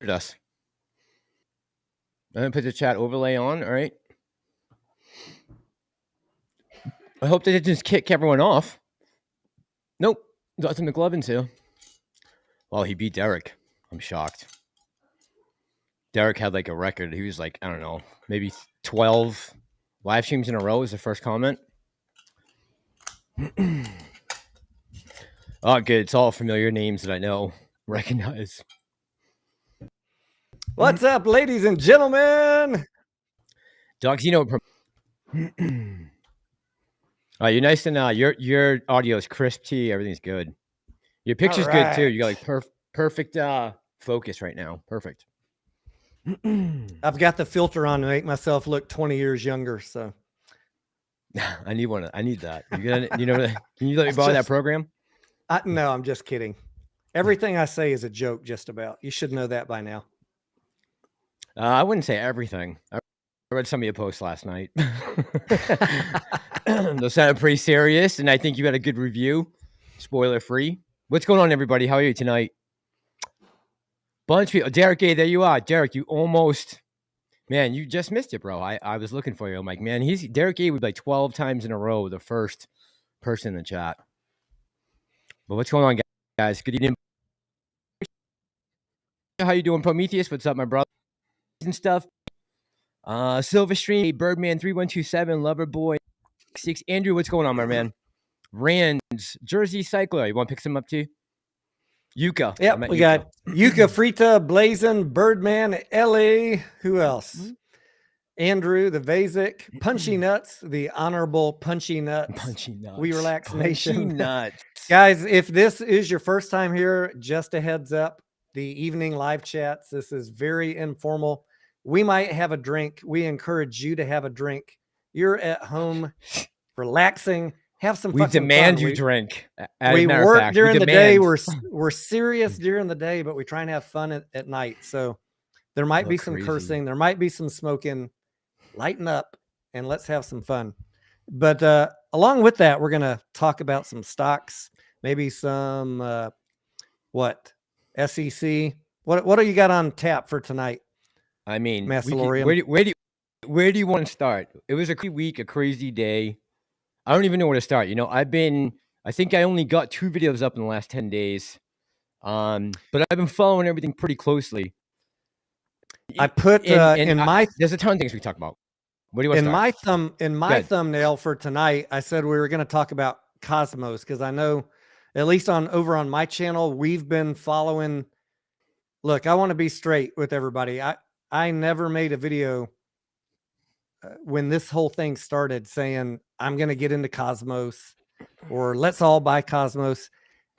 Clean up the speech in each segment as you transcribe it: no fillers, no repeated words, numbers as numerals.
us. I'm going to put the chat overlay on. All right. I hope they didn't just kick everyone off. Nope. Dr. McLovin's here. Well, he beat Derek. I'm shocked. Derek had like a record. He was like, I don't know, maybe 12 live streams in a row is the first comment. Oh, good. It's all familiar names that I know, recognize. What's up, ladies and gentlemen? Dogs, you know. You're nice and your audio is crisp too. Everything's good. Your picture's good too. You got like perfect focus right now. Perfect. I've got the filter on to make myself look 20 years younger. So I need one. I need that. Can you let me borrow that program? No, I'm just kidding. Everything I say is a joke. Just about. You should know that by now. I wouldn't say everything. I read some of your posts last night. Those sounded pretty serious, and I think you got a good review. Spoiler free. What's going on, everybody? How are you tonight? Bunch of people. Derek A, there you are. Derek, you almost, man, you just missed it, bro. I was looking for you. I'm like, man, Derek A was like 12 times in a row the first person in the chat. But what's going on, guys? Good evening. How you doing, Prometheus? What's up, my brother? And stuff. Silverstream, Birdman 3127, Loverboy 6. Andrew, what's going on, my man? Rands, Jersey Cycler. You want to pick some up too? Yuka. Yep, we got Yuka, Frita, Blazin, Birdman, Ellie. Who else? Mm-hmm. Andrew, the Vasic, Punchy Nuts, the Honorable Punchy Nuts. Punchy Nuts. We Relax Nation. Punchy Nuts. Guys, if this is your first time here, just a heads up. The evening live chats. This is very informal. We might have a drink. We encourage you to have a drink. You're at home, relaxing. Have some. We demand you drink. We work during the day. We're serious during the day, but we try and have fun at night. So there might be some cursing. There might be some smoking. Lighten up and let's have some fun. But along with that, we're gonna talk about some stocks, maybe some SEC. What do you got on tap for tonight? I mean, Massalorian. Where do you want to start? It was a week, a crazy day. I don't even know where to start. You know, I think I only got 2 videos up in the last 10 days. But I've been following everything pretty closely. I put there's a ton of things we talk about. What do you want to start? In my thumbnail for tonight, I said we were going to talk about Cosmos because I know at least over on my channel, we've been following. Look, I want to be straight with everybody. I never made a video when this whole thing started saying I'm going to get into Cosmos or let's all buy Cosmos.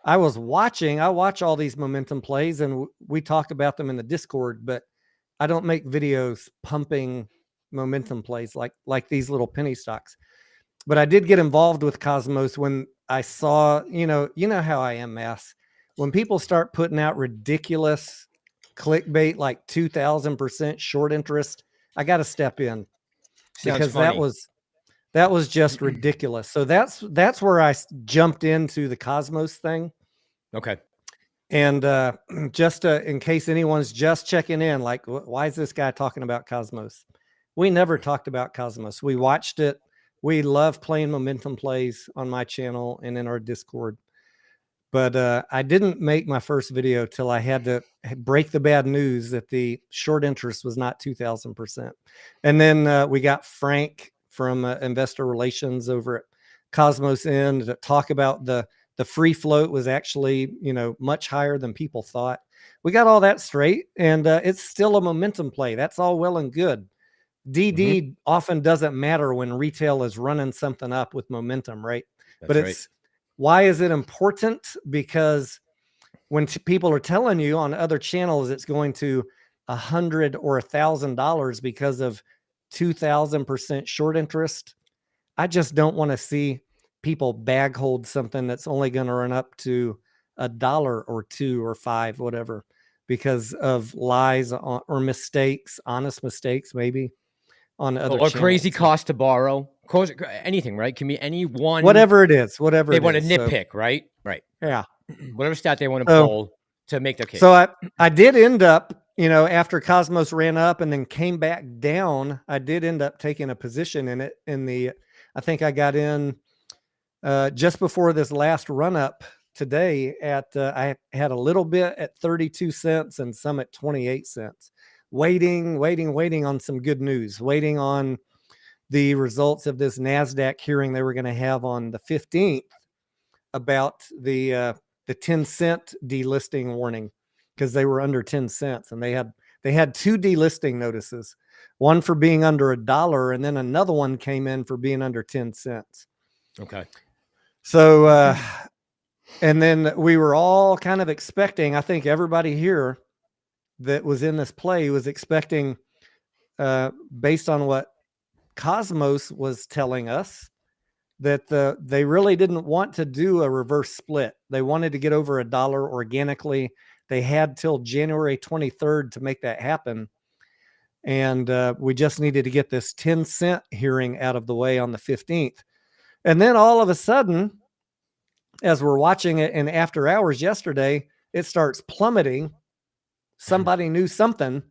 I watch all these momentum plays and we talk about them in the Discord, but I don't make videos pumping momentum plays like these little penny stocks. But I did get involved with Cosmos when I saw, you know how I am, Mass. When people start putting out ridiculous clickbait like 2,000% short interest, I got to step in because that was just ridiculous. So that's where I jumped into the Cosmos thing. Okay. And just in case anyone's just checking in, like, why is this guy talking about Cosmos? We never talked about Cosmos. We watched it. We love playing momentum plays on my channel and in our Discord. But I didn't make my first video till I had to break the bad news that the short interest was not 2,000%. And then we got Frank from Investor Relations over at Cosmos End to talk about the free float was actually, much higher than people thought. We got all that straight, and it's still a momentum play. That's all well and good. DD often doesn't matter when retail is running something up with momentum, right? That's why is it important? Because when people are telling you on other channels it's going to $100 or $1,000 because of 2,000% short interest, I just don't want to see people bag hold something that's only going to run up to $1 or $2 or $5, whatever, because of lies or mistakes, honest mistakes, maybe on other channels. Crazy cost to borrow. Anything, right? Can be any one. Whatever it is, whatever they want to nitpick, right? Right. Yeah. Whatever stat they want to pull to make their case. So I did end up you know, after Cosmos ran up and then came back down, I did end up taking a position in it. I think I got in just before this last run up today at, I had a little bit at 32 cents and some at 28 cents. Waiting on some good news, waiting on the results of this NASDAQ hearing they were going to have on the 15th about the 10-cent delisting warning, because they were under 10 cents and they had two delisting notices, one for being under $1 and then another one came in for being under 10 cents. Okay. So, and then we were all kind of expecting, I think everybody here that was in this play was expecting, based on what Cosmos was telling us, that they really didn't want to do a reverse split. They wanted to get over $1 organically. They had till January 23rd to make that happen. And we just needed to get this 10-cent hearing out of the way on the 15th. And then all of a sudden, as we're watching it in after hours yesterday, it starts plummeting. Somebody knew something.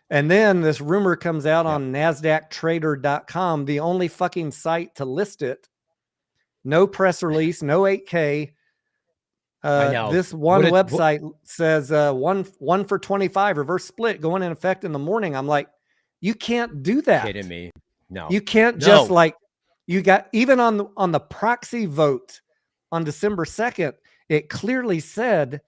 And then this rumor comes out on NASDAQtrader.com, the only fucking site to list it. No press release, no 8K. This one website says one for 25 reverse split going in effect in the morning. I'm like, you can't do that. Kidding me? No, you can't just like, you got, even on the proxy vote on December 2nd, it clearly said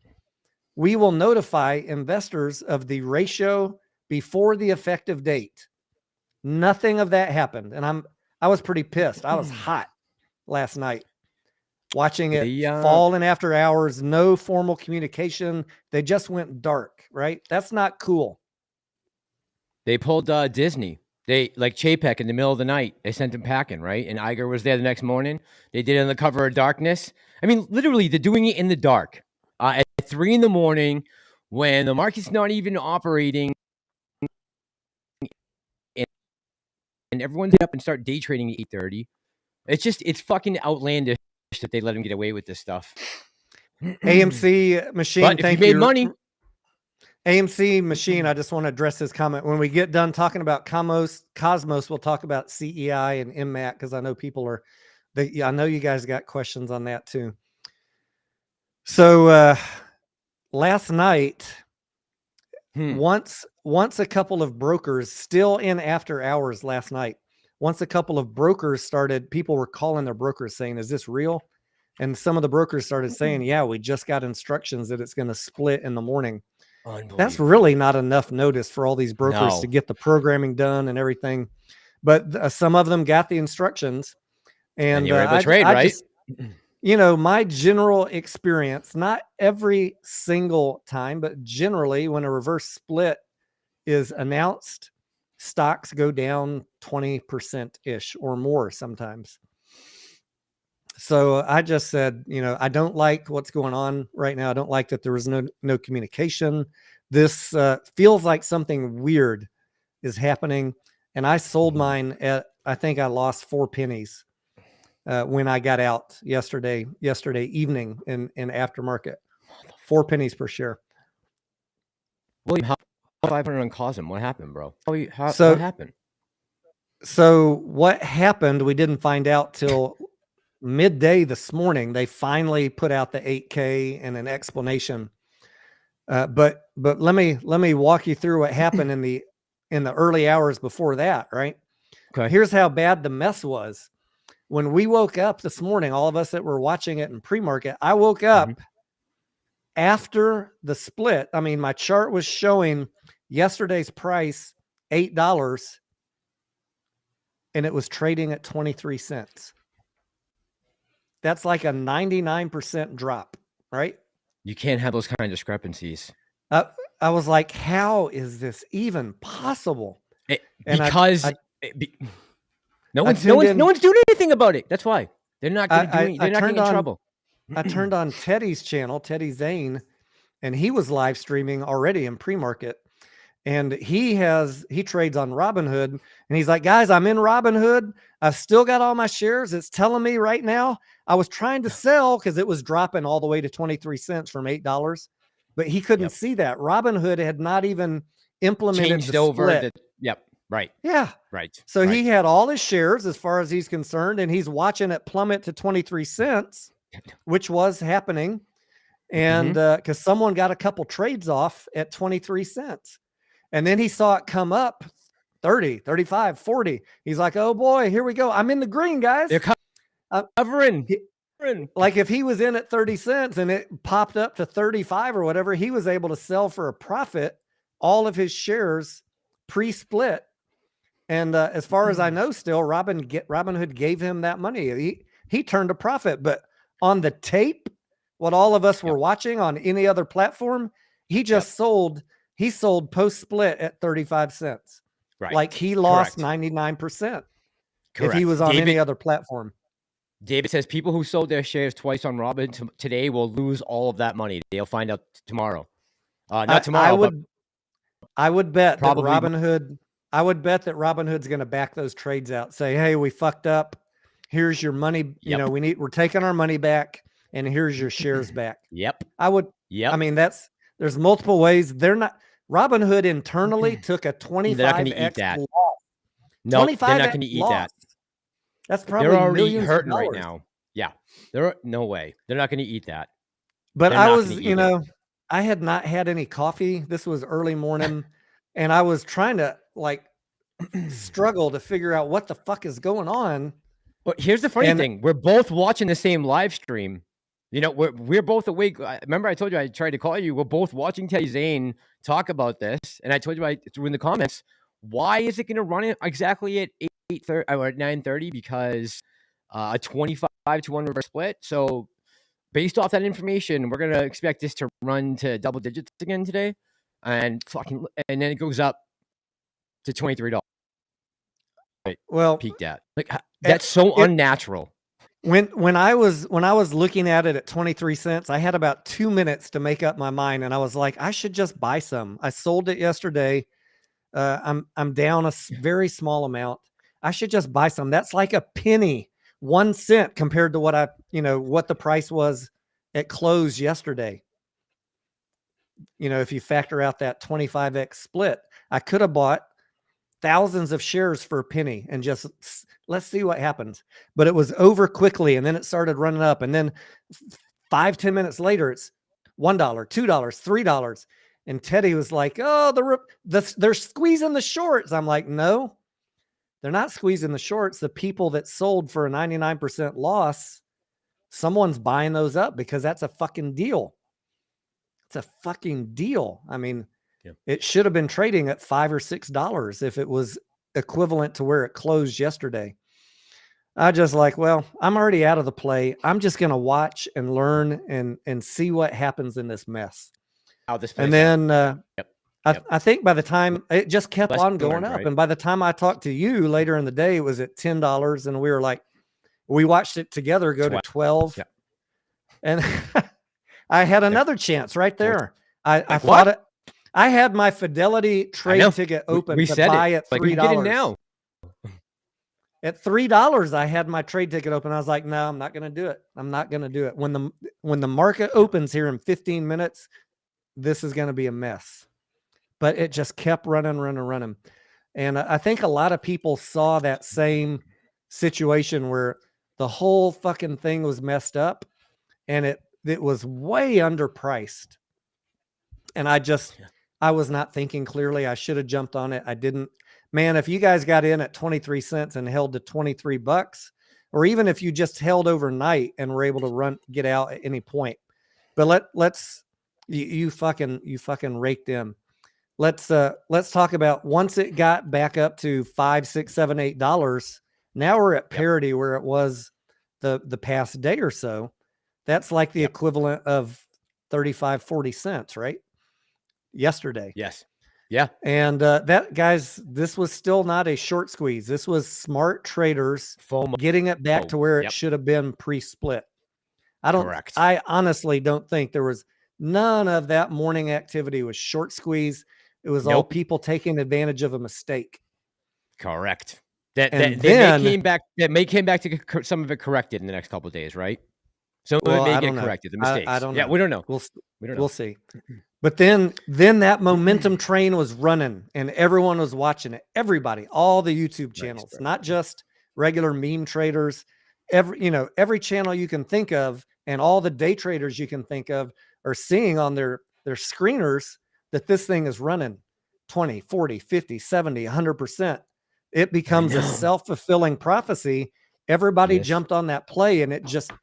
we will notify investors of the ratio before the effective date. Nothing of that happened, and I was pretty pissed. I was hot last night watching it fall in after hours. No formal communication. They just went dark. Right? That's not cool. They pulled Disney. They like Chapek in the middle of the night. They sent him packing, right? And Iger was there the next morning. They did it on the cover of darkness. I mean, literally, they're doing it in the dark at 3 a.m. when the market's not even operating, and everyone's up and start day trading at 8:30. It's fucking outlandish that they let him get away with this stuff. AMC Machine, but if thank you you. Made money. AMC Machine, I just want to address this comment. When we get done talking about Cosmos, we'll talk about CEI and MMAT, because I know people are, I know you guys got questions on that too. So last night, once a couple of brokers, still in after hours last night, once a couple of brokers started, people were calling their brokers saying, is this real? And some of the brokers started saying, yeah, we just got instructions that it's going to split in the morning. That's really not enough notice for all these brokers to get the programming done and everything. But some of them got the instructions, and you were able to trade, right? Just, you know, my general experience, not every single time, but generally when a reverse split is announced, stocks go down 20% ish or more sometimes. So I just said, you know, I don't like what's going on right now. I don't like that there was no communication. This feels like something weird is happening. And I sold mine at, I think I lost 4 pennies when I got out yesterday evening in aftermarket. 4 pennies per share. William, how 500 on Cosm? What happened, bro? What happened? So what happened, we didn't find out till midday this morning. They finally put out the 8K and an explanation. But let me walk you through what happened in the early hours before that, right? Okay. Here's how bad the mess was. When we woke up this morning, all of us that were watching it in pre-market, I woke up after the split. I mean, my chart was showing yesterday's price $8, and it was trading at 23 cents. That's like a 99% drop, right? You can't have those kind of discrepancies. I was like, how is this even possible? No one's doing anything about it. That's why they're not going to do anything. They're not getting in trouble. I turned on Teddy's channel, Teddy Zane, and he was live streaming already in pre-market. And he trades on Robinhood, and he's like, guys, I'm in Robinhood. I've still got all my shares. It's telling me right now, I was trying to sell because it was dropping all the way to 23 cents from $8. but he couldn't see that. Robinhood had not even implemented Changed the over split. Right. Yeah. Right. So he had all his shares as far as he's concerned, and he's watching it plummet to 23 cents, which was happening. And because someone got a couple trades off at 23 cents. And then he saw it come up 30, 35, 40. He's like, oh boy, here we go. I'm in the green, guys. They're covering. Like if he was in at 30 cents and it popped up to 35 or whatever, he was able to sell for a profit all of his shares pre-split. And as far as I know, still Robinhood gave him that money. He turned a profit, but on the tape, what all of us were watching on any other platform, he just sold. He sold post split at 35 cents. Right. Like he lost 99%. If he was on any other platform. David says people who sold their shares twice on Robin today will lose all of that money. They'll find out tomorrow. Not tomorrow. I would bet that Robinhood. I would bet that Robinhood's going to back those trades out. Say, hey, we fucked up. Here's your money. You know, we're taking our money back, and here's your shares back. I would. I mean, there's multiple ways. They're not. Robinhood internally took a 25x loss. No, they're not going to eat that. That's probably they're already hurting right now. Yeah, no way. They're not going to eat that. But I was, you know, I had not had any coffee. This was early morning, and I was trying to like struggle to figure out what the fuck is going on. Well, here's the funny thing: we're both watching the same live stream. You know, we're both awake. Remember, I told you I tried to call you. We're both watching Teddy Zane talk about this, and I told you I threw in the comments. Why is it going to run it exactly at 8:30 or at 9:30? Because a 25-1 reverse split. So based off that information, we're going to expect this to run to double digits again today, and then it goes up to $23. Right. Well, peaked at like that's so unnatural. When I was looking at it at 23 cents, I had about 2 minutes to make up my mind, and I was like, I should just buy some. I sold it yesterday. I'm down a very small amount. I should just buy some. That's like a penny, 1 cent compared to what what the price was at close yesterday. You know, if you factor out that 25x split, I could have bought thousands of shares for a penny and just let's see what happens. But it was over quickly, and then it started running up, and then 5-10 minutes later, it's $1, $2, $3. And Teddy was like, oh, they're squeezing the shorts. I'm like, no, they're not squeezing the shorts. The people that sold for a 99% loss, someone's buying those up because that's a fucking deal. It's a fucking deal. I mean, it should have been trading at $5 or $6 if it was equivalent to where it closed yesterday. I just like, well, I'm already out of the play. I'm just going to watch and learn and see what happens in this mess. And then I think by the time it just kept on going up, and by the time I talked to you later in the day, it was at $10, and we were like, we watched it together go to 12, and I had another chance right there. I thought it. I had my Fidelity trade ticket open to buy at $3 now. At $3, I had my trade ticket open. I was like, no, I'm not going to do it. I'm not going to do it. When the market opens here in 15 minutes. This is going to be a mess. But it just kept running. And I think a lot of people saw that same situation where the whole fucking thing was messed up, and it was way underpriced. And I was not thinking clearly. I should have jumped on it. I didn't. Man, if you guys got in at 23 cents and held to $23, or even if you just held overnight and were able to get out at any point. But let's you fucking raked in. Let's talk about once it got back up to $5, $6, $7, $8. Now we're at parity where it was the past day or so. That's like the equivalent of 35, 40 cents, right? Yesterday. Yes. Yeah. And that, guys, this was still not a short squeeze. This was smart traders getting it back to where it should have been pre-split. I honestly don't think there was none of that morning activity was short squeeze. It was all people taking advantage of a mistake. Correct. That may came back to some of it corrected in the next couple of days, right? Some of it Well, may I get don't know. corrected. The mistakes. I don't Yeah, know. we don't know. We don't know. We'll see. But then that momentum train was running and everyone was watching it. Everybody, all the YouTube channels, Nice, not just regular meme traders. Every channel you can think of and all the day traders you can think of are seeing on their screeners that this thing is running 20, 40, 50, 70, 100%. It becomes a self-fulfilling prophecy. Everybody jumped on that play and it just,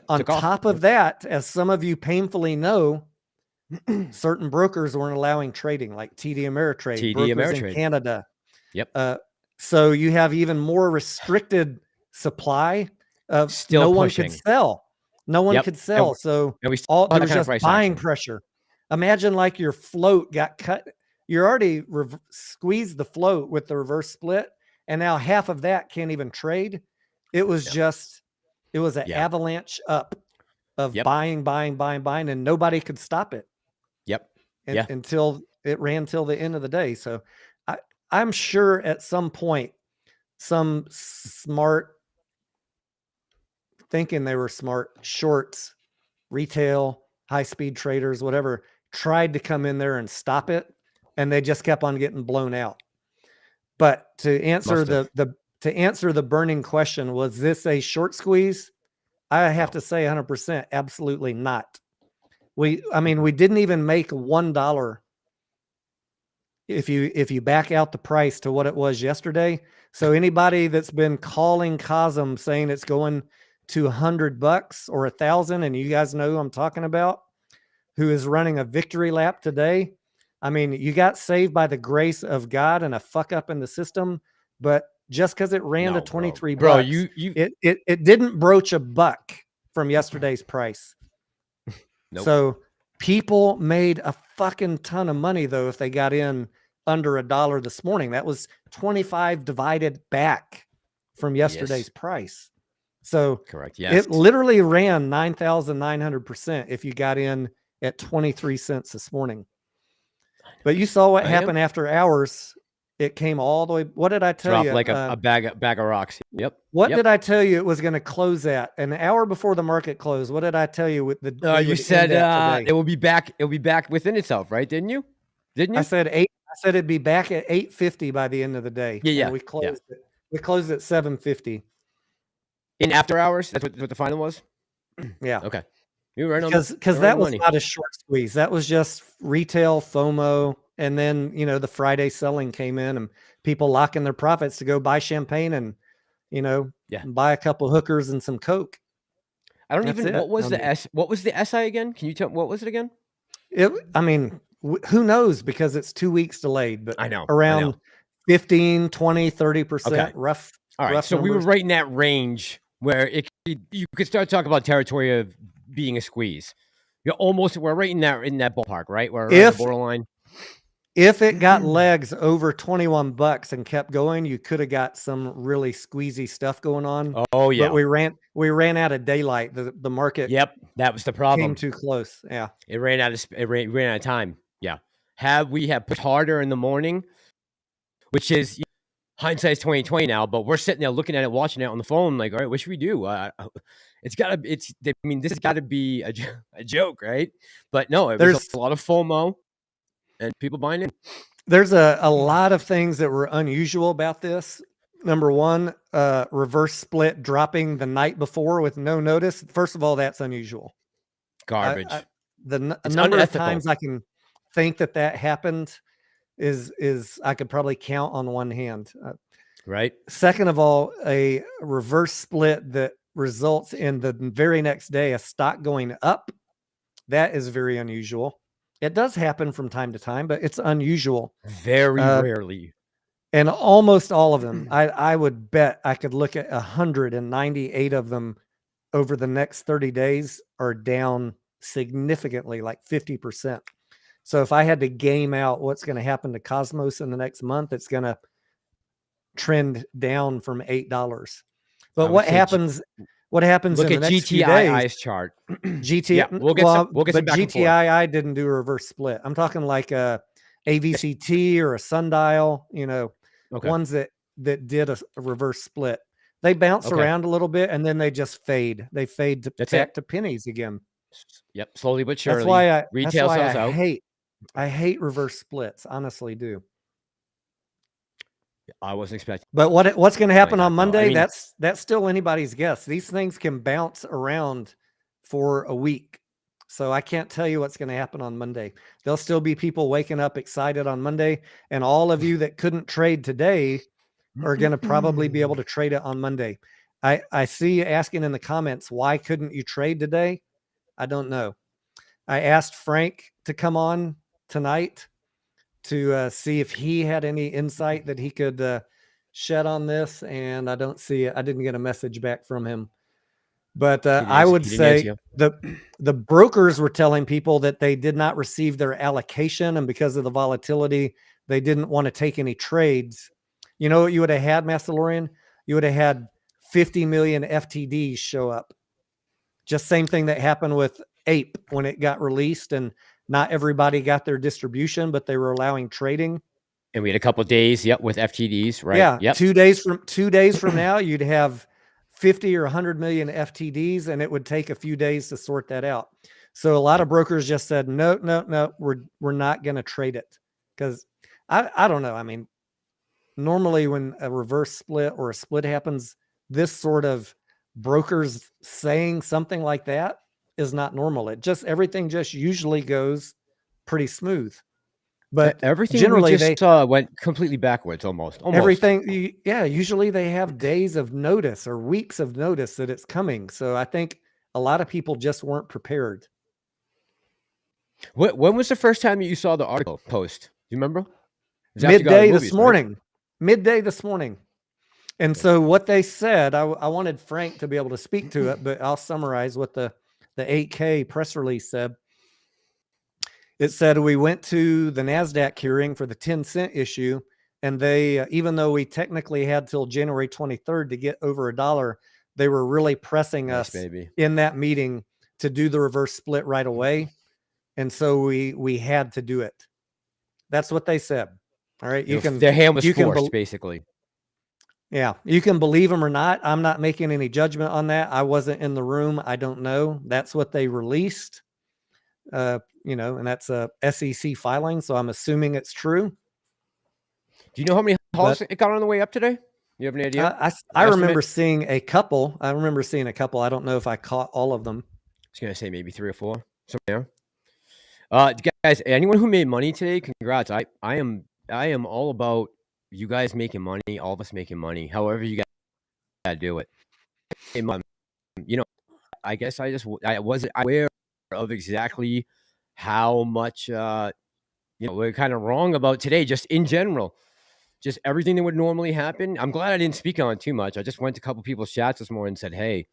on top of that, as some of you painfully know, certain brokers weren't allowing trading, like TD Ameritrade, brokers in Canada. So you have even more restricted supply of no one could sell. No one could sell. So there was just buying pressure. Imagine like your float got cut. You already squeezed the float with the reverse split, and now half of that can't even trade. It was just, it was an avalanche up of buying, and nobody could stop it. Until it ran till the end of the day. So I'm sure at some point, some smart, thinking they were smart, shorts, retail, high-speed traders, whatever, tried to come in there and stop it, and they just kept on getting blown out. But to answer the burning question, was this a short squeeze? I have to say 100%, absolutely not. We didn't even make $1 if you back out the price to what it was yesterday. So anybody that's been calling Cosm saying it's going to $100 or $1,000, and you guys know who I'm talking about, who is running a victory lap today. I mean, you got saved by the grace of God and a fuck up in the system, but just because it ran to 23 bucks, it didn't broach a buck from yesterday's price. So people made a fucking ton of money though if they got in under $1 this morning. That was 25 divided back from yesterday's price. So it literally ran 9,900% if you got in at 23 cents this morning. But you saw what happened after hours. It came all the way. What did I tell you? Like a bag of rocks. What did I tell you it was going to close at an hour before the market closed? What did I tell you with the? You said it will be back. It will be back within itself, right? Didn't you? I said I said it'd be back at 8:50 by the end of the day. And we closed it. We closed at 7:50. In after hours. That's what the final was. Yeah. Okay. You were right on. Because that was not a short squeeze. That was just retail FOMO. And then, the Friday selling came in and people locking their profits to go buy champagne and, buy a couple hookers and some Coke. I don't even, what was the SI again? Can you tell, what was it again? Who knows? Because it's 2 weeks delayed, but I know around 15, 20, 30% rough. All right. Rough So numbers. we were right in that range where you could start talking about territory of being a squeeze. We're right in that ballpark, right? We're on the borderline. If it got legs over 21 bucks and kept going, you could have got some really squeezy stuff going on. Oh yeah. But we ran out of daylight. The market. Yep. That was the problem. Came too close. Yeah. It ran out of time. Yeah. We have pushed harder in the morning, which is hindsight's 2020 now, but we're sitting there looking at it, watching it on the phone, like, all right, what should we do? This has got to be a joke, right? But no, there's a lot of FOMO and people buying in. There's a lot of things that were unusual about this. Number one, reverse split dropping the night before with no notice. First of all, that's unusual. Garbage. The number of times I can think that happened is I could probably count on one hand. Right. Second of all, a reverse split that results in the very next day a stock going up. That is very unusual. It does happen from time to time, but it's unusual. Very rarely. And almost all of them, I would bet I could look at 198 of them over the next 30 days are down significantly, like 50%. So if I had to game out what's going to happen to Cosmos in the next month, it's going to trend down from $8. But what happens in the next few days? Chart. GTI, yeah, we'll get some back GTI didn't do a reverse split. I'm talking like a AVCT or a Sundial, ones that did a reverse split. They bounce Okay. around a little bit and then they just fade. They fade back to pennies again. Yep, slowly but surely. That's why I hate reverse splits. Honestly, do. I wasn't expecting. But what's going to happen on Monday? I mean, that's still anybody's guess. These things can bounce around for a week. So I can't tell you what's going to happen on Monday. There'll still be people waking up excited on Monday, and all of you that couldn't trade today are going to probably be able to trade it on Monday. I see you asking in the comments, why couldn't you trade today? I don't know. I asked Frank to come on tonight to see if he had any insight that he could shed on this, and I don't see it. I didn't get a message back from him. But I would say the brokers were telling people that they did not receive their allocation, and because of the volatility, they didn't want to take any trades. You know what you would have had, Massalorian? You would have had 50 million FTDs show up. Just same thing that happened with Ape when it got released, and not everybody got their distribution, but they were allowing trading. And we had a couple of days, with FTDs, right? Yeah, yep. 2 days from now, you'd have 50 or 100 million FTDs, and it would take a few days to sort that out. So a lot of brokers just said, no, we're not going to trade it, because I don't know. I mean, normally when a reverse split or a split happens, this sort of brokers saying something like that is not normal. Everything just usually goes pretty smooth. But everything generally we just saw went completely backwards, almost. Everything, yeah. Usually they have days of notice or weeks of notice that it's coming. So I think a lot of people just weren't prepared. When was the first time you saw the article post? Do you remember? Midday this morning. Midday this morning. And so what they said, I wanted Frank to be able to speak to it, but I'll summarize what the 8K press release said. It said, we went to the NASDAQ hearing for the 10-cent issue, and they, even though we technically had till January 23rd to get over $1, they were really pressing us in that meeting to do the reverse split right away. And so we had to do it. That's what they said. All right. Their hand was forced, basically. Yeah. You can believe them or not. I'm not making any judgment on that. I wasn't in the room. I don't know. That's what they released. And that's a SEC filing, so I'm assuming it's true. Do you know how many calls it got on the way up today? You have any idea? I remember seeing a couple. I don't know if I caught all of them. I was going to say maybe 3 or 4 somewhere. Guys, anyone who made money today, congrats. I am all about you guys making money, all of us making money, however you guys got to do it. I guess I wasn't aware of exactly how much we're kind of wrong about today, just in general, just everything that would normally happen. I'm glad I didn't speak on it too much. I just went to a couple people's chats this morning and said, hey,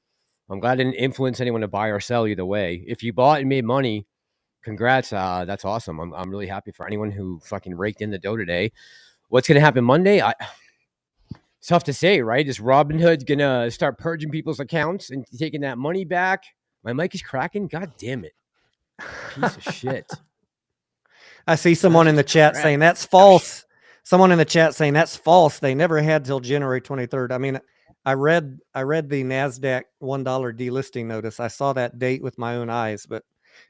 I'm glad I didn't influence anyone to buy or sell either way. If you bought and made money, congrats. That's awesome. I'm really happy for anyone who fucking raked in the dough today. What's going to happen Monday? It's tough to say, right? Is Robinhood going to start purging people's accounts and taking that money back? My mic is cracking. God damn it. Piece of shit. I see someone in the chat saying that's false. Someone in the chat saying that's false. They never had till January 23rd. I mean, I read the NASDAQ $1 delisting notice. I saw that date with my own eyes, but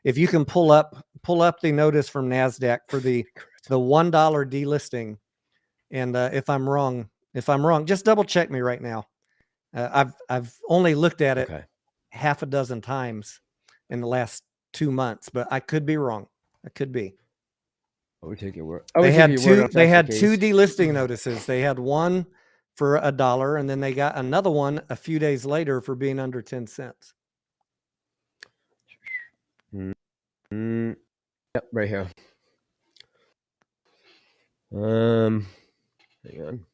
if you can pull up the notice from NASDAQ for the $1 delisting, and if I'm wrong, just double check me right now. I've only looked at it half a dozen times in the last 2 months, but I could be wrong. I could be. I would take your word. They had two delisting notices. They had one for $1, and then they got another one a few days later for being under 10 cents. Yep, right here. Hang on.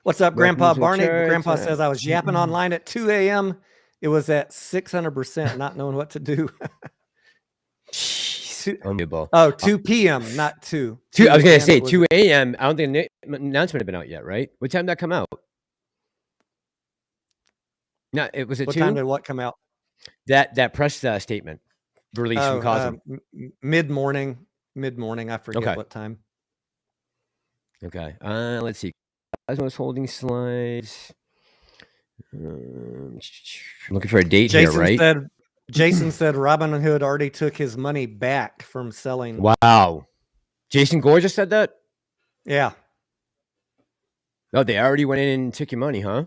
What's up, Grandpa Barney? Grandpa says I was yapping online at 2 a.m. It was at 600%, not knowing what to do. Unbelievable. 2 p.m., not 2. I was going to say 2 a.m. I don't think the announcement had been out yet, right? What time did that come out? No, it was at 2. What time did what come out? That press statement released from Cosm. Mid-morning. I forget what time. Okay. Let's see. Cosmos holding slides. Looking for a date here, right? Jason said Robinhood already took his money back from selling. Wow. Jason Gore just said that? Yeah. Oh, they already went in and took your money, huh?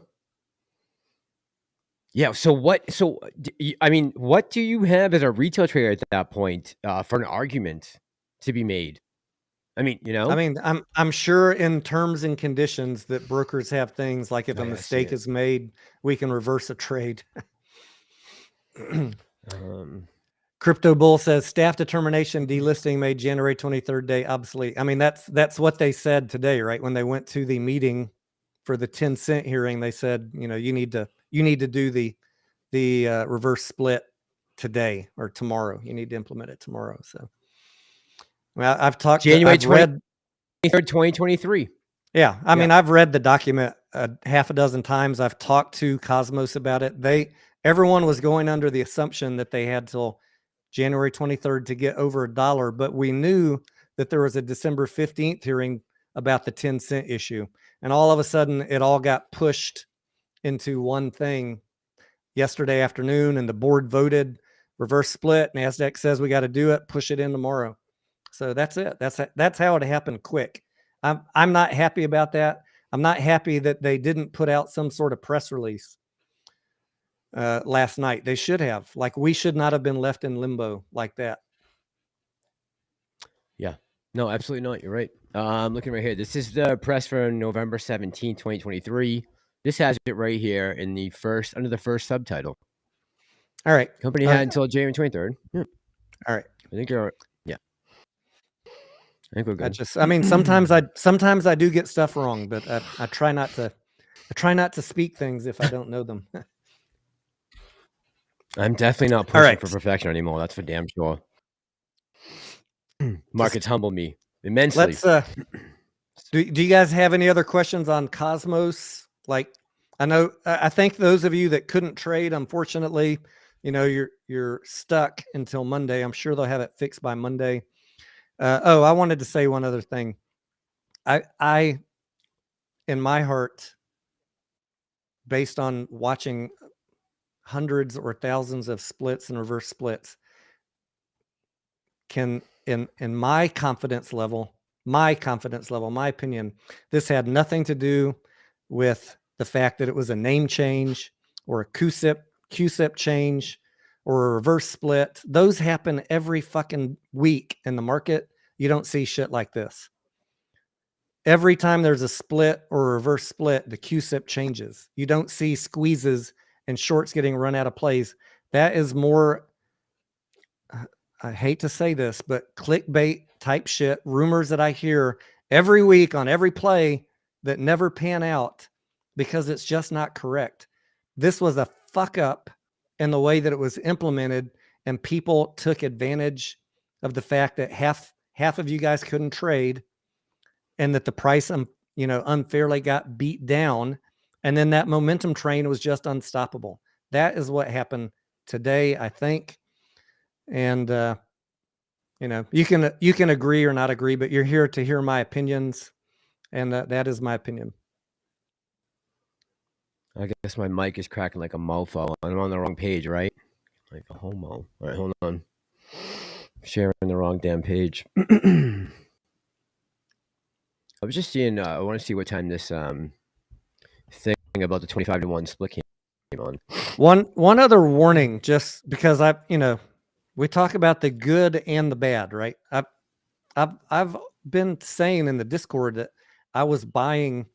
Yeah. So what? So I mean, what do you have as a retail trader at that point for an argument to be made? I mean, you know. I mean, I'm sure in terms and conditions that brokers have things like if a mistake is made, we can reverse a trade. Crypto Bull says staff determination delisting made January 23rd day obsolete. I mean, that's what they said today, right? When they went to the meeting for the 10-cent hearing, they said, you know, you need to do the reverse split today or tomorrow. You need to implement it tomorrow. So, well, I've talked. January I've read 23rd, 2023. Yeah, I mean, I've read the document half a dozen times. I've talked to Cosmos about it. Everyone was going under the assumption that they had till January 23rd to get over $1, but we knew that there was a December 15th hearing about the 10-cent issue. And all of a sudden it all got pushed into one thing yesterday afternoon, and the board voted reverse split. NASDAQ says we got to do it, push it in tomorrow. So that's it. That's how it happened quick. I'm not happy about that. I'm not happy that they didn't put out some sort of press release last night. They should have. Like, we should not have been left in limbo like that. Yeah. No, absolutely not. You're right. I'm looking right here. This is the press for November 17, 2023. This has it right here in the under the first subtitle. All right. Company had until January 23rd. Yeah. All right. I think you're. Yeah. I think we're good. I mean, sometimes I do get stuff wrong, but I try not to speak things if I don't know them. I'm definitely not pushing for perfection anymore. That's for damn sure. Markets humble me immensely. Let's do you guys have any other questions on Cosmos? Like, I think those of you that couldn't trade, unfortunately, you know, you're stuck until Monday. I'm sure they'll have it fixed by Monday. I wanted to say one other thing. I in my heart, based on watching hundreds or thousands of splits and reverse splits, can in my confidence level, my opinion, this had nothing to do with the fact that it was a name change or a QSIP change or a reverse split. Those happen every fucking week in the market. You don't see shit like this. Every time there's a split or a reverse split, the QSIP changes. You don't see squeezes and shorts getting run out of plays. That is more, I hate to say this, but clickbait type shit, rumors that I hear every week on every play that never pan out because it's just not correct. This was a fuck up in the way that it was implemented, and people took advantage of the fact that half of you guys couldn't trade, and that the price, unfairly got beat down, and then that momentum train was just unstoppable. That is what happened today, I think. And you can agree or not agree, but you're here to hear my opinions, and that is my opinion. I guess my mic is cracking like a mofo. I'm on the wrong page, right? Like a homo. All right, hold on. Sharing the wrong damn page. I was just seeing. I want to see what time this thing about the 25-to-1 split came on. One other warning, just because we talk about the good and the bad, right? I've been saying in the Discord that I was buying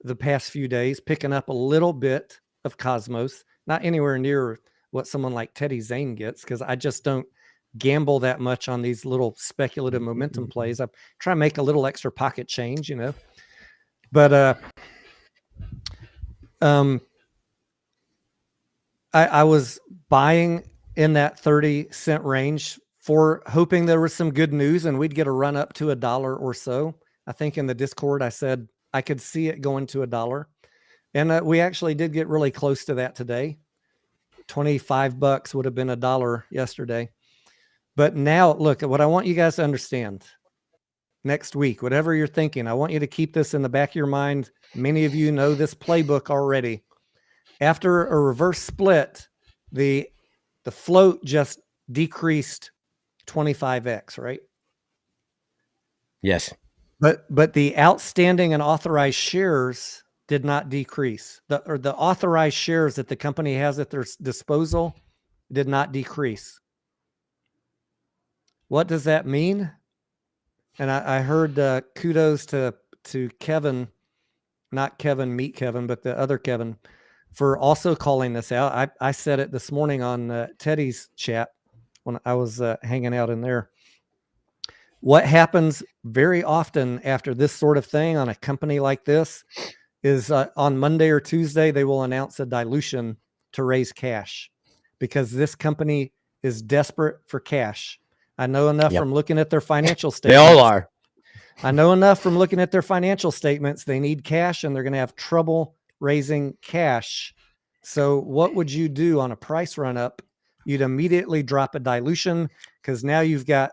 the past few days, picking up a little bit of Cosmos, not anywhere near what someone like Teddy Zane gets, because I just don't gamble that much on these little speculative momentum plays. I try to make a little extra pocket change, but I was buying in that 30-cent range for hoping there was some good news and we'd get a run up to $1 or so. I think in the Discord I said I could see it going to $1, and we actually did get really close to that today. $25 would have been $1 yesterday. But now, look, what I want you guys to understand, next week, whatever you're thinking, I want you to keep this in the back of your mind. Many of you know this playbook already. after a reverse split, the float just decreased 25x, right? Yes. But the outstanding and authorized shares did not decrease. The authorized shares that the company has at their disposal did not decrease. What does that mean? And I heard kudos to Kevin, not Kevin Meet Kevin, but the other Kevin, for also calling this out. I said it this morning on Teddy's chat when I was hanging out in there. What happens very often after this sort of thing on a company like this is on Monday or Tuesday, they will announce a dilution to raise cash because this company is desperate for cash. I know enough from looking at their financial statements. They all are. I know enough from looking at their financial statements. They need cash and they're going to have trouble raising cash. So what would you do on a price run up? You'd immediately drop a dilution because now you've got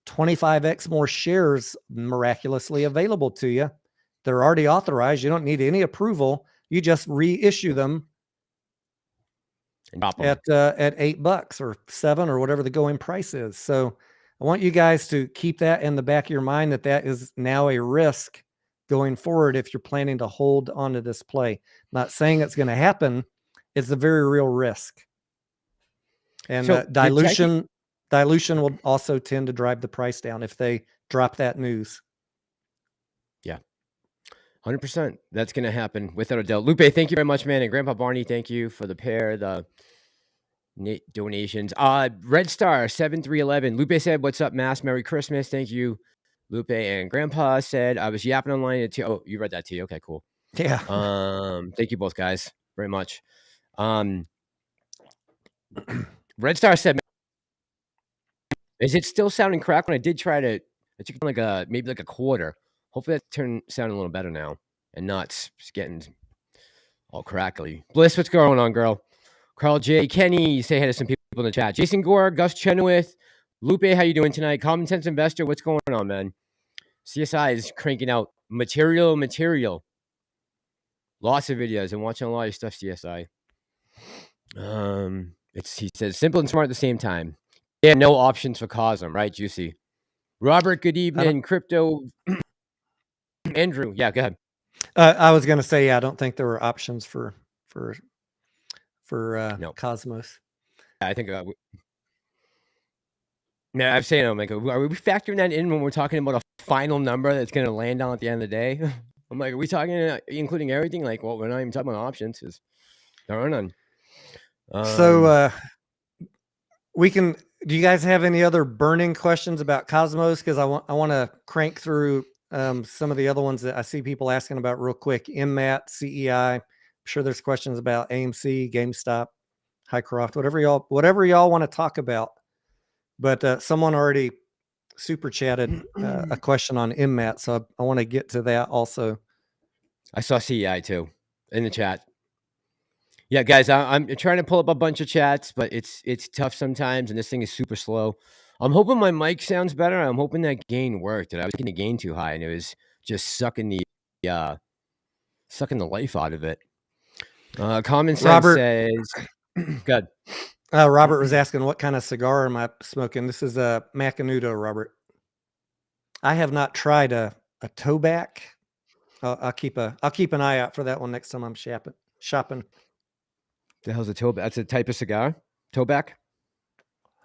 25x more shares miraculously available to you. They're already authorized. You don't need any approval. You just reissue them at $8 or $7 or whatever the going price is. So I want you guys to keep that in the back of your mind that is now a risk going forward if you're planning to hold onto this play. Not saying it's going to happen. It's a very real risk. And so dilution will also tend to drive the price down if they drop that news. Yeah. 100%. That's going to happen without a doubt. Lupe, thank you very much, man. And Grandpa Barney, thank you for the donations. Red Star 7311. Lupe said, "What's up, Mass? Merry Christmas." Thank you, Lupe. And Grandpa said, "I was yapping online." Oh, you read that too. Okay, cool. Yeah. Thank you both guys very much. Red Star said, "Is it still sounding cracked?" When I did try to, it took maybe like a quarter. Hopefully that sounding a little better now and not getting all crackly. Bliss, what's going on, girl? Carl J. Kenny, say hey to some people in the chat. Jason Gore, Gus Chenoweth, Lupe, how you doing tonight? Common Sense Investor, what's going on, man? CSI is cranking out material. Lots of videos and watching a lot of stuff, CSI. He says simple and smart at the same time. Yeah, no options for Cosm, right, Juicy? Robert, good evening. Crypto. Andrew, yeah, go ahead. I was going to say, I don't think there were options for no. Cosmos. I think I'm saying, I'm like, are we factoring that in when we're talking about a final number that's going to land on at the end of the day? I'm like, are we talking including everything? Like, well, we're not even talking about options. There are none. So we can. Do you guys have any other burning questions about Cosmos? Because I want to crank through some of the other ones that I see people asking about real quick. MMAT, CEI. I'm sure there's questions about AMC, GameStop, Highcroft, whatever y'all want to talk about. But someone already super chatted a question on MMAT, so I want to get to that also. I saw CEI too in the chat. Yeah, guys, I'm trying to pull up a bunch of chats, but it's tough sometimes, and this thing is super slow. I'm hoping my mic sounds better. I'm hoping that gain worked, and I was getting the gain too high, and it was just sucking the life out of it. Common Sense Robert says, good. Robert was asking, what kind of cigar am I smoking? This is a Macanudo, Robert. I have not tried a towback. I'll keep an eye out for that one next time I'm shopping. The hell's a towback? That's a type of cigar? Towback?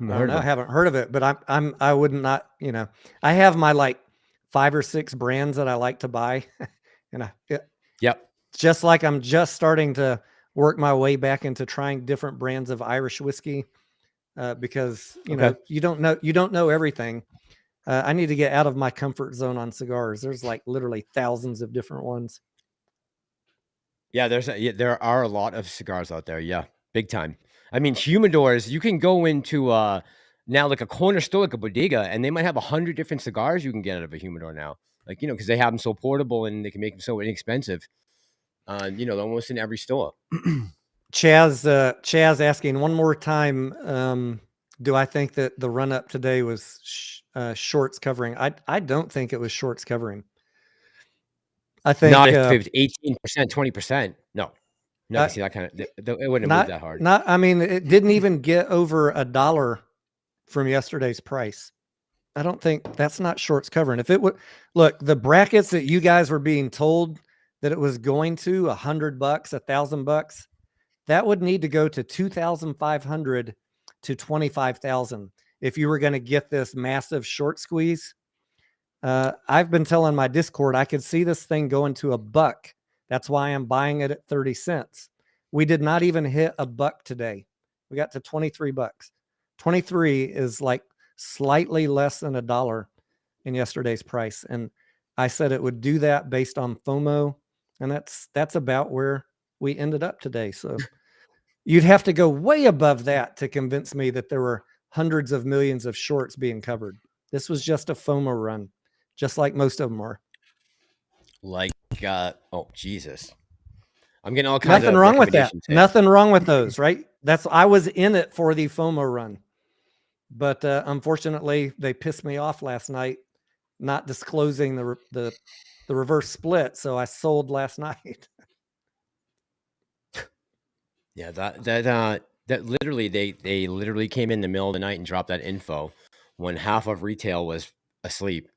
I haven't heard of it, but I would not, I have my like 5 or 6 brands that I like to buy. And yep. Just like I'm just starting to work my way back into trying different brands of Irish whiskey, because you don't know everything. I need to get out of my comfort zone on cigars. There's like literally thousands of different ones. Yeah, there are a lot of cigars out there. Yeah, big time. I mean, humidors, you can go into now like a corner store, like a bodega, and they might have 100 different cigars you can get out of a humidor now. Like, because they have them so portable and they can make them so inexpensive. Almost in every store. Chaz asking one more time, do I think that the run up today was shorts covering? I don't think it was shorts covering. I think not if it was 18%, 20%. No. not gonna see that kind of. It wouldn't have moved that hard. I mean, it didn't even get over $1 from yesterday's price. I don't think that's not shorts covering. If it would look, the brackets that you guys were being told that it was going to $100, $1,000, that would need to go to 2,500 to 25,000 if you were going to get this massive short squeeze. I've been telling my Discord I could see this thing going to $1. That's why I'm buying it at 30 cents. We did not even hit $1 today. We got to 23 bucks. 23 is like slightly less than $1 in yesterday's price. And I said it would do that based on FOMO. And that's about where we ended up today. So you'd have to go way above that to convince me that there were hundreds of millions of shorts being covered. This was just a FOMO run, just like most of them are. Like, oh, Jesus. I'm getting all kinds Nothing of wrong with that. recommendations here. Nothing wrong with those, right? I was in it for the FOMO run. But unfortunately, they pissed me off last night, not disclosing the reverse split. So I sold last night. Yeah, that literally they literally came in the middle of the night and dropped that info when half of retail was asleep,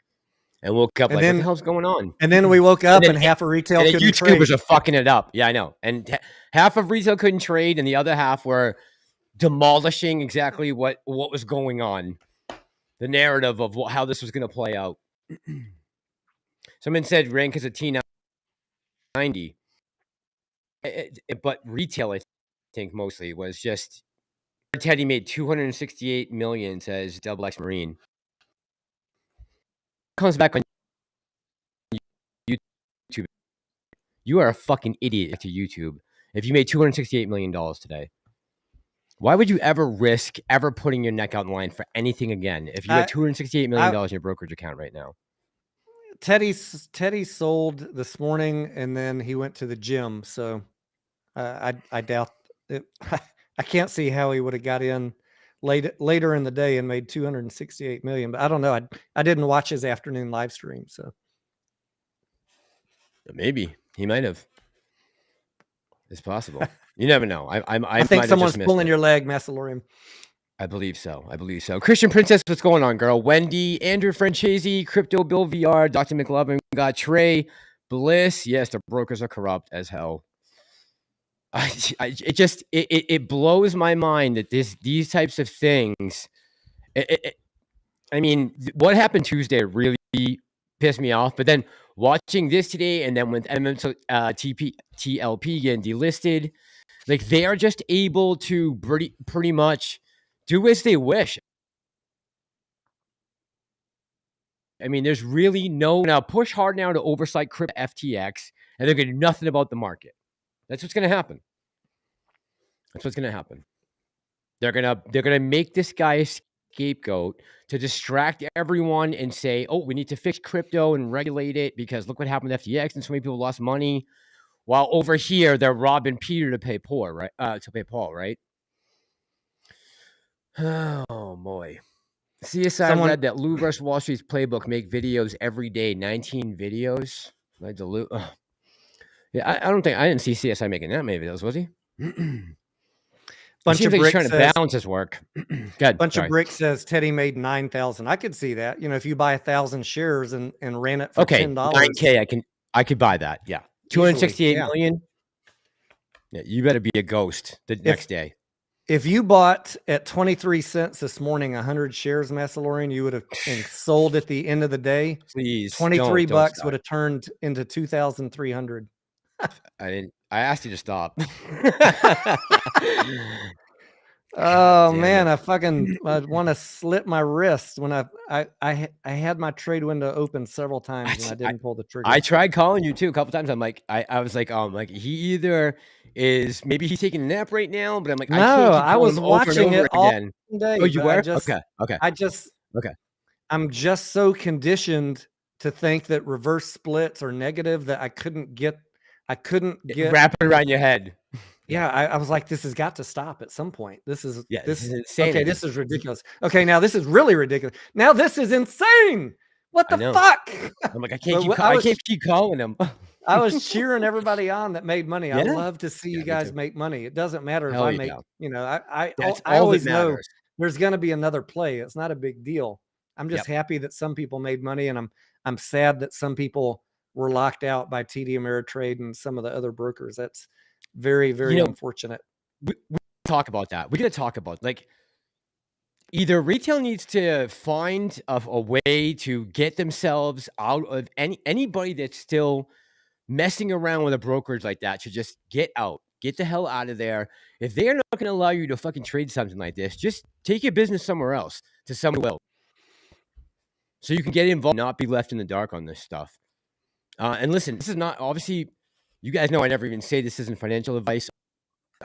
and woke up like, what the hell's going on? And then we woke up and half of retail couldn't trade. YouTubers are fucking it up. Yeah, I know. And half of retail couldn't trade, and the other half were demolishing exactly what was going on, the narrative of how this was going to play out. Someone said rank is a T90, but retail, I think mostly was just Teddy made 268 million, says Double X Marine. Comes back on YouTube. You are a fucking idiot to YouTube if you made $268 million today. Why would you ever risk ever putting your neck out in the line for anything again if you had $268 million in your brokerage account right now? Teddy sold this morning and then he went to the gym. So I doubt it. I can't see how he would have got in later in the day and made 268 million. But I don't know. I didn't watch his afternoon live stream. So maybe he might have. It's possible. You never know. I think someone's pulling your leg, Massalorian. I believe so. Christian Princess, what's going on, girl? Wendy, Andrew Francesi, Crypto Bill VR, Dr. McLovin, got Trey, Bliss. Yes, the brokers are corrupt as hell. It blows my mind that these types of things. I mean, what happened Tuesday really pissed me off. But then watching this today, and then with Mmtlp getting delisted, like they are just able to pretty much do as they wish. I mean, there's really now push hard now to oversight crypto FTX, and they're going to do nothing about the market. That's what's going to happen. They're gonna make this guy a scapegoat to distract everyone and say, "Oh, we need to fix crypto and regulate it because look what happened with FTX and so many people lost money." While over here they're robbing Peter to pay Paul, right? Oh boy. CSI read that Lou vs. Wall Street's playbook make videos every day, 19 videos. Yeah, I didn't see CSI making that many videos, was he? Bunch of bricks trying to balance his work. Bunch of bricks says Teddy made 9,000. I could see that. You know, if you buy 1,000 shares and ran it for $10, 9K, I could buy that. Yeah, 268 million. Yeah, you better be a ghost the next day. If you bought at 23 cents this morning 100 shares, Massalorian, you would have sold at the end of the day. Please, 23 bucks would have turned into 2,300. I asked you to stop. Oh man, I fucking want to slit my wrist when I had my trade window open several times and I didn't pull the trigger. I tried calling you too a couple times. I'm like, I was like, he either is maybe he's taking a nap right now, but I'm like, no, I was watching it all day. Oh, you were? Okay. I'm just so conditioned to think that reverse splits are negative that I couldn't get wrap it around your head. Yeah, I was like, this has got to stop at some point. This is insane. Okay, this is ridiculous. Okay, now this is really ridiculous. Now this is insane. What the fuck? I'm like, I can't keep calling him. I was cheering everybody on that made money. I Yeah. love to see you Me guys too. make money. It doesn't matter if Hell I yeah. make, I That's I all that always know matters. there's going to be another play. It's not a big deal. I'm just Yep. happy that some people made money, and I'm sad that some people were locked out by TD Ameritrade and some of the other brokers. That's very, very unfortunate. We talk about that. We're gonna talk about, like, either retail needs to find a way to get themselves out of anybody that's still messing around with a brokerage like that should just get out. Get the hell out of there. If they're not going to allow you to fucking trade something like this, just take your business somewhere else, to someone who will, so you can get involved and not be left in the dark on this stuff. And listen, this is not, obviously, you guys know I never even say this isn't financial advice.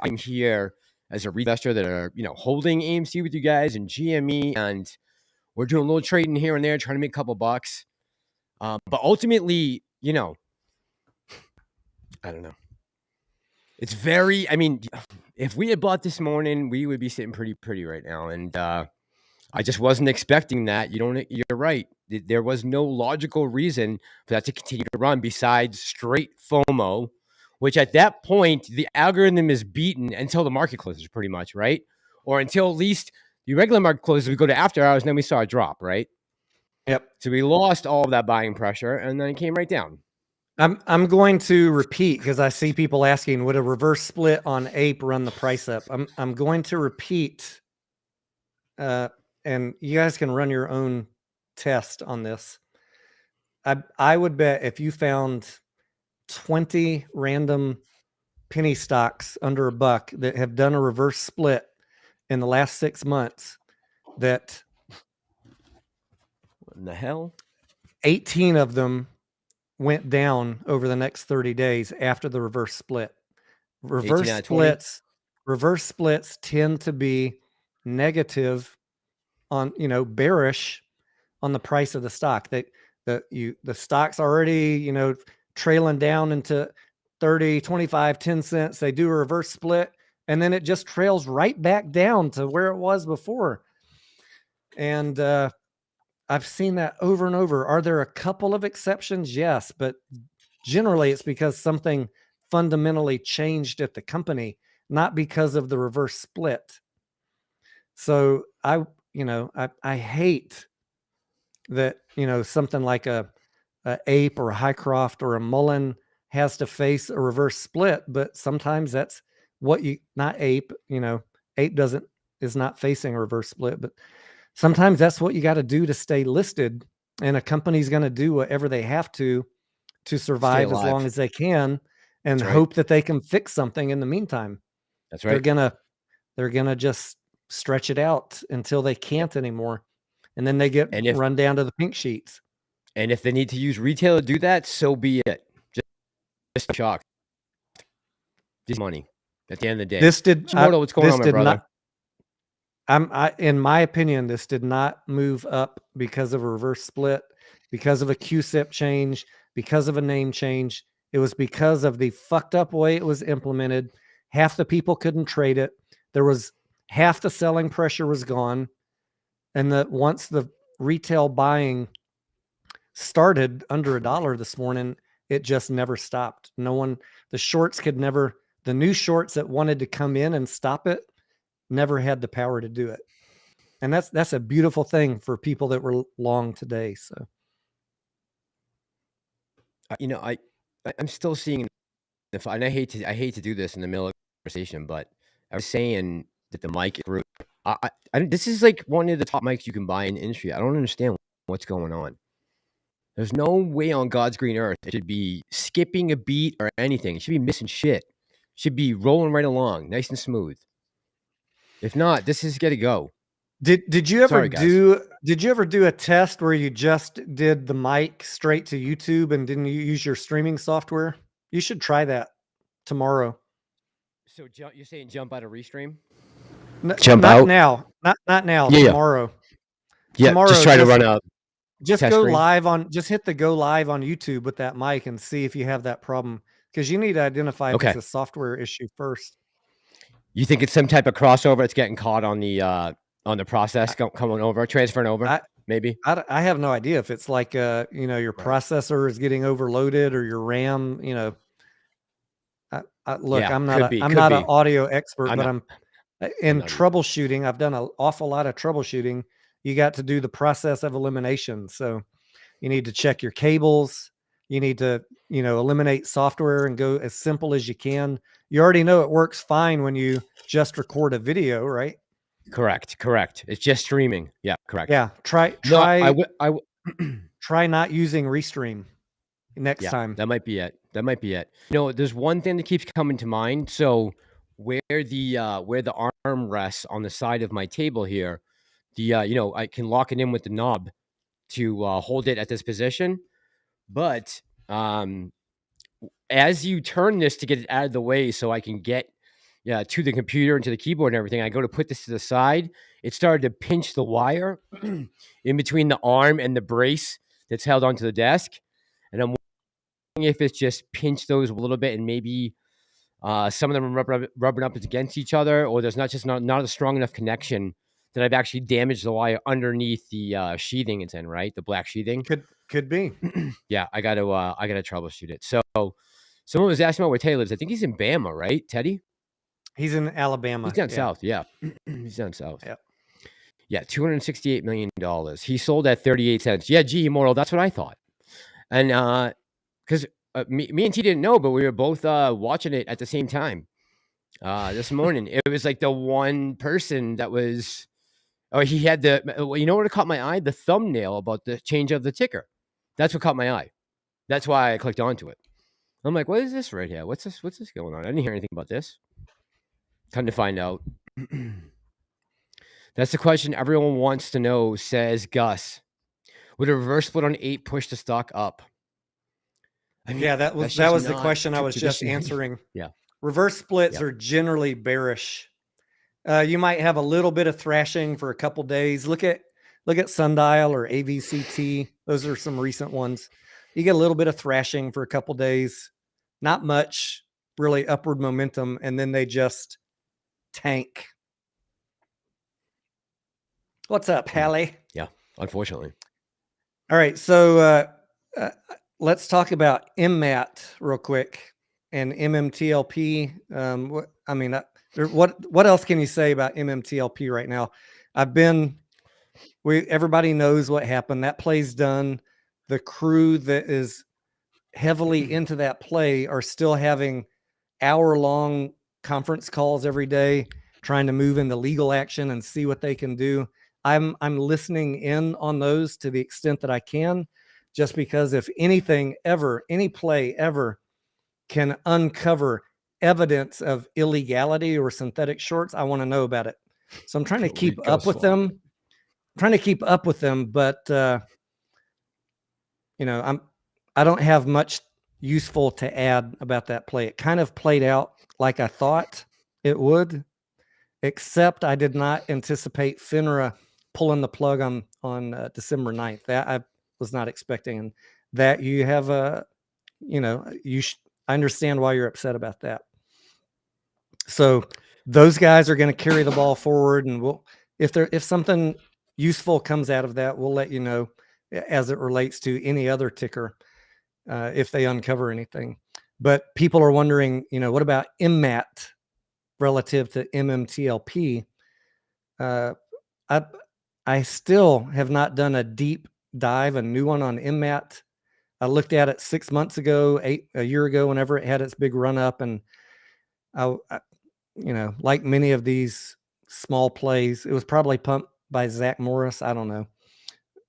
I'm here as a investor that are, holding AMC with you guys and GME, and we're doing a little trading here and there, trying to make a couple bucks. But ultimately, I don't know. It's very, if we had bought this morning, we would be sitting pretty right now. And I just wasn't expecting that. You're right. There was no logical reason for that to continue to run besides straight FOMO, which at that point, the algorithm is beaten until the market closes, pretty much, right? Or until at least the regular market closes, we go to after hours, and then we saw a drop, right? Yep. So we lost all of that buying pressure, and then it came right down. I'm going to repeat, because I see people asking, would a reverse split on APE run the price up? I'm going to repeat, and you guys can run your own test on this. I would bet if you found 20 random penny stocks under $1 that have done a reverse split in the last 6 months, that what in the hell? 18 of them went down over the next 30 days after the reverse split. Reverse splits tend to be negative on, bearish on the price of the stock. The stock's already, trailing down into 30, 25, 10 cents. They do a reverse split, and then it just trails right back down to where it was before. And I've seen that over and over. Are there a couple of exceptions? Yes, but generally it's because something fundamentally changed at the company, not because of the reverse split. So I hate that, something like a APE or a Highcroft or a Mullen has to face a reverse split, but sometimes that's what not APE, APE is not facing a reverse split, but sometimes that's what you got to do to stay listed, and a company's going to do whatever they have to survive as long as they can, and hope that they can fix something in the meantime. That's right. They're gonna just stretch it out until they can't anymore, and then they get run down to the pink sheets. And if they need to use retail to do that, so be it. Just shock. Just money. At the end of the day, what's going on, my brother? In my opinion, this did not move up because of a reverse split, because of a QSIP change, because of a name change. It was because of the fucked up way it was implemented. Half the people couldn't trade it. There was half the selling pressure was gone. And that once the retail buying started under $1 this morning, it just never stopped. The shorts the new shorts that wanted to come in and stop it never had the power to do it. And that's a beautiful thing for people that were long today. So, I'm still seeing, and I hate to do this in the middle of the conversation, but I was saying that the mic group, this is like one of the top mics you can buy in the industry. I don't understand what's going on. There's no way on God's green earth it should be skipping a beat or anything. It should be missing shit. It should be rolling right along, nice and smooth. If not, this is got to go. Did you ever do a test where you just did the mic straight to YouTube and didn't use your streaming software? You should try that tomorrow. So you're saying jump out of Restream? Jump out now, not now. Yeah, tomorrow. Yeah, tomorrow, just try to run up. Just go live on. Just hit the go live on YouTube with that mic and see if you have that problem, because you need to identify if it's a software issue first. You think it's some type of crossover that's getting caught on the process coming over, transferring over? maybe. I have no idea if it's like your Right. processor is getting overloaded or your RAM. Look, Yeah, I'm not could be, I'm could not an be. audio expert, I'm but not. I'm I'm in not either. troubleshooting. I've done an awful lot of troubleshooting. You got to do the process of elimination. So you need to check your cables. You need to, eliminate software and go as simple as you can. You already know it works fine when you just record a video, right? Correct. It's just streaming. Yeah, correct. Yeah. Try No, I try would. try not using Restream next Yeah, time. that might be it. That might be it. There's one thing that keeps coming to mind. So where the arm rests on the side of my table here, I can lock it in with the knob to hold it at this position. But as you turn this to get it out of the way, so I can get to the computer and to the keyboard and everything, I go to put this to the side. It started to pinch the wire in between the arm and the brace that's held onto the desk, and I'm if it's just pinch those a little bit and maybe some of them are rubbing up against each other, or there's not a strong enough connection that I've actually damaged the wire underneath the sheathing it's in, right? The black sheathing. Could be. Yeah, I gotta troubleshoot it. So someone was asking about where Teddy lives. I think he's in Bama, right? Teddy? He's in Alabama. He's down Yeah. south. Yeah, he's down south. Yep. Yeah, $268 million. He sold at 38 cents. Yeah, gee, Immortal. That's what I thought. And because me and T didn't know, but we were both watching it at the same time this morning. It was like the one person that was, he had what caught my eye? The thumbnail about the change of the ticker. That's what caught my eye. That's why I clicked onto it. I'm like, what is this right here? What's this going on? I didn't hear anything about this. Come to find out. That's the question everyone wants to know, says Gus. Would a reverse split on 8 push the stock up? I mean, Yeah, that was the question I was just answering. Yeah. Reverse splits are generally bearish. You might have a little bit of thrashing for a couple days. Look at Sundial or AVCT. Those are some recent ones. You get a little bit of thrashing for a couple days, not much really upward momentum, and then they just tank. What's up, Hallie? Yeah, unfortunately. All right, so let's talk about MMAT real quick and MMTLP. What else can you say about MMTLP right now? Everybody knows what happened. That play's done. The crew that is heavily into that play are still having hour-long conference calls every day, trying to move into legal action and see what they can do. I'm listening in on those to the extent that I can, just because if anything ever, any play ever can uncover evidence of illegality or synthetic shorts, I want to know about it. So I'm trying to keep up with them. But I don't have much useful to add about that play. It kind of played out like I thought it would, except I did not anticipate FINRA pulling the plug on December 9th. That I was not expecting. And that you have I understand why you're upset about that. So those guys are going to carry the ball forward, and if something useful comes out of that, we'll let you know as it relates to any other ticker if they uncover anything. But people are wondering, what about MMAT relative to MMTLP? I still have not done a deep dive, a new one on MMAT. I looked at it 6 months ago, a year ago, whenever it had its big run up, and I like many of these small plays, it was probably pumped by Zach Morris. I don't know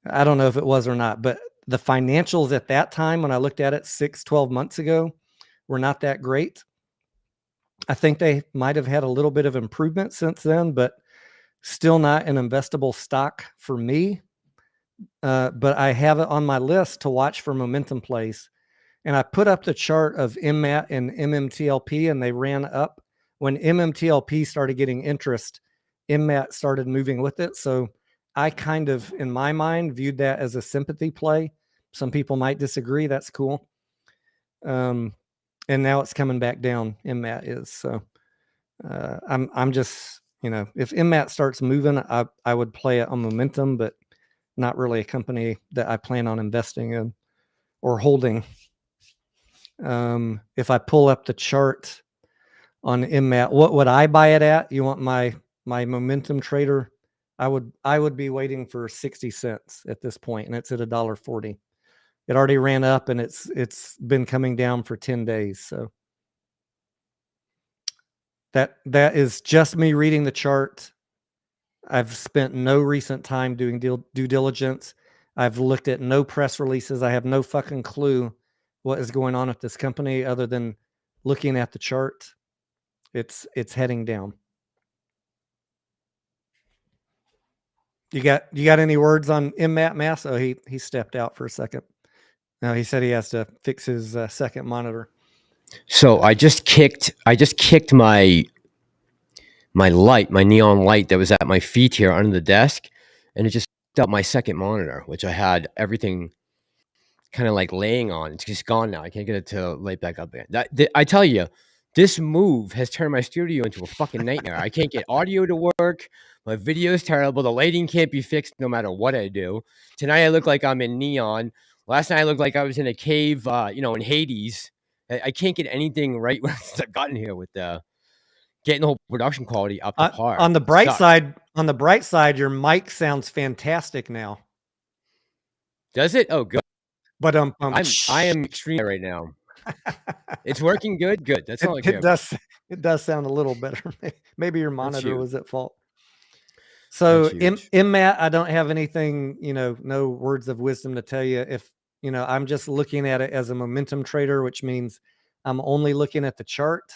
if it was or not, but the financials at that time, when I looked at it 12 months ago, were not that great. I think they might have had a little bit of improvement since then, but still not an investable stock for me. But I have it on my list to watch for momentum plays. And I put up the chart of MMAT and MMTLP, and they ran up. When MMTLP started getting interest, MMAT started moving with it. So I kind of, in my mind, viewed that as a sympathy play. Some people might disagree. That's cool. And now it's coming back down. MMAT is. So I'm just, if MMAT starts moving, I would play it on momentum, but not really a company that I plan on investing in or holding. If I pull up the chart on Mmtlp, what would I buy it at? You want my momentum trader? I would be waiting for 60 cents at this point, and it's at $1.40. It already ran up, and it's been coming down for 10 days. So that is just me reading the chart. I've spent no recent time doing due diligence. I've looked at no press releases. I have no fucking clue what is going on at this company other than looking at the chart. It's heading down. You got any words on Mmtlp, Mass? Oh, he stepped out for a second. No, he said he has to fix his second monitor. So I just kicked my light, my neon light that was at my feet here under the desk, and it just up my second monitor, which I had everything kind of like laying on. It's just gone now. I can't get it to light back up again. I tell you, this move has turned my studio into a fucking nightmare. I can't get audio to work. My video is terrible. The lighting can't be fixed no matter what I do. Tonight I look like I'm in neon. Last night I looked like I was in a cave, in Hades. I can't get anything right since I've gotten here with getting the whole production quality up to par. On the bright side, your mic sounds fantastic now. Does it? Oh, good. But I am extreme right now. It's working good. Good. That's all I care about. It does sound a little better. Maybe your monitor was at fault. So Mmtlp, I don't have anything, no words of wisdom to tell you. If I'm just looking at it as a momentum trader, which means I'm only looking at the chart.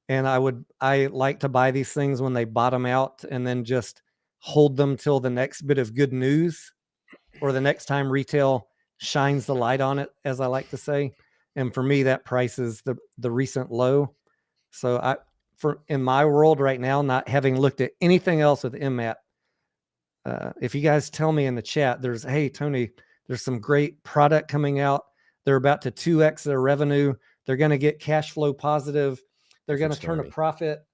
And I like to buy these things when they bottom out and then just hold them till the next bit of good news or the next time retail shines the light on it, as I like to say. And for me, that price is the recent low. So in my world right now, not having looked at anything else with Mmtlp, if you guys tell me in the chat, hey, Tony, there's some great product coming out. They're about to 2x their revenue. They're going to get cash flow positive. They're going to turn a profit.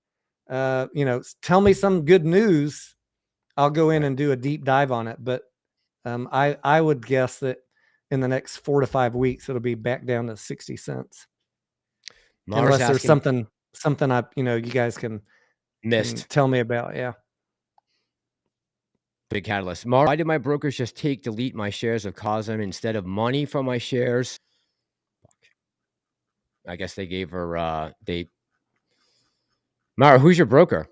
Tell me some good news. I'll go in and do a deep dive on it. But I would guess that in the next 4 to 5 weeks, it'll be back down to 60 cents. Unless there's something I, you guys can tell me about. Yeah. Big catalyst. Why did my brokers just delete my shares of Cosm instead of money from my shares? I guess they gave her, Mara, who's your broker?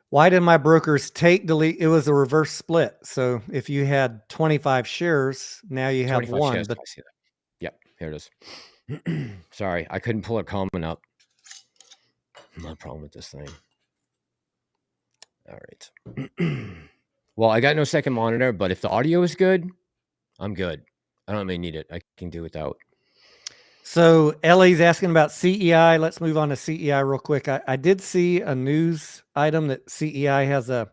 Why did my brokers delete? It was a reverse split. So if you had 25 shares, now you have one. Shares, but I see that. Yep, here it is. Sorry, I couldn't pull a comment up. No problem with this thing. All right. Well, I got no second monitor, but if the audio is good, I'm good. I don't really need it. I can do without. So Ellie's asking about CEI. Let's move on to CEI real quick. I did see a news item that CEI has a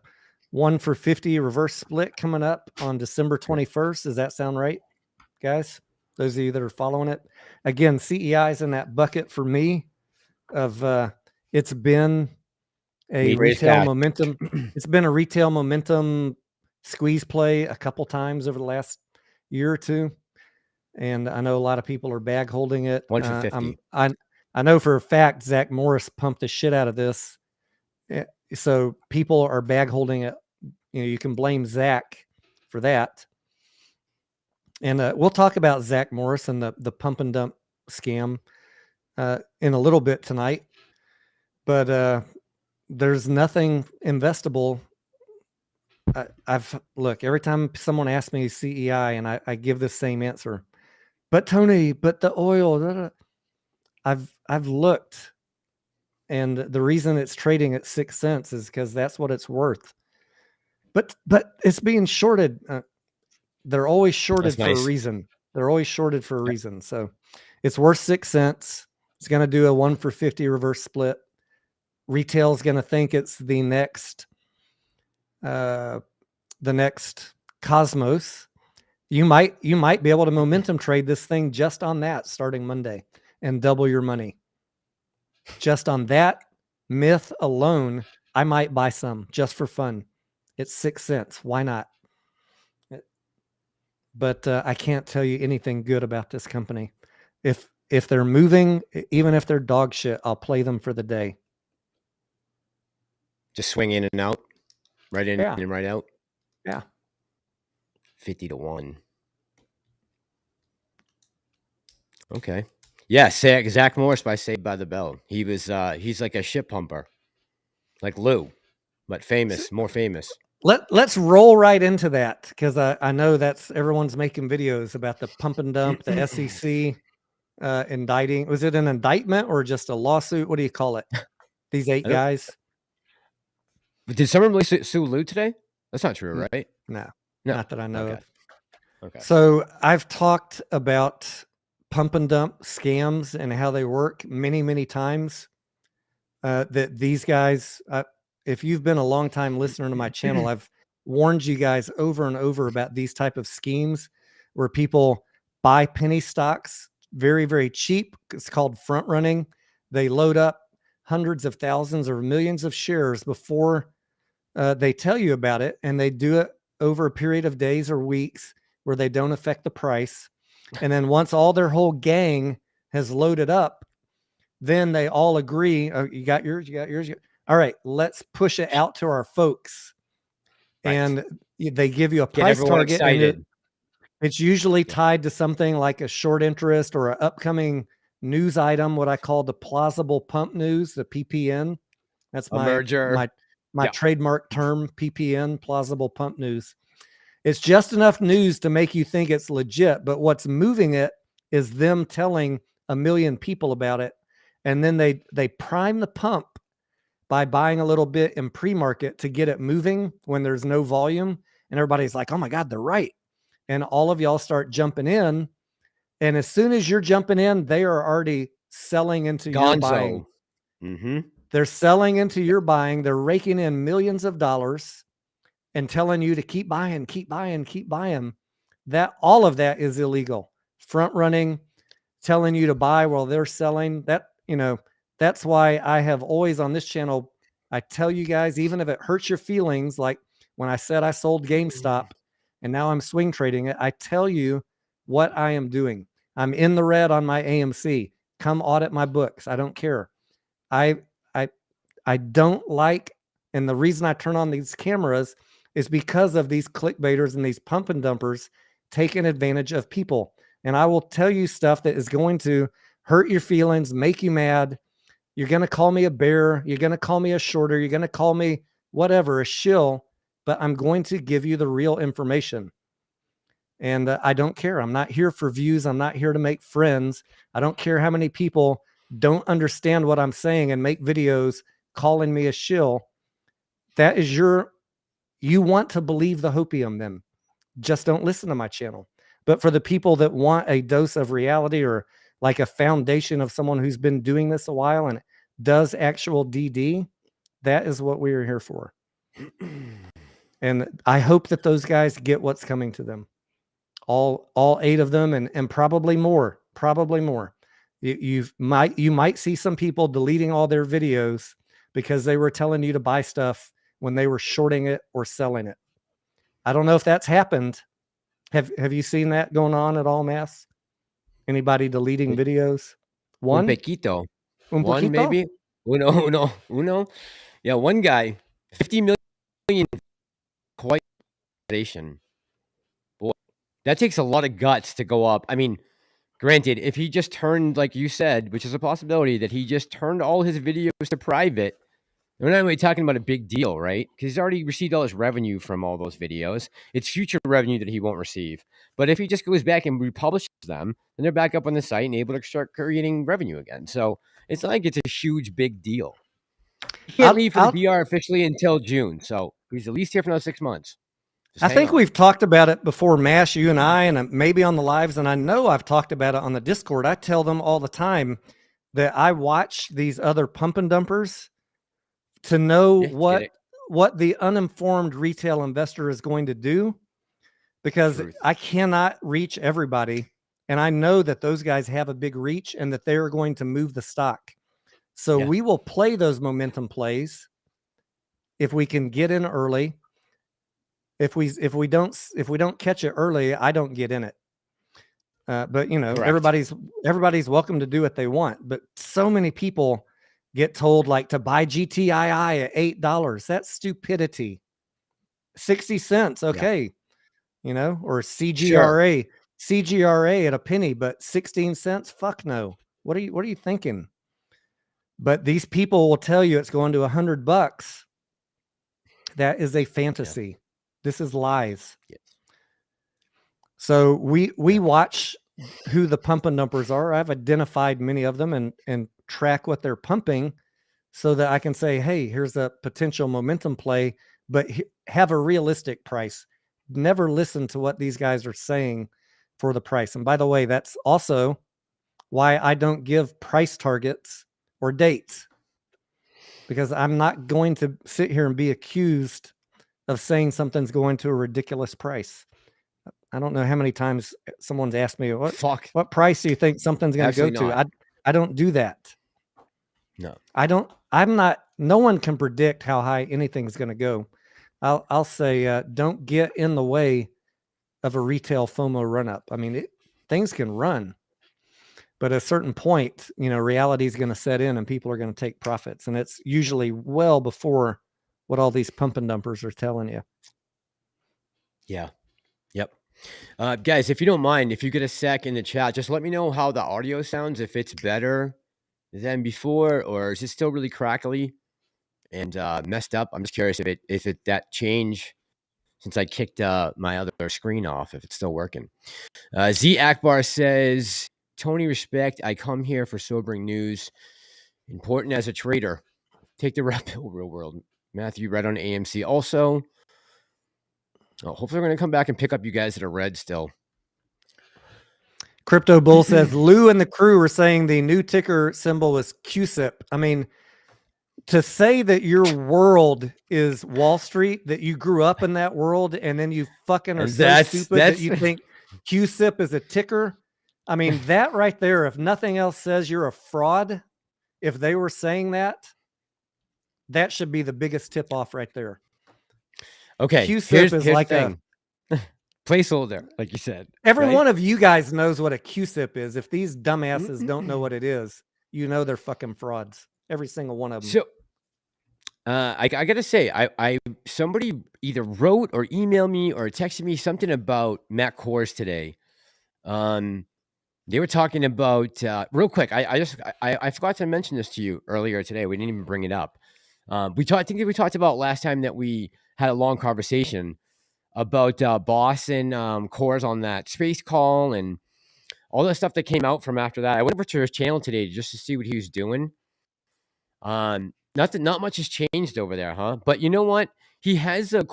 1 for 50 reverse split coming up on December 21st. Does that sound right, guys? Those of you that are following it. Again, CEI is in that bucket for me of it's been a retail momentum. It's been a retail momentum squeeze play a couple times over the last year or two. And I know a lot of people are bag holding it. 1 for 50. I know for a fact Zach Morris pumped the shit out of this. So people are bag holding it. You can blame Zach for that. And we'll talk about Zach Morris and the pump and dump scam in a little bit tonight. But there's nothing investable. Look, every time someone asks me CEI and I give the same answer. But Tony, but the oil, I've looked, and the reason it's trading at 6 cents is because that's what it's worth. But it's being shorted. They're always shorted for a reason. They're always shorted for a reason. So it's worth 6 cents. It's going to do a 1 for 50 reverse split. Retail is going to think it's the next Cosmos. You might be able to momentum trade this thing just on that starting Monday and double your money. Just on that myth alone, I might buy some just for fun. It's 6 cents. Why not? but I can't tell you anything good about this company. If they're moving, even if they're dog shit, I'll play them for the day. Just swing in and out, right in Yeah. and right out. Yeah. 50 to 1. Okay. Yeah, Zach Morris by Saved by the Bell. He's like a shit pumper, like Lou, but famous, more famous. Let's roll right into that, because I know that's everyone's making videos about the pump and dump, the SEC indicting. Was it an indictment or just a lawsuit? What do you call it? These 8 guys. Did someone really sue Lou today? That's not true, right? No, not that I know of. Okay. So I've talked about pump and dump scams and how they work many, many times. That these guys, if you've been a long time listener to my channel, I've warned you guys over and over about these type of schemes where people buy penny stocks very, very cheap. It's called front running. They load up hundreds of thousands or millions of shares before they tell you about it, and they do it over a period of days or weeks where they don't affect the price. And then once all their whole gang has loaded up, then they all agree, oh, you got yours, you got yours. All right, let's push it out to our folks. Right. And they give you a price target. Excited. And it's usually tied to something like a short interest or an upcoming news item, what I call the plausible pump news, the PPN. That's my merger. My trademark term, PPN, plausible pump news. It's just enough news to make you think it's legit, but what's moving it is them telling a million people about it. And then they prime the pump by buying a little bit in pre-market to get it moving when there's no volume. And everybody's like, oh my God, they're right. And all of y'all start jumping in. And as soon as you're jumping in, they are already selling into your buying. Mm-hmm. They're selling into your buying. They're raking in millions of dollars and telling you to keep buying, keep buying, keep buying. That all of that is illegal. Front running, telling you to buy while they're selling. That, you know, that's why I have always on this channel, I tell you guys, even if it hurts your feelings, like when I said I sold GameStop and now I'm swing trading it, I tell you what I am doing. I'm in the red on my AMC. Come audit my books. I don't care. I don't like, and the reason I turn on these cameras is because of these clickbaiters and these pump and dumpers taking advantage of people. And I will tell you stuff that is going to hurt your feelings, make you mad. You're going to call me a bear. You're going to call me a shorter. You're going to call me whatever, a shill, but I'm going to give you the real information. And I don't care. I'm not here for views. I'm not here to make friends. I don't care how many people don't understand what I'm saying and make videos calling me a shill. That is you want to believe the hopium, then just don't listen to my channel. But for the people that want a dose of reality or like a foundation of someone who's been doing this a while and does actual DD, that is what we are here for. And I hope that those guys get what's coming to them. All 8 of them, and probably more. You might see some people deleting all their videos because they were telling you to buy stuff when they were shorting it or selling it. I don't know if that's happened. Have you seen that going on at all, Mass? Anybody deleting videos? One? Un poquito. One, maybe? Uno. Yeah, one guy, 50 million quite boy, that takes a lot of guts to go up. I mean, granted, if he just turned, like you said, which is a possibility, that he just turned all his videos to private, we're not really talking about a big deal, right? Because he's already received all his revenue from all those videos. It's future revenue that he won't receive. But if he just goes back and republishes them, then they're back up on the site and able to start creating revenue again. So it's not like it's a huge, big deal. He can't leave for the BR officially until June. So he's at least here for another 6 months. I think we've talked about it before, Mash, you and I, and maybe on the lives, and I know I've talked about it on the Discord. I tell them all the time that I watch these other pump and dumpers to know what the uninformed retail investor is going to do, because I cannot reach everybody. And I know that those guys have a big reach and that they're going to move the stock. So we will play those momentum plays if we can get in early. if we don't catch it early, I don't get in it. But you know, Correct. everybody's welcome to do what they want. But so many people get told like to buy Gtii at $8. That's stupidity. 60 cents, Yeah. okay, you know, or Sure. CGRA at a penny, but 16 cents, fuck no. What are you thinking? But these people will tell you it's going to $100. That is a fantasy. Yeah. This is lies. Yes. So we Yeah. watch who the pump and dumpers are. I've identified many of them and track what they're pumping so that I can say, hey, here's a potential momentum play, but have a realistic price. Never listen to what these guys are saying for the price. And by the way, that's also why I don't give price targets or dates, because I'm not going to sit here and be accused of saying something's going to a ridiculous price. I don't know how many times someone's asked me, Fuck. what price do you think something's going to go Absolutely to? not. I don't do that. No. No one can predict how high anything's going to go. I'll say, don't get in the way of a retail FOMO run up. I mean, things can run, but at a certain point, you know, reality is going to set in and people are going to take profits. And it's usually well before what all these pump and dumpers are telling you. Yeah. Yep. Guys, if you don't mind, if you get a sec in the chat, just let me know how the audio sounds, if it's better than before, or is it still really crackly and messed up? I'm just curious if that change since I kicked my other screen off, if it's still working. Z Akbar says, Tony, respect. I come here for sobering news. Important as a trader. Take the red pill, real world. Matthew, red on AMC. Also, hopefully we're going to come back and pick up you guys that are red still. Crypto Bull says, Lou and the crew were saying the new ticker symbol was QSIP. I mean, to say that your world is Wall Street, that you grew up in that world, and then you fucking are so stupid that you think QSIP is a ticker. I mean, that right there, if nothing else says you're a fraud, if they were saying that, that should be the biggest tip off right there. Okay. QSIP is like a placeholder, like you said. Every one of you guys knows what a QSIP is. If these dumbasses don't know what it is, you know they're fucking frauds. Every single one of them. So, I gotta say, somebody either wrote or emailed me or texted me something about Matt Kors today. They were talking about real quick. I forgot to mention this to you earlier today. We didn't even bring it up. I think we talked about last time that we had a long conversation about Boss and Kors on that space call and all the stuff that came out from after that. I went over to his channel today just to see what he was doing. Not much has changed over there, huh? But you know what? He has a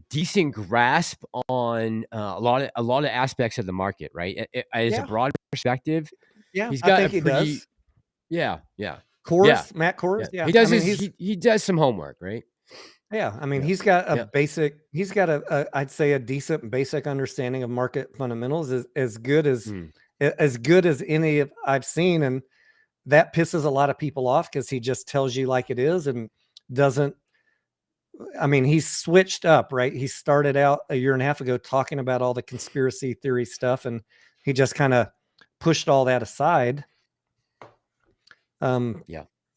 decent grasp on a lot of aspects of the market, right? As a broad perspective, yeah, he's got I think he does. Yeah. Kors, Matt Kors, yeah. He does he does some homework, right? Yeah, I mean, he's got I'd say a decent basic understanding of market fundamentals, as good as any I've seen, and that pisses a lot of people off because he just tells you like it is and doesn't. I mean, he's switched up, right? He started out a year and a half ago talking about all the conspiracy theory stuff, and he just kind of pushed all that aside.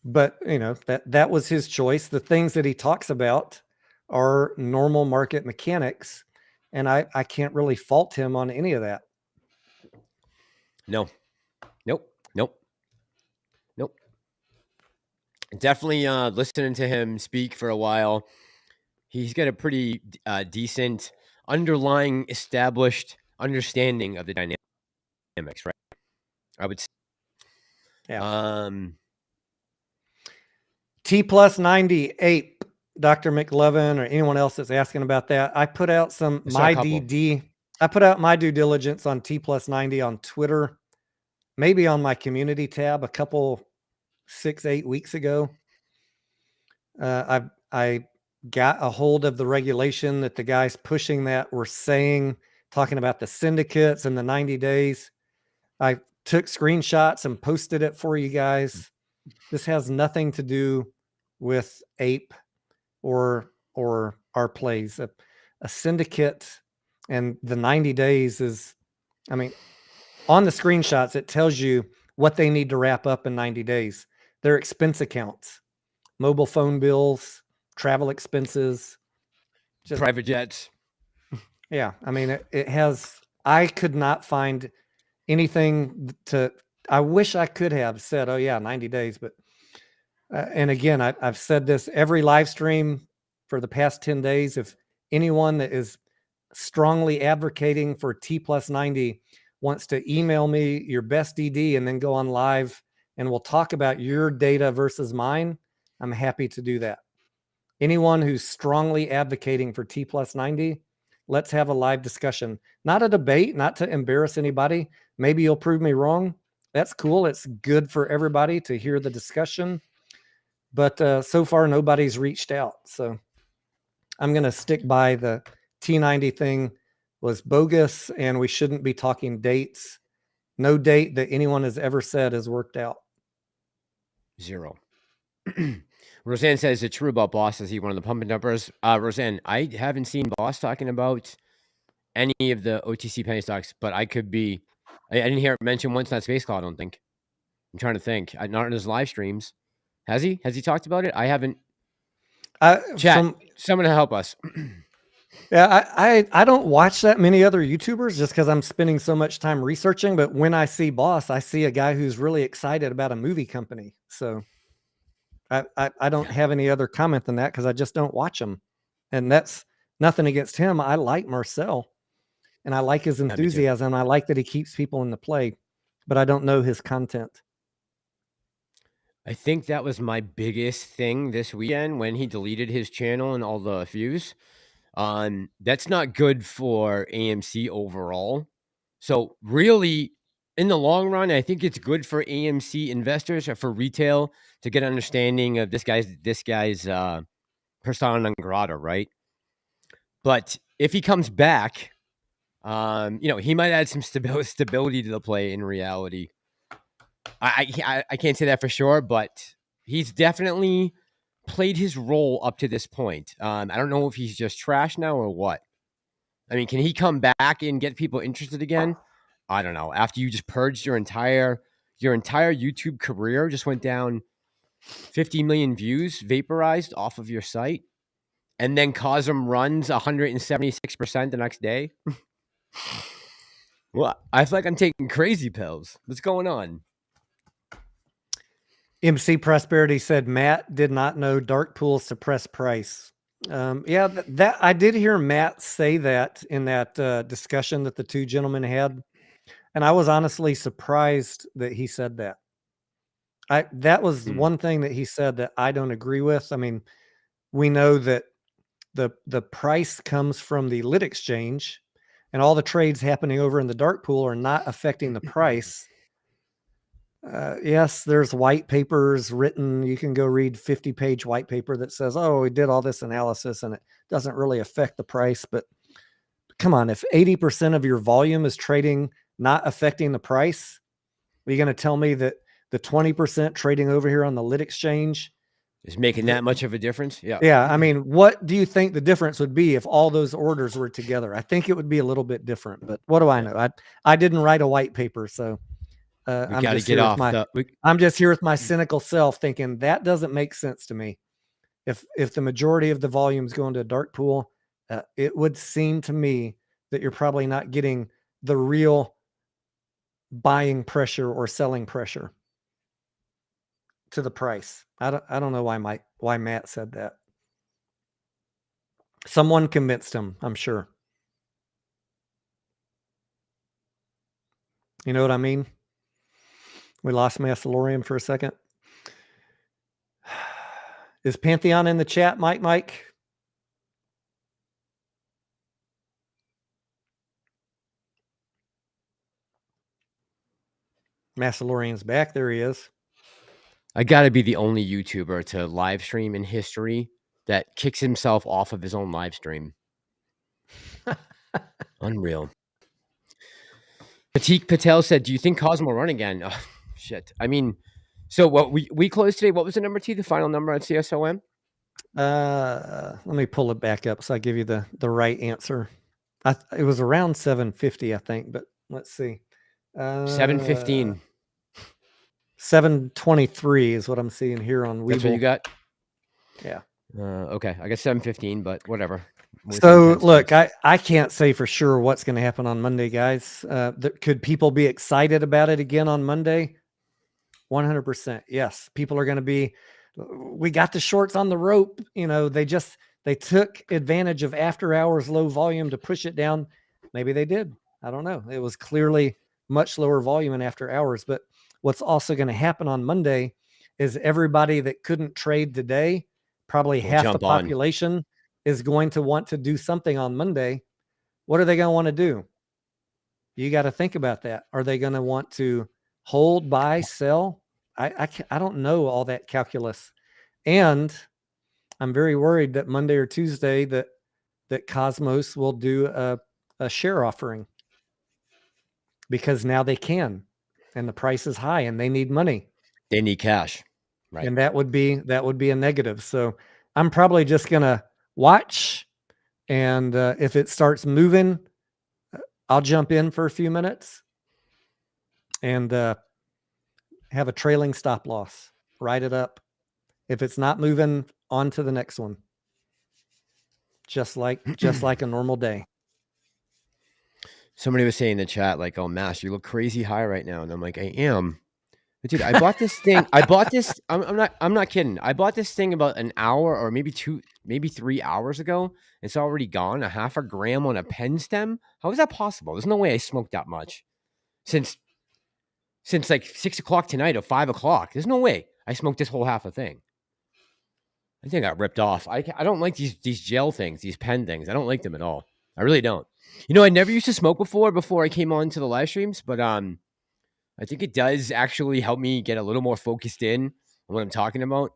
But you know, that was his choice. The things that he talks about are normal market mechanics, and I can't really fault him on any of that. Nope. Definitely listening to him speak for a while. He's got a pretty decent underlying established understanding of the dynamics, right? I would say. Yeah. T+98, Dr. McLevin, or anyone else that's asking about that. I put out I put out my due diligence on T+90 on Twitter, maybe on my community tab a couple 6-8 weeks ago. I got a hold of the regulation that the guys pushing that were saying, talking about the syndicates and the 90 days. I took screenshots and posted it for you guys. This has nothing to do with APE or or our plays. A syndicate and the 90 days is, I mean, on the screenshots, it tells you what they need to wrap up in 90 days. Their expense accounts, mobile phone bills, travel expenses, private jets. Yeah. I mean, it has, I could not find anything I wish I could have said, oh yeah, 90 days, but, and again, I've said this every live stream for the past 10 days. If anyone that is strongly advocating for T+90 wants to email me your best DD and then go on live and we'll talk about your data versus mine, I'm happy to do that. Anyone who's strongly advocating for T+90, let's have a live discussion. Not a debate, not to embarrass anybody. Maybe you'll prove me wrong. That's cool. It's good for everybody to hear the discussion. But so far, nobody's reached out. So I'm going to stick by the T90 thing was bogus, and we shouldn't be talking dates. No date that anyone has ever said has worked out. 0. Roseanne says it's true about Boss. Is he one of the pumping numbers? Roseanne, I haven't seen Boss talking about any of the OTC penny stocks, but I could be. I didn't hear it mentioned once in that space call. I don't think. I'm trying to think. Not in his live streams. Has he? Has he talked about it? I haven't. Chat. Someone to help us. Yeah, I don't watch that many other YouTubers just because I'm spending so much time researching. But when I see Boss, I see a guy who's really excited about a movie company. So I don't have any other comment than that because I just don't watch him. And that's nothing against him. I like Marcel and I like his enthusiasm. I like that he keeps people in the play, but I don't know his content. I think that was my biggest thing this weekend when he deleted his channel and all the views. That's not good for AMC overall. So really, in the long run, I think it's good for AMC investors or for retail to get an understanding of this guy's persona non grata, right? But if he comes back, he might add some stability to the play in reality. I can't say that for sure, but he's definitely played his role up to this point. I don't know if he's just trash now or what. I mean, can he come back and get people interested again? I don't know. After you just purged your entire YouTube career, just went down 50 million views, vaporized off of your site, and then Cosm runs 176% the next day. Well, I feel like I'm taking crazy pills. What's going on? MC Prosperity said Matt did not know dark pools suppress price. Yeah, that I did hear Matt say that in that discussion that the two gentlemen had, and I was honestly surprised that he said that. That was one thing that he said that I don't agree with. I mean, we know that the price comes from the lit exchange, and all the trades happening over in the dark pool are not affecting the price. Yes, there's white papers written. You can go read 50-page white paper that says, oh, we did all this analysis and it doesn't really affect the price. But come on, if 80% of your volume is trading not affecting the price, are you going to tell me that the 20% trading over here on the lit exchange is making that much of a difference? Yeah. Yeah. I mean, what do you think the difference would be if all those orders were together? I think it would be a little bit different, but what do I know? I didn't write a white paper, so I'm just here with my cynical self thinking that doesn't make sense to me. If the majority of the volume is going to a dark pool, it would seem to me that you're probably not getting the real buying pressure or selling pressure to the price. I don't know why Matt said that. Someone convinced him, I'm sure. You know what I mean? We lost Massalorian for a second. Is Pantheon in the chat, Mike? Massalorian's back. There he is. I got to be the only YouTuber to live stream in history that kicks himself off of his own live stream. Unreal. Patik Patel said, do you think Cosm will run again? Oh, shit. I mean, so what we closed today, what was the number, T, the final number at CSOM? Let me pull it back up so I give you the right answer. It was around 750, I think, but let's see. 715. 723 is what I'm seeing here on Webull. That's what you got? Yeah. Okay. I guess 715, but whatever. So look, I can't say for sure what's going to happen on Monday, guys. Could people be excited about it again on Monday? 100%. Yes. People are going to be, we got the shorts on the rope. You know, they took advantage of after hours low volume to push it down. Maybe they did. I don't know. It was clearly much lower volume in after hours. But what's also going to happen on Monday is everybody that couldn't trade today, probably half the population is going to want to do something on Monday. What are they going to want to do? You got to think about that. Are they going to want to hold, buy, sell? I don't know all that calculus. And I'm very worried that Monday or Tuesday that Cosmos will do a share offering, because now they can, and the price is high and they need money. They need cash. Right. And that would be a negative. So I'm probably just going to watch, and if it starts moving, I'll jump in for a few minutes and have a trailing stop loss, write it up. If it's not moving, on to the next one. Just like a normal day. Somebody was saying in the chat, like, "Oh, Mash, you look crazy high right now," and I'm like, "I am." But dude, I bought this thing. I'm not kidding. I bought this thing about an hour or maybe 3 hours ago. It's already gone. A half a gram on a pen stem. How is that possible? There's no way I smoked that much since like 6 o'clock tonight or 5 o'clock. There's no way I smoked this whole half a thing. I think I got ripped off. I don't like these gel things, these pen things. I don't like them at all. I really don't. You know, I never used to smoke before I came on to the live streams, but I think it does actually help me get a little more focused in on what I'm talking about,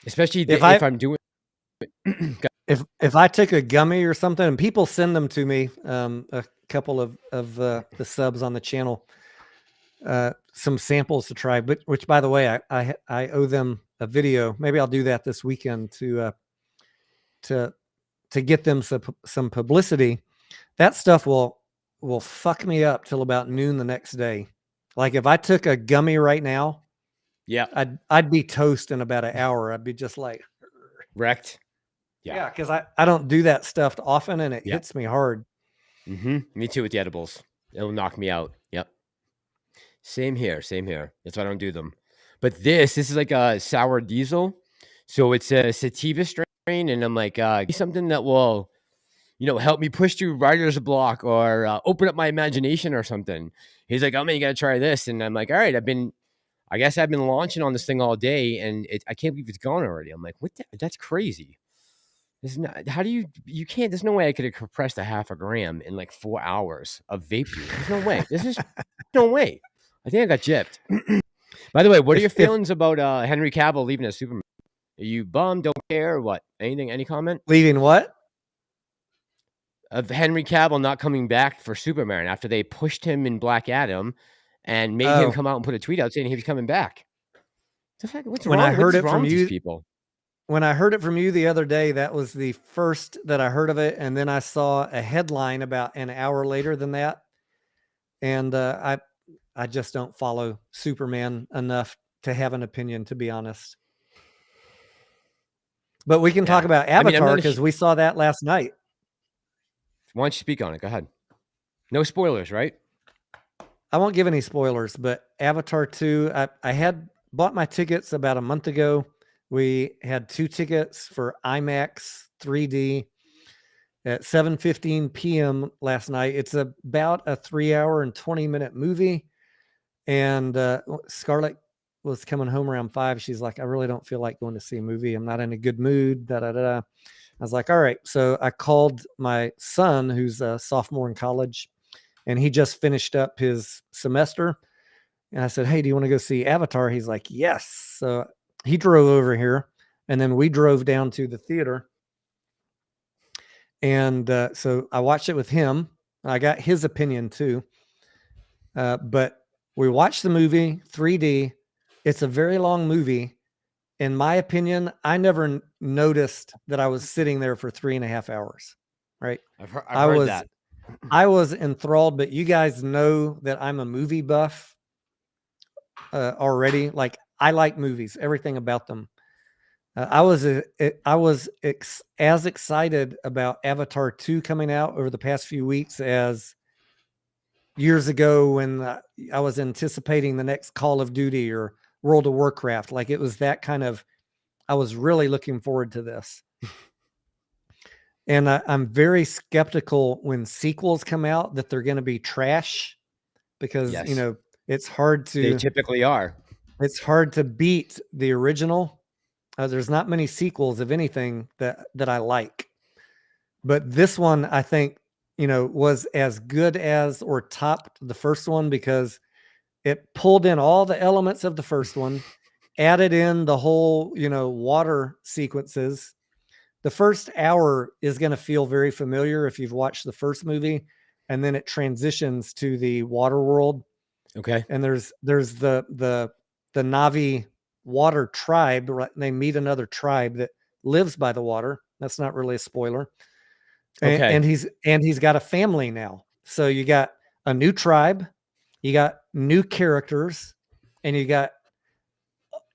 especially if I'm doing. if I took a gummy or something, and people send them to me, a couple of the subs on the channel, some samples to try. But which, by the way, I owe them a video. Maybe I'll do that this weekend to get them some publicity. That stuff will fuck me up till about noon the next day. Like if I took a gummy right now, yeah, I'd be toast in about an hour. I'd be just like wrecked. Yeah, because I don't do that stuff often, and it hits me hard. Me too with the edibles. It'll knock me out. Yep. Same here. That's why I don't do them. But this is like a sour diesel. So it's a sativa strain, and I'm like, something that will, help me push through writer's block or open up my imagination or something. He's like, "Oh man, you gotta try this," and I'm like, "All right, I guess I've been launching on this thing all day, and I can't believe it's gone already." I'm like, "What? That's crazy." There's not, how do you can't, there's no way I could have compressed a half a gram in like 4 hours of vape juice. There's no way. There's just no way. I think I got gypped. By the way, what are your feelings about Henry Cavill leaving as Superman? Are you bummed? Don't care? Or what? Any comment? Leaving what? Of Henry Cavill not coming back for Superman after they pushed him in Black Adam and made him come out and put a tweet out saying he was coming back. What's wrong? I heard it from you, people? When I heard it from you the other day, that was the first that I heard of it. And then I saw a headline about an hour later than that. And I just don't follow Superman enough to have an opinion, to be honest. But we can talk about Avatar because we saw that last night. Why don't you speak on it? Go ahead. No spoilers, right? I won't give any spoilers, but Avatar 2, I had bought my tickets about a month ago. We had 2 tickets for IMAX 3D at 7:15 p.m. last night. It's about a 3-hour and 20-minute movie. And Scarlett was coming home around 5. She's like, "I really don't feel like going to see a movie. I'm not in a good mood." I was like, "All right." So I called my son, who's a sophomore in college, and he just finished up his semester. And I said, "Hey, do you want to go see Avatar?" He's like, "Yes." So he drove over here, and then we drove down to the theater. And so I watched it with him. I got his opinion too. But we watched the movie 3D. It's a very long movie. in my opinion, I never noticed that I was sitting there for 3.5 hours. Right. I've heard that. I was enthralled, but you guys know that I'm a movie buff already. Like, I like movies, everything about them. I was as excited about Avatar 2 coming out over the past few weeks as years ago when I was anticipating the next Call of Duty or World of Warcraft. Like, it was that kind of, I was really looking forward to this. And I'm very skeptical when sequels come out that they're going to be trash, because, Yes. you know, it's hard to, They typically are. It's hard to beat the original. There's not many sequels of anything that I like, but this one, I think, you know, was as good as or topped the first one, because it pulled in all the elements of the first one, added in the whole, you know, water sequences. The first hour is going to feel very familiar if you've watched the first movie, and then it transitions to the water world. Okay. And there's the Navi water tribe. Right? They meet another tribe that lives by the water. That's not really a spoiler. Okay. And he's got a family now. So you got a new tribe, you got new characters, and you got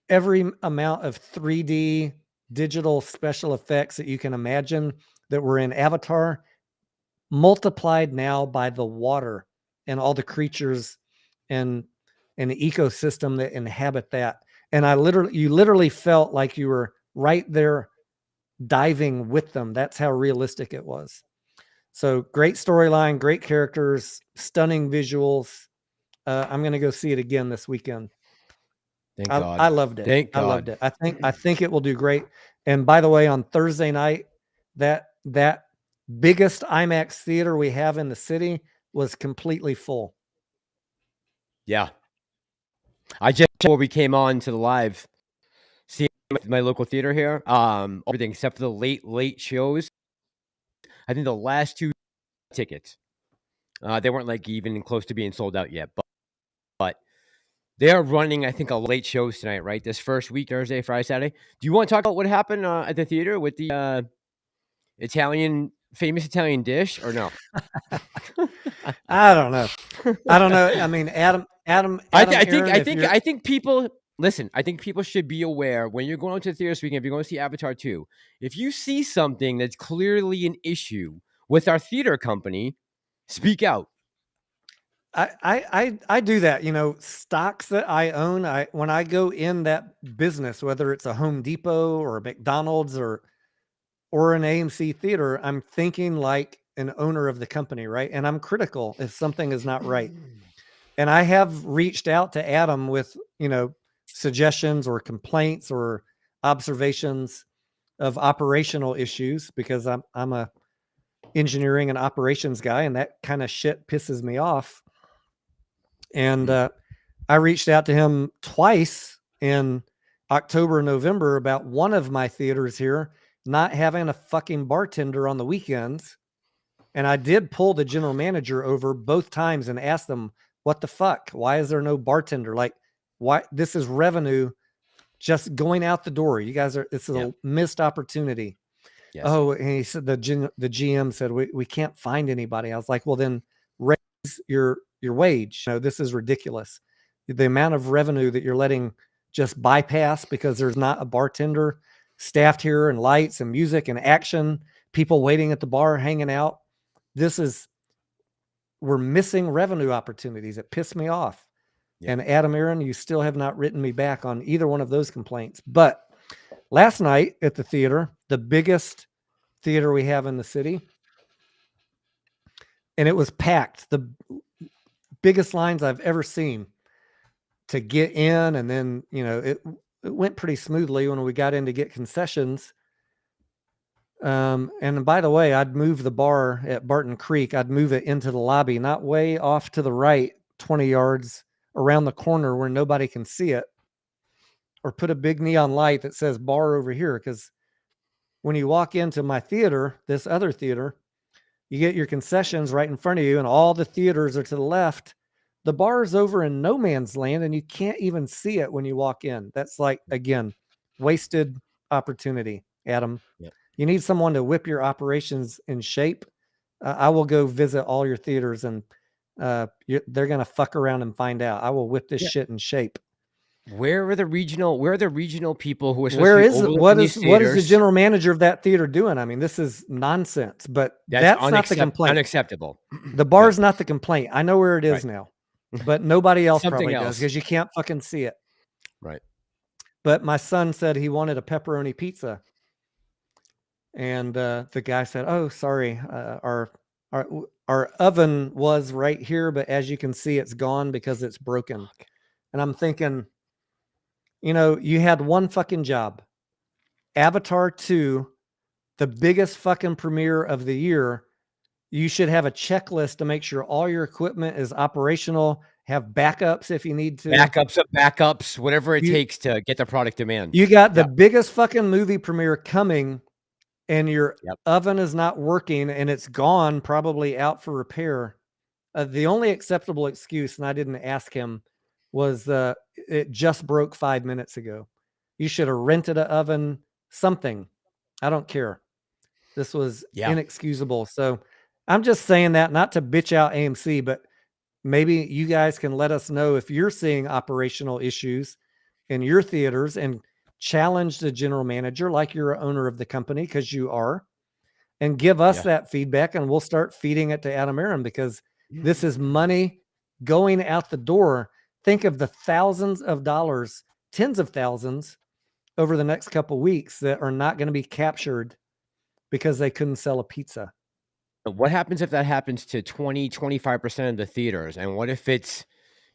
every amount of 3D digital special effects that you can imagine that were in Avatar, multiplied now by the water and all the creatures and the ecosystem that inhabit that. And you literally felt like you were right there diving with them. That's how realistic it was. So great storyline, great characters, stunning visuals. I'm going to go see it again this weekend. Thank God. I loved it. Thank God. I loved it. I think it will do great. And by the way, on Thursday night, that biggest IMAX theater we have in the city was completely full. Yeah. I just, before we came on to the live, seeing my local theater here, everything except for the late shows. I think the last 2 tickets, they weren't like even close to being sold out yet, but they are running, I think, a late shows tonight, right? This first week, Thursday, Friday, Saturday. Do you want to talk about what happened at the theater with the famous Italian dish, or no? I don't know. I mean, Adam. I think people listen. I think people should be aware when you're going out to the theater this weekend. If you're going to see Avatar 2, if you see something that's clearly an issue with our theater company, speak out. I do that. You know, stocks that I own. When I go in that business, whether it's a Home Depot or a McDonald's or an AMC theater, I'm thinking like an owner of the company, right? And I'm critical if something is not right. And I have reached out to Adam with, you know, suggestions or complaints or observations of operational issues, because I'm a engineering and operations guy, and that kind of shit pisses me off. And I reached out to him twice in October and November about one of my theaters here not having a fucking bartender on the weekends. And I did pull the general manager over both times and ask them, what the fuck? Why is there no bartender? Like, why? This is revenue just going out the door. You guys it's a missed opportunity. Yes. Oh, and he said, the GM said, we can't find anybody. I was like, well, then raise your wage. You know, this is ridiculous. The amount of revenue that you're letting just bypass because there's not a bartender staffed here, and lights and music and action, people waiting at the bar, hanging out. We're missing revenue opportunities. It pissed me off. Yeah. And Adam, Aaron, you still have not written me back on either one of those complaints. But last night at the theater, the biggest theater we have in the city, and it was packed. The biggest lines I've ever seen to get in. And then, you know, it went pretty smoothly when we got in to get concessions. And by the way, I'd move the bar at Barton Creek. I'd move it into the lobby, not way off to the right, 20 yards around the corner where nobody can see it, or put a big neon light that says bar over here. Because when you walk into my theater, this other theater, you get your concessions right in front of you, and all the theaters are to the left. The bar is over in no man's land, and you can't even see it when you walk in. That's like, again, wasted opportunity, Adam. Yep. You need someone to whip your operations in shape. I will go visit all your theaters, and they're gonna fuck around and find out. I will whip this shit in shape. Where are the regional people who are supposed Where to be is overlooking what these is theaters? the general manager of that theater doing? I mean, this is nonsense. But that's not the complaint. Unacceptable. The bar's not the complaint. I know where it is now, but nobody else Something probably does else. because you can't fucking see it. Right. But my son said he wanted a pepperoni pizza, and the guy said, "Oh, sorry, our oven was right here, but as you can see, it's gone because it's broken." And I'm thinking, you know, you had one fucking job. Avatar 2, the biggest fucking premiere of the year. You should have a checklist to make sure all your equipment is operational, have backups if you need to. Backups, whatever it takes to get the product demand. You got the biggest fucking movie premiere coming, and your oven is not working and it's gone, probably out for repair. The only acceptable excuse, and I didn't ask him, was it just broke 5 minutes ago. You should have rented an oven, something. I don't care. This was inexcusable. So I'm just saying that not to bitch out AMC, but maybe you guys can let us know if you're seeing operational issues in your theaters and challenge the general manager like you're an owner of the company, because you are, and give us that feedback, and we'll start feeding it to Adam Aaron, because this is money going out the door. Think of the thousands of dollars, tens of thousands over the next couple of weeks that are not going to be captured because they couldn't sell a pizza. What happens if that happens to 20, 25% of the theaters? And what if it's,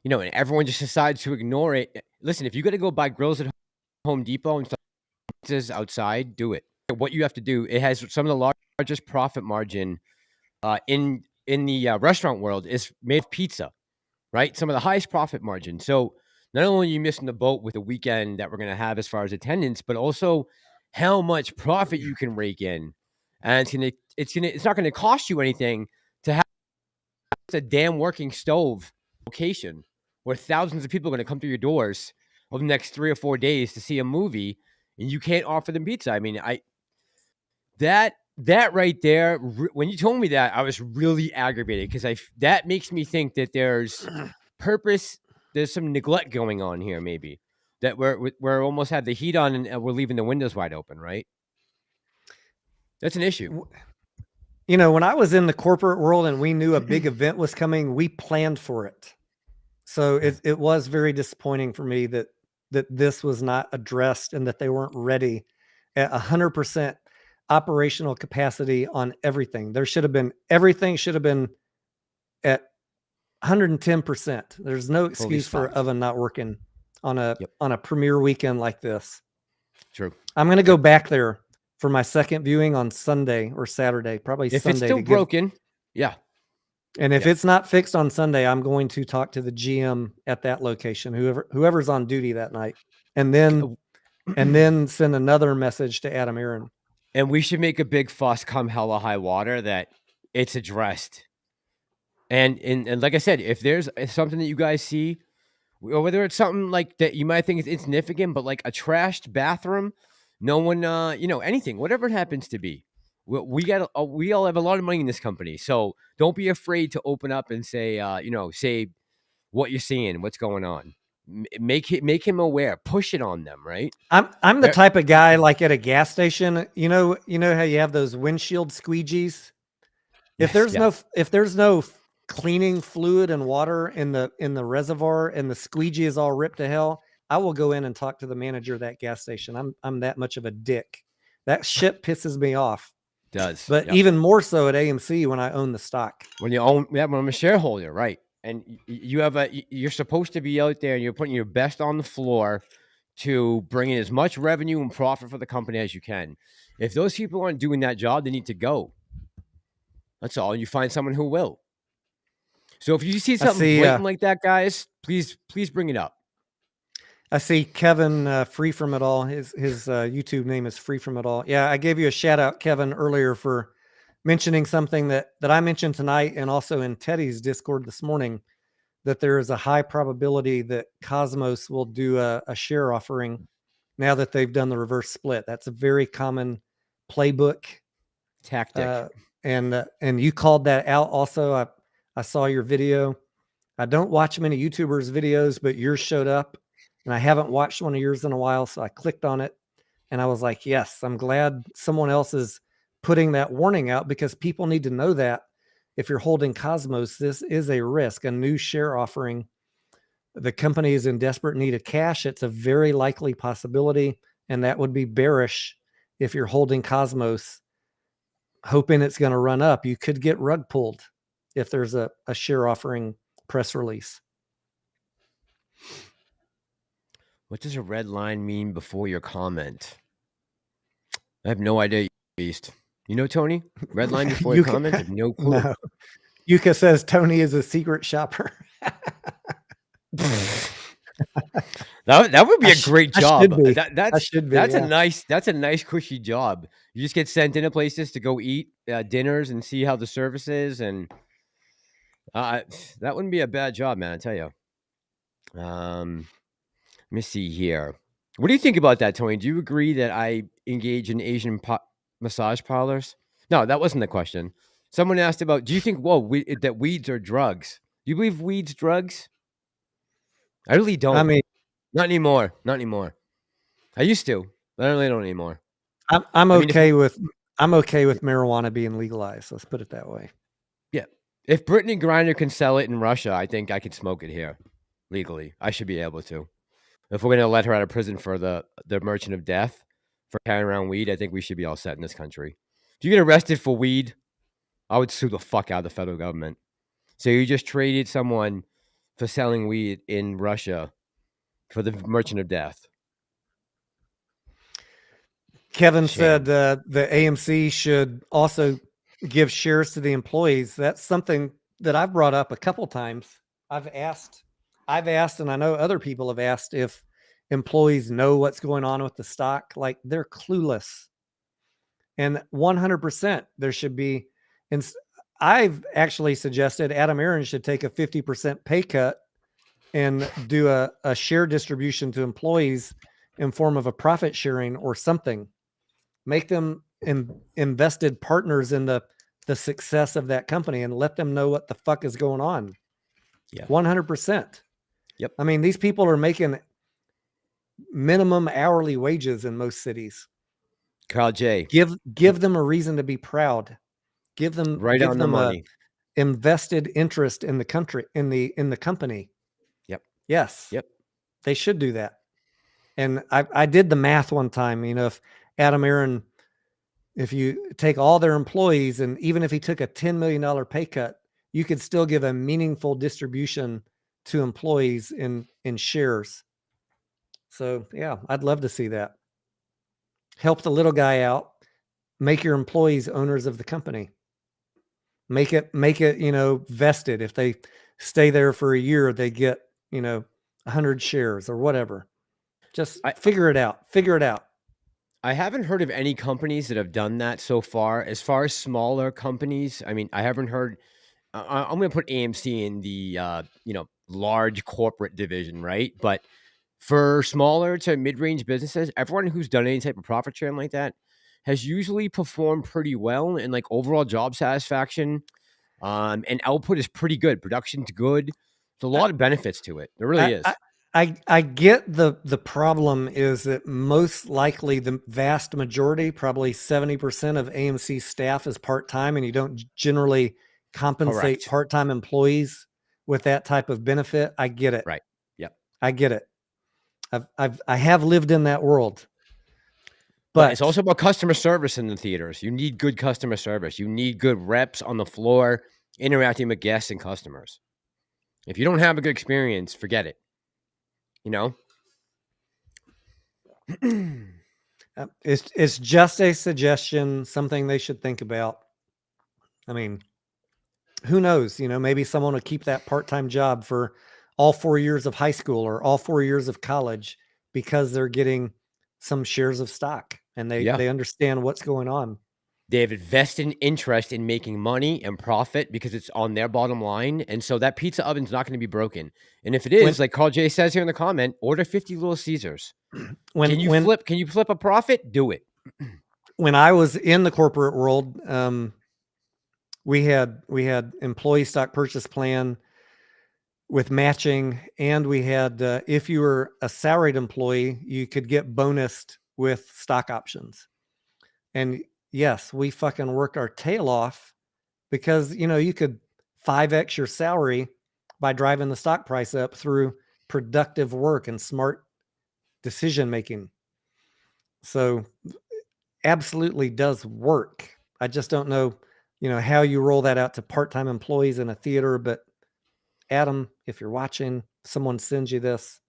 you know, and everyone just decides to ignore it? Listen, if you got to go buy grills at Home Depot and stuff outside, do it. What you have to do, it has some of the largest profit margin in the restaurant world is made of pizza, right? Some of the highest profit margin. So not only are you missing the boat with the weekend that we're going to have as far as attendance, but also how much profit you can rake in. And it's not going to cost you anything to have a damn working stove location where thousands of people are going to come through your doors over the next 3 or 4 days to see a movie, and you can't offer them pizza. I mean, that right there, when you told me that, I was really aggravated, because that makes me think that there's some neglect going on here, maybe, that we're almost had the heat on and we're leaving the windows wide open, right? That's an issue. You know, when I was in the corporate world and we knew a big event was coming, we planned for it. So it was very disappointing for me that this was not addressed and that they weren't ready at 100% operational capacity on everything. Everything should have been at 110%. There's no excuse for an oven not working on a premiere weekend like this. True. I'm going to go back there for my second viewing on Sunday or Saturday, probably if Sunday. If it's still broken, and if it's not fixed on Sunday, I'm going to talk to the GM at that location, whoever's on duty that night, and then send another message to Adam Aaron. And we should make a big fuss come hella high water that it's addressed. And like I said, if there's something that you guys see, or whether it's something like that you might think is insignificant, but like a trashed bathroom, no one, anything, whatever it happens to be, we all have a lot of money in this company, so don't be afraid to open up and say, say what you're seeing, what's going on. Make him aware, push it on them, right? I'm the type of guy, like at a gas station, you know how you have those windshield squeegees. If there's no cleaning fluid and water in the reservoir and the squeegee is all ripped to hell, I will go in and talk to the manager of that gas station. I'm that much of a dick. That shit pisses me off. But even more so at AMC when I own the stock. When I'm a shareholder, right? And you're supposed to be out there and you're putting your best on the floor to bring in as much revenue and profit for the company as you can. If those people aren't doing that job, they need to go. That's all. You find someone who will. So if you see something blatant like that, guys, please bring it up. I see Kevin Free From It All. His YouTube name is Free From It All. Yeah, I gave you a shout out, Kevin, earlier for mentioning something that I mentioned tonight, and also in Teddy's Discord this morning, that there is a high probability that Cosmos will do a share offering now that they've done the reverse split. That's a very common playbook Tactic. and you called that out also. I saw your video. I don't watch many YouTubers videos, but yours showed up and I haven't watched one of yours in a while. So I clicked on it and I was like, yes, I'm glad someone else is putting that warning out, because people need to know that if you're holding Cosmos, this is a risk, a new share offering. The company is in desperate need of cash. It's a very likely possibility. And that would be bearish if you're holding Cosmos, hoping it's going to run up. You could get rug pulled if there's a share offering press release. What does a red line mean before your comment? I have no idea, Beast. You know, Tony? Red line before your comment? I have no clue. No. Yuka says Tony is a secret shopper. That would be a great job. That's a nice cushy job. You just get sent into places to go eat dinners and see how the service is, and that wouldn't be a bad job, man. I tell you. Let me see here. What do you think about that, Tony? Do you agree that I engage in Asian massage parlors? No, that wasn't the question. Someone asked about, do you think, that weeds are drugs? Do you believe weeds drugs? I really don't. I mean, not anymore. Not anymore. I used to, but I really don't anymore. I'm okay with marijuana being legalized. Let's put it that way. Yeah. If Brittany Griner can sell it in Russia, I think I can smoke it here legally. I should be able to. If we're going to let her out of prison for the merchant of death for carrying around weed, I think we should be all set in this country. If you get arrested for weed, I would sue the fuck out of the federal government. So you just traded someone for selling weed in Russia for the merchant of death. Kevin said the AMC should also give shares to the employees. That's something that I've brought up a couple times. I've asked, and I know other people have asked if employees know what's going on with the stock. Like, they're clueless. And 100% there should be. And I've actually suggested Adam Aaron should take a 50% pay cut and do a share distribution to employees in form of a profit sharing or something. Make them invested partners in the success of that company and let them know what the fuck is going on. Yeah. 100%. Yep. I mean, these people are making minimum hourly wages in most cities. Carl J. Give them a reason to be proud. Give them the money. A invested interest in the country, in the company. Yep. Yes. Yep. They should do that. And I did the math one time. You know, if Adam Aaron, if you take all their employees, and even if he took a $10 million pay cut, you could still give a meaningful distribution to employees in shares. So yeah, I'd love to see that. Help the little guy out. Make your employees owners of the company. Make it, vested. If they stay there for a year, they get, 100 shares or whatever. Just figure it out. I haven't heard of any companies that have done that so far. As far as smaller companies, I mean, I haven't heard. I'm going to put AMC in the large corporate division, right? But for smaller to mid-range businesses, everyone who's done any type of profit sharing like that has usually performed pretty well, and like overall job satisfaction and output is pretty good. Production's good. There's a lot of benefits to it. There really is. I get the problem is that most likely the vast majority, probably 70% of AMC staff is part-time, and you don't generally compensate part-time employees with that type of benefit. I get it. Right. Yep. I get it. I have lived in that world. But it's also about customer service in the theaters. You need good customer service. You need good reps on the floor interacting with guests and customers. If you don't have a good experience, forget it. It's just a suggestion, something they should think about. I mean, who knows? Maybe someone will keep that part-time job for all 4 years of high school or all 4 years of college because they're getting some shares of stock and they understand what's going on. They have invested interest in making money and profit because it's on their bottom line. And so that pizza oven's not going to be broken. And if it is, like Carl J says here in the comment, order 50 Little Caesars. Can you flip a profit? Do it. When I was in the corporate world, we had employee stock purchase plan with matching, and we had if you were a salaried employee, you could get bonused with stock options. And yes, we fucking worked our tail off because, you know, you could 5x your salary by driving the stock price up through productive work and smart decision making. So absolutely does work. I just don't know, you know, how you roll that out to part-time employees in a theater. But Adam, if you're watching, someone sends you this,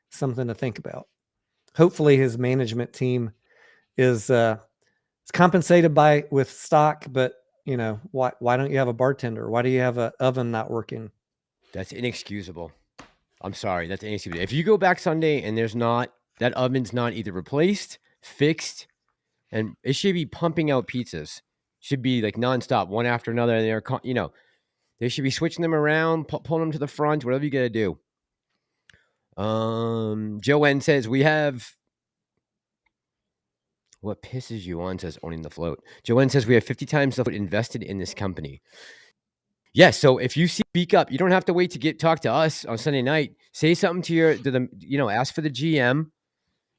something to think about. Hopefully his management team is compensated with stock, but you know, why don't you have a bartender? Why do you have an oven not working? That's inexcusable. I'm sorry. That's inexcusable. If you go back Sunday and that oven's not either replaced, fixed, and it should be pumping out pizzas. Should be like nonstop, one after another. And they're, you know, they should be switching them around, pulling them to the front, whatever you got to do. Joanne says we have. What pisses you on says owning the float. Joanne says we have 50 times the float invested in this company. Yes. So if you speak up, you don't have to wait to talk to us on Sunday night. Say something ask for the GM.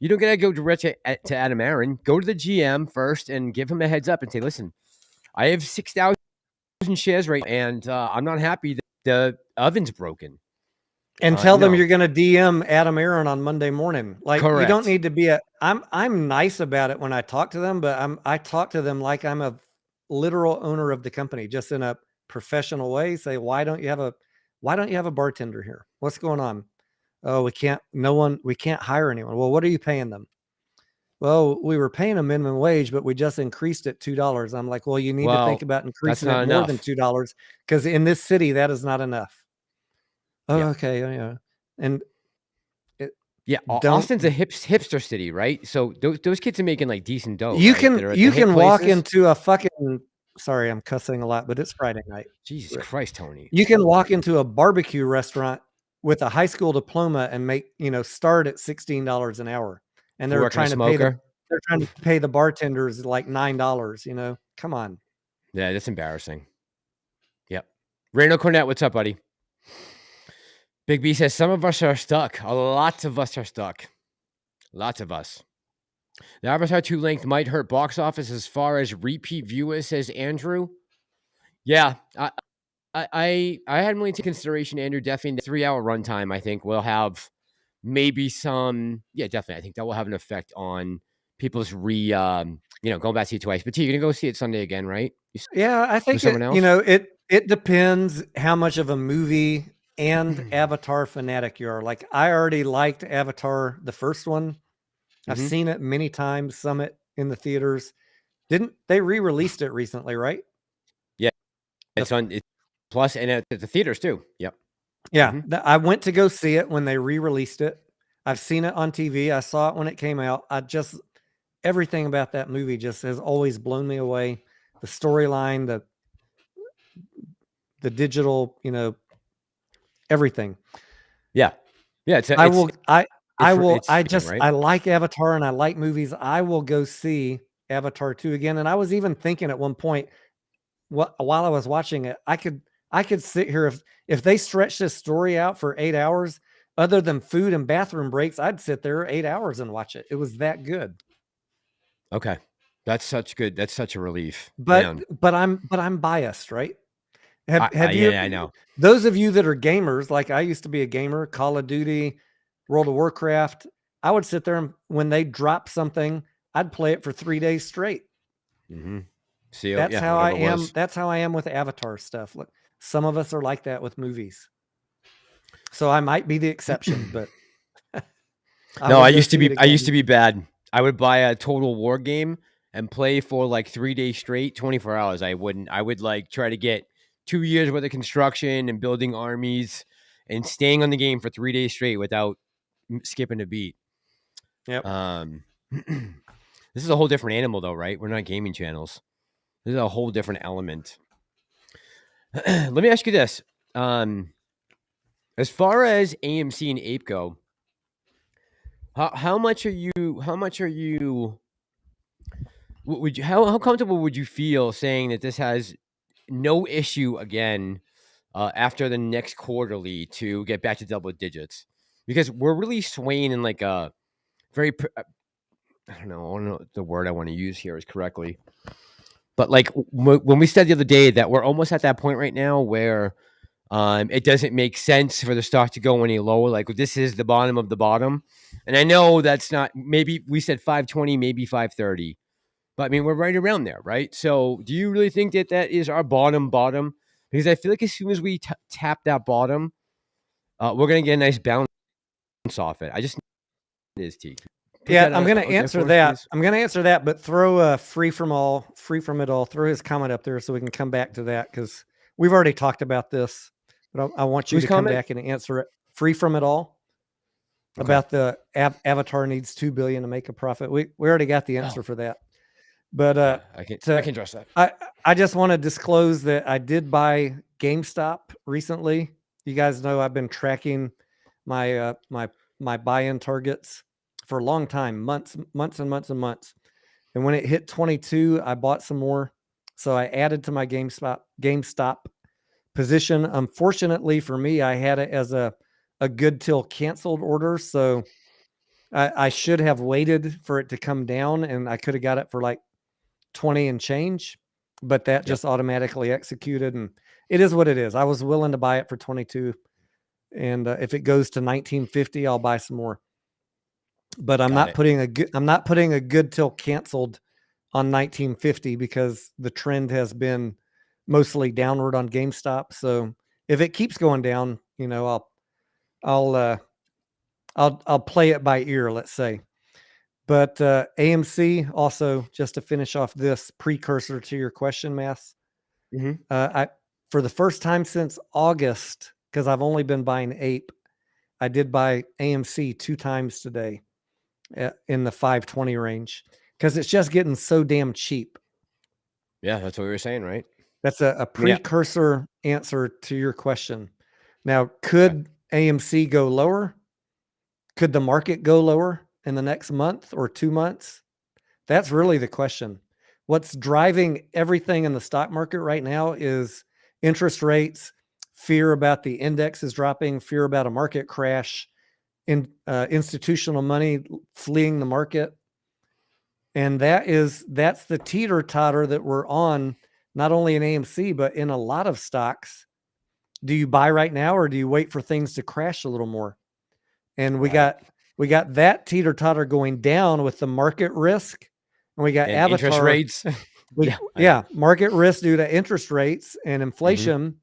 You don't got to go direct to Adam Aaron. Go to the GM first and give him a heads up and say, listen, I have 6,000 shares right now, and I'm not happy that the oven's broken. And tell them you're going to DM Adam Aaron on Monday morning. Like, correct. You don't need to be I'm nice about it when I talk to them, but I talk to them like I'm a literal owner of the company, just in a professional way. Say, why don't you have a bartender here? What's going on? Oh, we can't hire anyone. Well, what are you paying them? Well, we were paying a minimum wage, but we just increased it $2. I'm like, well, you need to think about increasing it more than $2, because in this city, that is not enough. Oh, yeah. Okay. Yeah. And Austin's a hipster city, right? So those kids are making like decent dough. You can walk into a fucking, sorry, I'm cussing a lot, but it's Friday night. Jesus Christ, Tony. You can walk into a barbecue restaurant with a high school diploma and make, start at $16 an hour. And they're trying to pay the bartenders like $9, come on. Yeah, that's embarrassing. Yep. Reno Cornett, what's up, buddy? Big B says, some of us are stuck. Lots of us are stuck. Lots of us. The Avatar 2 length might hurt box office as far as repeat viewers, says Andrew. Yeah, I hadn't really taken consideration, Andrew. Definitely the 3-hour runtime, I think, will have maybe some. Yeah, definitely. I think that will have an effect on people's going back to see it twice. But you're gonna go see it Sunday again, right? Yeah, I think it depends how much of a movie and Avatar fanatic you are. Like, I already liked Avatar, the first one. I've seen it many times, some in the theaters. Didn't they re-released it recently, right? Yeah, it's on Plus and at the theaters too. Yep. Yeah, I went to go see it when they re-released it. I've seen it on TV. I saw it when it came out. Everything about that movie just has always blown me away. The storyline, the digital, everything. Yeah. Yeah. I like Avatar and I like movies. I will go see Avatar 2 again. And I was even thinking at one point, while I was watching it, I could sit here if they stretched this story out for 8 hours, other than food and bathroom breaks, I'd sit there 8 hours and watch it. It was that good. Okay. That's such a relief. But I'm biased, right? Have you? Yeah, I know. Those of you that are gamers, like I used to be a gamer, Call of Duty, World of Warcraft, I would sit there and when they drop something, I'd play it for 3 days straight. See, that's how I am. That's how I am with Avatar stuff. Look, some of us are like that with movies. So I might be the exception, but I used to be bad. I would buy a Total War game and play for like 3 days straight, 24 hours. I would like try to get 2 years worth of construction and building armies and staying on the game for 3 days straight without skipping a beat. Yep. This is a whole different animal though, right? We're not gaming channels. This is a whole different element. Let me ask you this. As far as AMC and Ape go, how much are you how comfortable would you feel saying that this has no issue again after the next quarterly to get back to double digits? Because we're really swaying in like a very I don't know if the word I want to use here is correctly, but like when we said the other day that we're almost at that point right now where it doesn't make sense for the stock to go any lower. Like this is the bottom of the bottom. And I know that's not, maybe we said 520, maybe 530, but I mean, we're right around there, right? So do you really think that that is our bottom? Because I feel like as soon as we tap that bottom, we're going to get a nice bounce off it. I just, it is T. Yeah, I'm going to answer that. Please. I'm going to answer that, but throw free from it all, throw his comment up there so we can come back to that. Cause we've already talked about this. But I want you to come back and answer it. Free from it all about the Avatar needs $2 billion to make a profit. We already got the answer for that. But I can trust that. I just want to disclose that I did buy GameStop recently. You guys know I've been tracking my my buy-in targets for a long time, months and months. And when it hit 22, I bought some more. So I added to my GameStop position. Unfortunately for me, I had it as a good till canceled order. So I should have waited for it to come down and I could have got it for like 20 and change, but that just automatically executed. And it is what it is. I was willing to buy it for 22. And if it goes to 1950, I'll buy some more. But I'm not putting a good till canceled on 1950 because the trend has been mostly downward on GameStop. So if it keeps going down, you know, I'll play it by ear, let's say. But AMC also, just to finish off this precursor to your question, Mass. I for the first time since August, because I've only been buying Ape, I did buy AMC 2 times today in the 520 range because it's just getting so damn cheap. Yeah, that's what we were saying, right? That's a precursor answer to your question. Now, could AMC go lower? Could the market go lower in the next month or 2 months? That's really the question. What's driving everything in the stock market right now is interest rates, fear about the index is dropping, fear about a market crash, institutional money fleeing the market. And that's the teeter-totter that we're on, not only in AMC, but in a lot of stocks. Do you buy right now or do you wait for things to crash a little more? And we got that teeter-totter going down with the market risk. And we got Avatar interest rates. Market risk due to interest rates and inflation.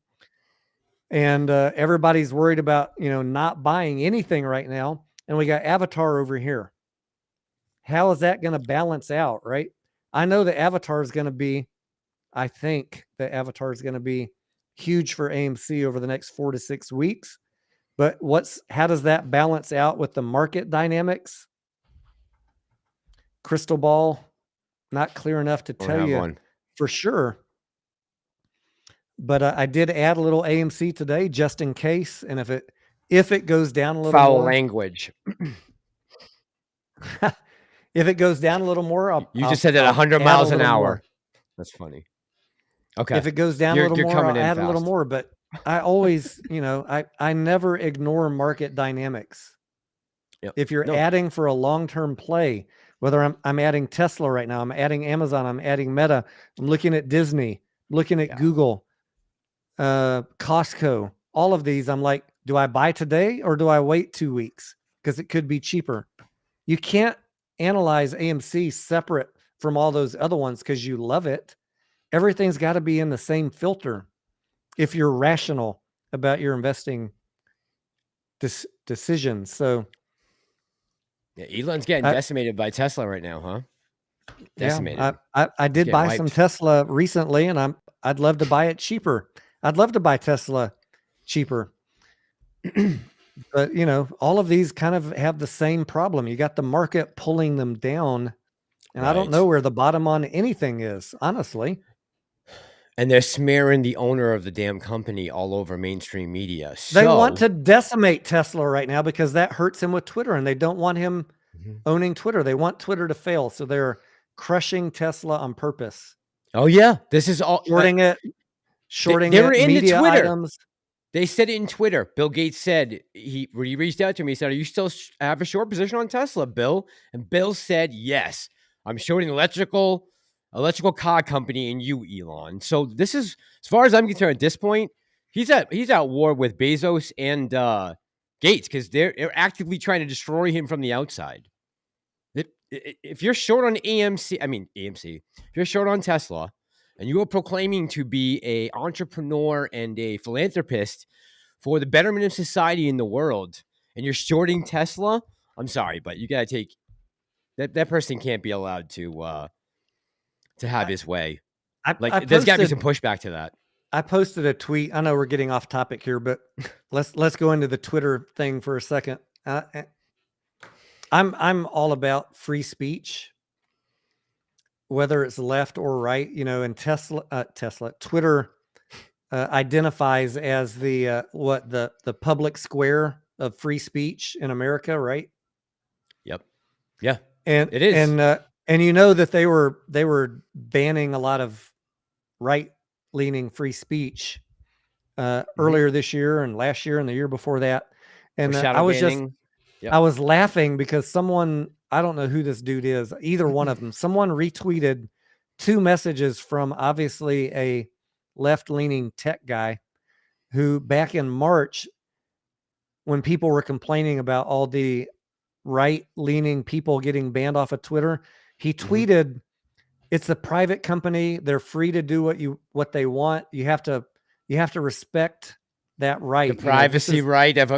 And everybody's worried about, not buying anything right now. And we got Avatar over here. How is that going to balance out, right? I know that Avatar is going to be, I think that Avatar is going to be huge for AMC over the next 4 to 6 weeks. But how does that balance out with the market dynamics? Crystal ball, not clear enough to tell you for sure. But I did add a little AMC today just in case. And if it goes down a little more, language. If it goes down a little more, you just said that 100 miles an hour. More. That's funny. Okay. If it goes down a little more, I'll add a little more. But I always, I never ignore market dynamics. If you're adding for a long-term play, whether I'm adding Tesla right now, I'm adding Amazon, I'm adding Meta, I'm looking at Disney, looking at Google, Costco, all of these, I'm like, do I buy today or do I wait 2 weeks? Because it could be cheaper. You can't analyze AMC separate from all those other ones because you love it. Everything's got to be in the same filter if you're rational about your investing decisions. So Elon's getting decimated by Tesla right now, huh? Decimated. Yeah, I did buy some Tesla recently, and I'd love to buy it cheaper. I'd love to buy Tesla cheaper. But, all of these kind of have the same problem. You got the market pulling them down, and I don't know where the bottom on anything is, honestly. And they're smearing the owner of the damn company all over mainstream media. They want So to decimate Tesla right now because that hurts him with Twitter, and they don't want him owning Twitter. They want Twitter to fail, so they're crushing Tesla on purpose. Oh yeah, this is all Shorting it, they were in media the Twitter. items. They said it in Twitter. Bill Gates said when he reached out to me, he said, "Are you still have a short position on Tesla, Bill?" And Bill said, "Yes, I'm shorting electrical car company and you, Elon." So this is, as far as I'm concerned, at this point, he's at war with Bezos and Gates because they're actively trying to destroy him from the outside. If you're short on AMC, if you're short on Tesla, and you are proclaiming to be a entrepreneur and a philanthropist for the betterment of society in the world, and you're shorting Tesla, I'm sorry, but you gotta take that person can't be allowed to have his way. There's gotta be some pushback to that. I posted a tweet. I know we're getting off topic here, but let's go into the Twitter thing for a second. I'm all about free speech, whether it's left or right, and Twitter identifies as the public square of free speech in America, right? Yep. Yeah. And it is. And that they were banning a lot of right-leaning free speech earlier this year and last year and the year before that. And I was laughing because someone, I don't know who this dude is, either one of them, someone retweeted 2 messages from obviously a left-leaning tech guy who back in March, when people were complaining about all the right-leaning people getting banned off of Twitter, he tweeted, "It's a private company. They're free to do what they want. You have to respect that right. The privacy right of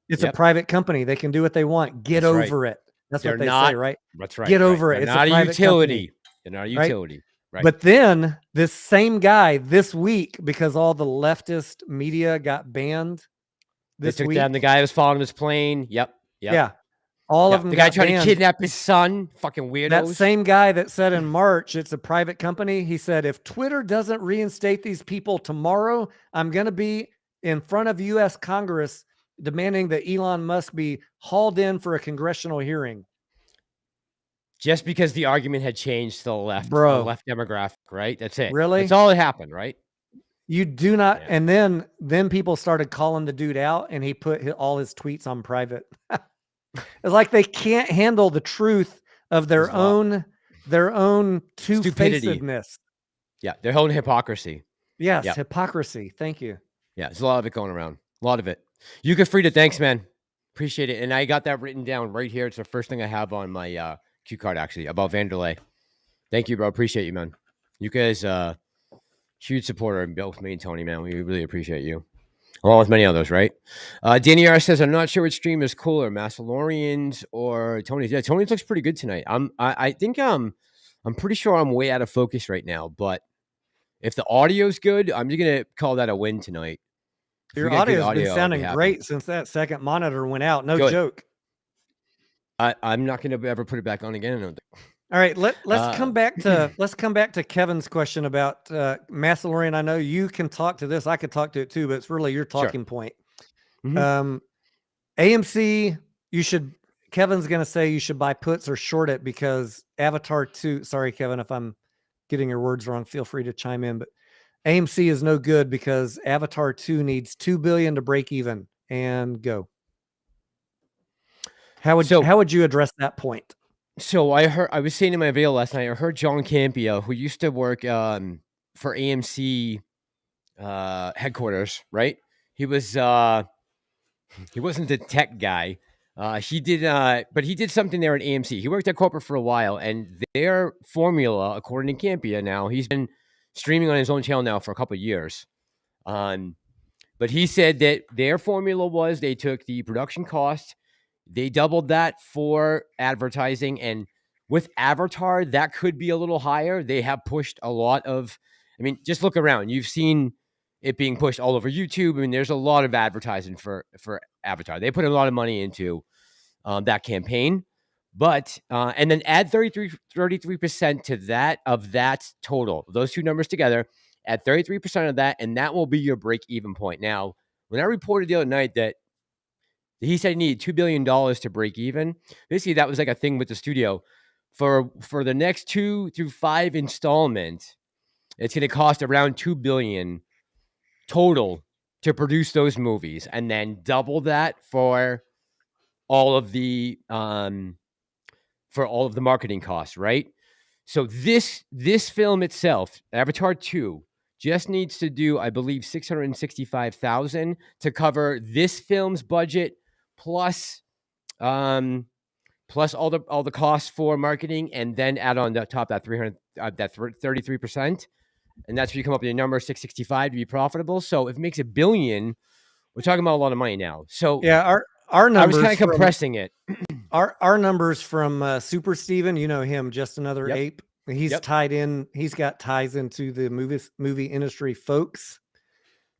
It's a private company. They can do what they want. Get over it." That's what they say, right? That's right. Get over it. It's not a utility. They're not a utility. Right. But then this same guy this week, because all the leftist media got banned they took down the guy who was following his plane. Yep. Yeah. All of them. The guy tried to kidnap his son. Fucking weirdos. That same guy that said in March it's a private company, he said, if Twitter doesn't reinstate these people tomorrow, I'm going to be in front of U.S. Congress demanding that Elon Musk be hauled in for a congressional hearing. Just because the argument had changed to the left, left demographic, right? That's it. Really? That's all that happened, right? You do not. Yeah. And then people started calling the dude out, and he put all his tweets on private. It's like they can't handle the truth of their own two-facedness. Yeah, their own hypocrisy. Yes, hypocrisy. Thank you. Yeah, there's a lot of it going around. A lot of it. You can free to thanks, man. Appreciate it. And I got that written down right here. It's the first thing I have on my cue card, actually, about Vanderlei. Thank you, bro. Appreciate you, man. You guys, huge supporter of both me and Tony, man. We really appreciate you. Along with many others, right? Danny R says, I'm not sure which stream is cooler, Massalorians or Tony's. Yeah, Tony's looks pretty good tonight. I think I'm pretty sure I'm way out of focus right now, but if the audio's good, I'm just gonna call that a win tonight. Your audio's been sounding great since that second monitor went out. No joke. I'm not gonna ever put it back on again. I don't think. All right, let's come back to Kevin's question about Massalorian. I know you can talk to this. I could talk to it too, but it's really your talking point. AMC, Kevin's going to say you should buy puts or short it because Avatar 2, sorry, Kevin, if I'm getting your words wrong, feel free to chime in, but AMC is no good because Avatar 2 needs $2 billion to break even and go. How would you address that point? So I was saying in my video last night, I heard John Campia, who used to work for AMC headquarters, right? He wasn't a tech guy. But he did something there at AMC. He worked at corporate for a while, and their formula, according to Campia, now he's been streaming on his own channel now for a couple of years. But he said that their formula was they took the production cost. They doubled that for advertising, and with Avatar, that could be a little higher. They have pushed a lot of, just look around. You've seen it being pushed all over YouTube. There's a lot of advertising for Avatar. They put a lot of money into that campaign, but and then add 33% to that total, those two numbers together, at 33% of that, and that will be your break-even point. Now, when I reported the other night that he said he needed $2 billion to break even, basically that was like a thing with the studio. For the next 2 through 5 installments, it's going to cost around $2 billion total to produce those movies, and then double that for all of the marketing costs, right? So this film itself, Avatar 2, just needs to do, I believe, $665,000 to cover this film's budget, plus all the costs for marketing, and then add on the top that 33%, and that's where you come up with your number 665 to be profitable. So if it makes $1 billion, we're talking about a lot of money now. So yeah, our numbers, I was kind of compressing it. Our numbers from Super Steven, you know him, just another Yep. ape. He's Yep. tied in. He's got ties into the movie industry, folks.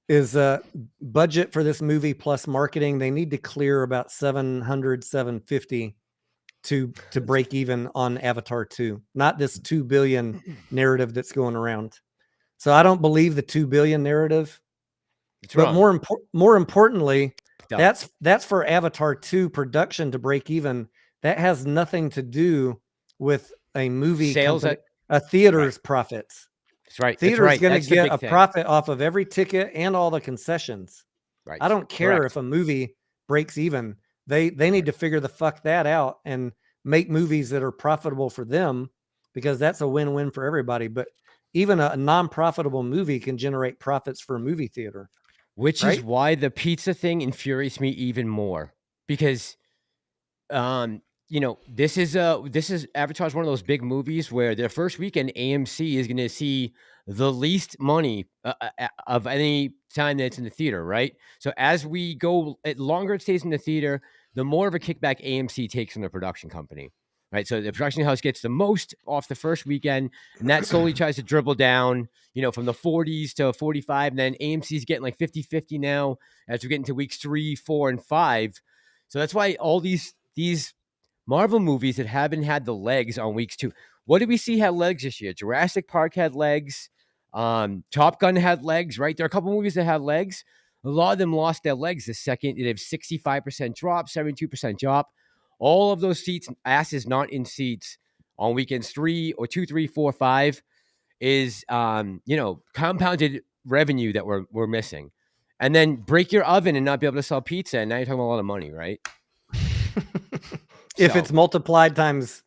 Is budget for this movie plus marketing, they need to clear about 750 to break even on Avatar 2, not this 2 billion narrative that's going around. So I don't believe the 2 billion narrative. It's but wrong. more importantly, Yeah. that's for Avatar 2 production to break even. That has nothing to do with a movie Sales company, a theater's profits. That's right. Theater's going to That's the get big a thing. profit off of every ticket and all the concessions. Right. I don't care Correct. if a movie breaks even. They need to figure the fuck that out and make movies that are profitable for them, because that's a win-win for everybody. But even a non-profitable movie can generate profits for a movie theater. Which right? is why the pizza thing infuriates me even more, because this is Avatar's one of those big movies where their first weekend AMC is going to see the least money of any time that it's in the theater, right? So as we go, longer it stays in the theater, the more of a kickback AMC takes from the production company, right? So the production house gets the most off the first weekend, and that slowly tries to dribble down, from the 40s to 45, and then AMC's getting like 50-50 now as we get into weeks 3, 4, and 5. So that's why all these Marvel movies that haven't had the legs on weeks 2. What did we see had legs this year? Jurassic Park had legs. Top Gun had legs, right? There are a couple movies that had legs. A lot of them lost their legs the second. They have 65% drop, 72% drop. All of those seats, asses not in seats on weekends 3 or 2, 3, 4, 5 is, compounded revenue that we're missing. And then break your oven and not be able to sell pizza. And now you're talking about a lot of money, right? If it's multiplied times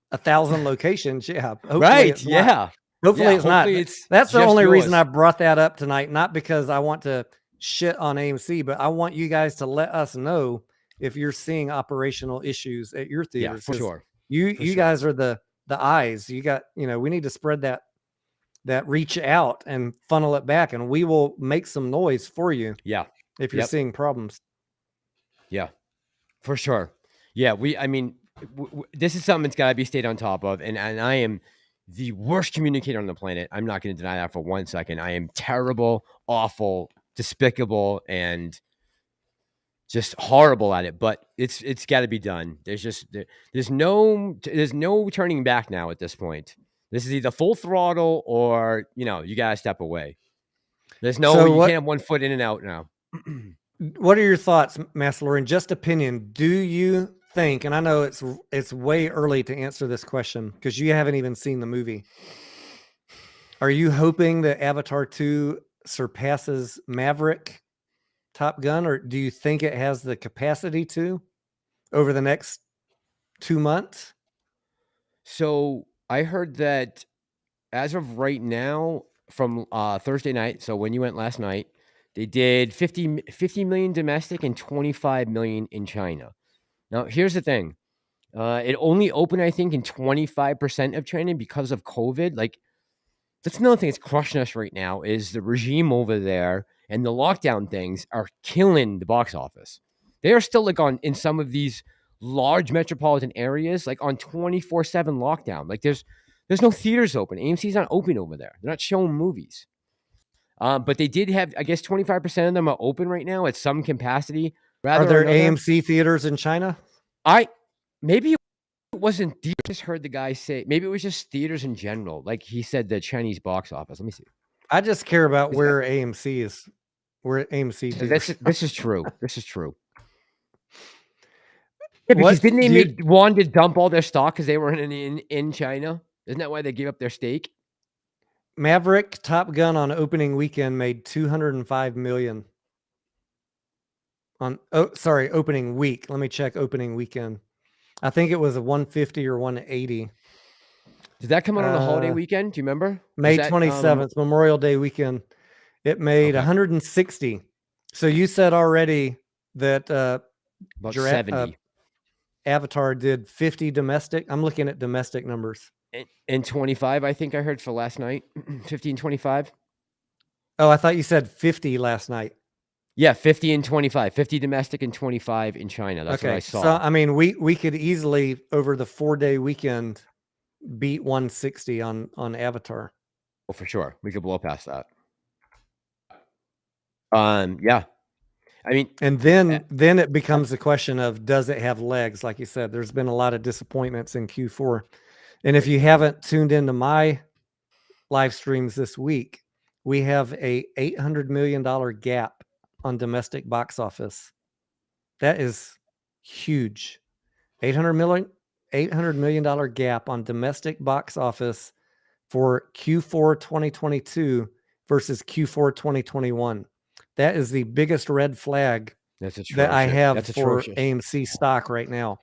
1,000 locations, yeah. Hopefully right. it's not. Yeah. Hopefully it's not. That's the only reason I brought that up tonight. Not because I want to shit on AMC, but I want you guys to let us know if you're seeing operational issues at your theaters. Yeah, for sure. You guys are the eyes. You got, we need to spread that reach out and funnel it back, and we will make some noise for you. Yeah. If you're seeing problems. Yeah, for sure. Yeah. This is something that's got to be stayed on top of. And I am the worst communicator on the planet. I'm not going to deny that for 1 second. I am terrible, awful, despicable, and just horrible at it, but it's got to be done. There's no turning back now at this point. This is either full throttle or, you got to step away. There's you can't have one foot in and out now. What are your thoughts, Massalorian? Just opinion. Do you think, and I know it's way early to answer this question because you haven't even seen the movie. Are you hoping that Avatar 2 surpasses Maverick, Top Gun, or do you think it has the capacity to over the next 2 months? So I heard that as of right now, from Thursday night, so when you went last night, they did 50 million domestic and 25 million in China. Now, here's the thing. It only opened, I think, in 25% of China because of COVID. Like, that's another thing that's crushing us right now is the regime over there, and the lockdown things are killing the box office. They are still in some of these large metropolitan areas, like on 24/7 lockdown. Like there's no theaters open. AMC's not open over there. They're not showing movies. But they did have, I guess 25% of them are open right now at some capacity. Are there AMC theaters in China? Maybe it wasn't. I just heard the guy say maybe it was just theaters in general. Like he said, the Chinese box office. Let me see. I just care about Is where AMC is, where AMC dealers. This is true. This is true. Yeah, because What didn't they do you, make want to dump all their stock because they weren't in China? Isn't that why they gave up their stake? Maverick Top Gun on opening weekend made 205 million. On opening week. Let me check opening weekend. I think it was a 150 or 180. Did that come out on a holiday weekend? Do you remember? May 27th, Memorial Day weekend. It made 160. So you said already that about 70. Avatar did 50 domestic. I'm looking at domestic numbers. And 25, I think I heard for last night. 50 and 25. Oh, I thought you said 50 last night. Yeah, 50 and 25. 50 domestic and 25 in China. That's what I saw. So, I mean, we could easily, over the 4-day weekend, beat 160 on Avatar. Well, for sure. We could blow past that. Yeah. I mean, and then it becomes the question of, does it have legs? Like you said, there's been a lot of disappointments in Q4. And if you haven't tuned into my live streams this week, we have a $800 million gap on domestic box office. That is huge. $800 million gap on domestic box office for Q4 2022 versus Q4 2021. That is the biggest red flag that I have for AMC stock right now.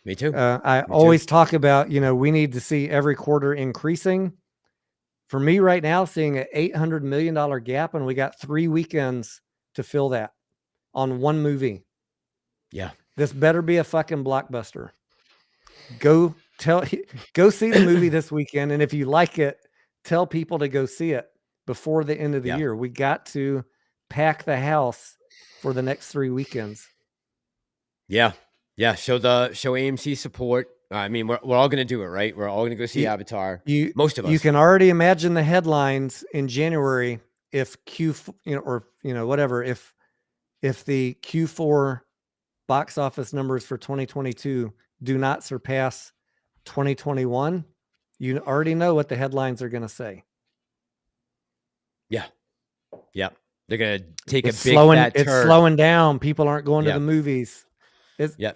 Me too. I always talk about, we need to see every quarter increasing. For me right now, seeing an $800 million gap, and we got 3 weekends to fill that on one movie. Yeah. This better be a fucking blockbuster. Go see the movie this weekend. And if you like it, tell people to go see it before the end of the year. We got to pack the house for the next 3 weekends. Yeah. Yeah. Show AMC support. I mean, we're all going to do it, right? We're all going to go see Avatar. Most of us. You can already imagine the headlines in January if whatever, if the Q4 box office numbers for 2022 do not surpass 2021, you already know what the headlines are going to say. Yeah. Yeah. They're going to take it's a big fat turn. It's slowing down. People aren't going to the movies.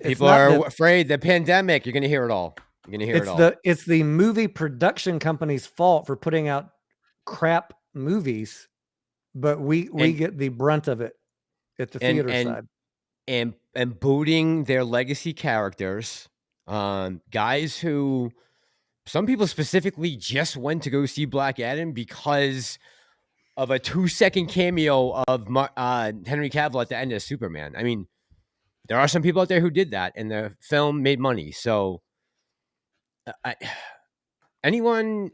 People are afraid. The pandemic, you're going to hear it all. You're going to hear it all. It's the movie production company's fault for putting out crap movies, but we get the brunt of it at the theater side. And booting their legacy characters, guys who some people specifically just went to go see Black Adam because of a 2-second cameo of Henry Cavill at the end of Superman. I mean, there are some people out there who did that, and the film made money. So, anyone,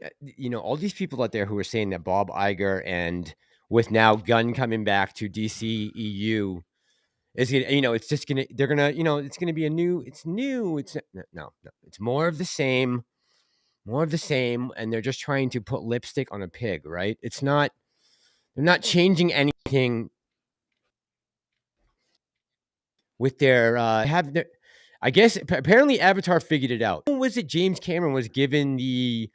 all these people out there who are saying that Bob Iger and with now Gunn coming back to DC EU is gonna, it's just gonna, they're gonna, it's gonna be it's more of the same, and they're just trying to put lipstick on a pig, right? They're not changing anything with their I guess apparently Avatar figured it out. When was it James Cameron was given the